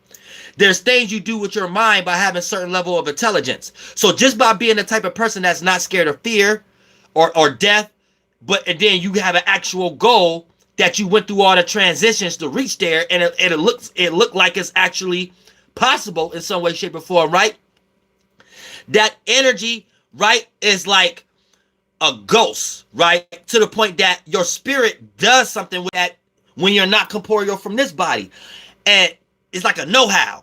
There's things you do with your mind by having a certain level of intelligence. So just by being the type of person that's not scared of fear or death, and then you have an actual goal that you went through all the transitions to reach there, and it looked like it's actually possible in some way, shape, or form, right? That energy, right, is like a ghost, right? To the point that your spirit does something with that when you're not corporeal from this body. And it's like a know-how.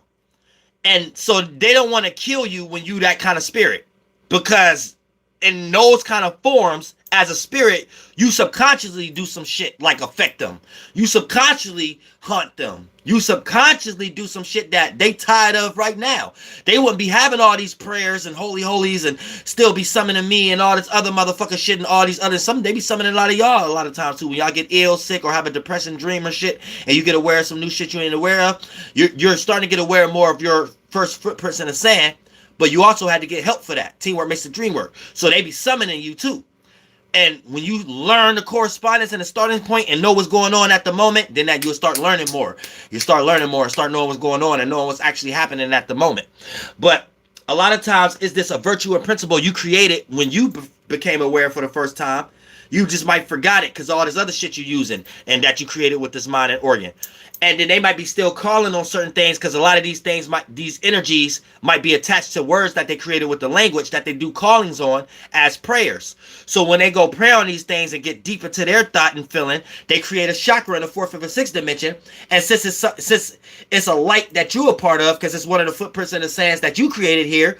And so they don't want to kill you when you that kind of spirit, because in those kind of forms, as a spirit, you subconsciously do some shit like affect them. You subconsciously hunt them. You subconsciously do some shit that they tired of right now. They wouldn't be having all these prayers and holy holies and still be summoning me and all this other motherfucker shit and all these other, they be summoning a lot of y'all a lot of times too. When y'all get ill, sick, or have a depressing dream or shit, and you get aware of some new shit you ain't aware of, you're starting to get aware more of your first footprints in the sand, but you also had to get help for that. Teamwork makes the dream work. So they be summoning you too. And when you learn the correspondence and the starting point and know what's going on at the moment, then that you'll start learning more. You start learning more and start knowing what's going on and knowing what's actually happening at the moment. But a lot of times, is this a virtue and principle you created when you became aware for the first time? You just might forgot it because all this other shit you're using and that you created with this mind and organ. And then they might be still calling on certain things because a lot of these things, these energies might be attached to words that they created with the language that they do callings on as prayers. So when they go pray on these things and get deep into their thought and feeling, they create a chakra in the fourth, fifth, and sixth dimension. And since it's a light that you're a part of, because it's one of the footprints in the sands that you created here,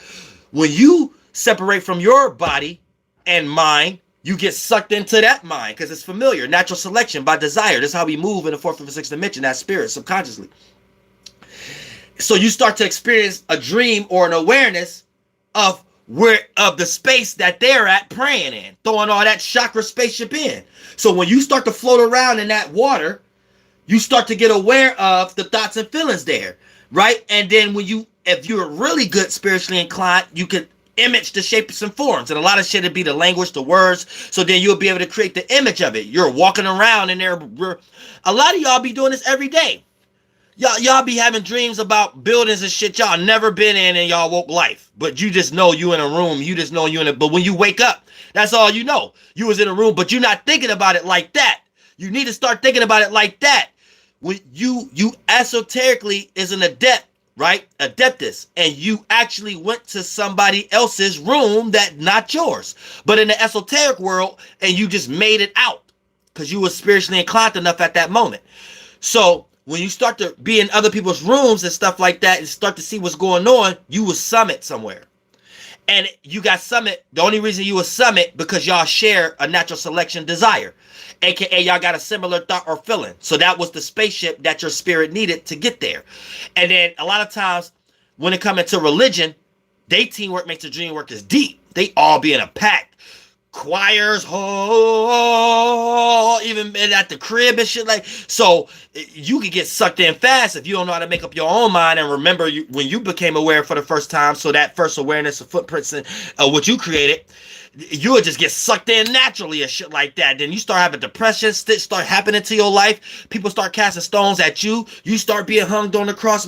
when you separate from your body and mind, you get sucked into that mind because it's familiar. Natural selection by desire. This is how we move in the fourth, fifth, and sixth dimension, that spirit, subconsciously. So you start to experience a dream or an awareness of the space that they're at praying in, throwing all that chakra spaceship in. So when you start to float around in that water, you start to get aware of the thoughts and feelings there, right? And then if you're really good spiritually inclined, you could image the shapes and forms, and a lot of shit would be the language, the words, so then you'll be able to create the image of it. You're walking around in there. A lot of y'all be doing this every day. Y'all be having dreams about buildings and shit y'all never been in y'all woke life, but you just know you in a room. You just know you in it. But when you wake up, that's all you know. You was in a room, but you're not thinking about it like that. You need to start thinking about it like that. When you esoterically is an adept, right? Adeptus. And you actually went to somebody else's room that not yours. But in the esoteric world, and you just made it out because you were spiritually inclined enough at that moment. So when you start to be in other people's rooms and stuff like that and start to see what's going on, you will summit somewhere. And you got summit. The only reason you will summit because y'all share a natural selection desire. AKA y'all got a similar thought or feeling. So that was the spaceship that your spirit needed to get there. And then a lot of times when it comes into religion, they teamwork makes the dream work is deep. They all be in a pack. Choirs, even at the crib and shit like. So you could get sucked in fast if you don't know how to make up your own mind and remember when you became aware for the first time. So that first awareness of footprints and what you created, you would just get sucked in naturally and shit like that. Then you start having depression, start happening to your life. People start casting stones at you. You start being hung on the cross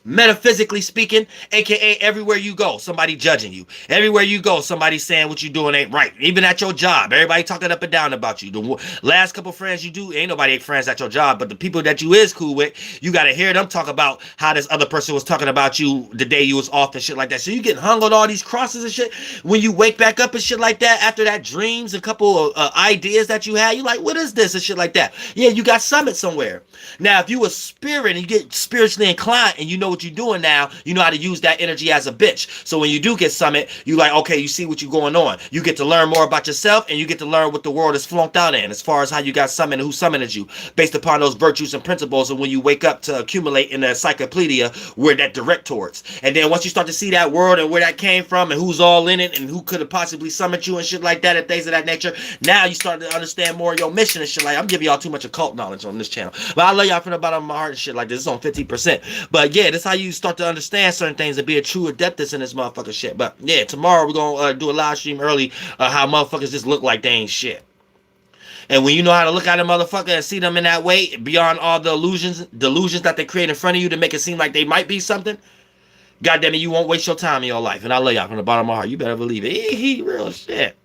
metaphysically speaking, aka everywhere you go, somebody judging you. Everywhere you go, somebody saying what you doing ain't right. Even at your job, everybody talking up and down about you. The last couple friends you do, ain't nobody friends at your job, but the people that you is cool with, you gotta hear them talk about how this other person was talking about you the day you was off and shit like that. So you getting hung on all these crosses and shit. When you wake back up and shit like that, after that dreams and couple of ideas that you had, you like, what is this and shit like that. Yeah, you got summit somewhere. Now, if you a spirit and you get spiritually inclined and you know what you're doing now, you know how to use that energy as a bitch. So when you do get summoned, you like, okay, you see what you're going on. You get to learn more about yourself, and you get to learn what the world is flunked out in as far as how you got summoned and who summoned you, based upon those virtues and principles. And when you wake up to accumulate in the encyclopedia where that direct towards. And then once you start to see that world and where that came from and who's all in it and who could have possibly summoned you and shit like that and things of that nature, now you start to understand more of your mission and shit. Like, I'm giving y'all too much occult knowledge on this channel, but I love y'all from the bottom of my heart and shit like this. It's on 50%. But yeah, that's how you start to understand certain things and be a true adeptus in this motherfucker shit. But yeah, tomorrow we're gonna do a live stream early, how motherfuckers just look like they ain't shit. And when you know how to look at a motherfucker and see them in that way, beyond all the delusions that they create in front of you to make it seem like they might be something, goddamn it, you won't waste your time in your life. And I love y'all from the bottom of my heart. You better believe it. Real shit.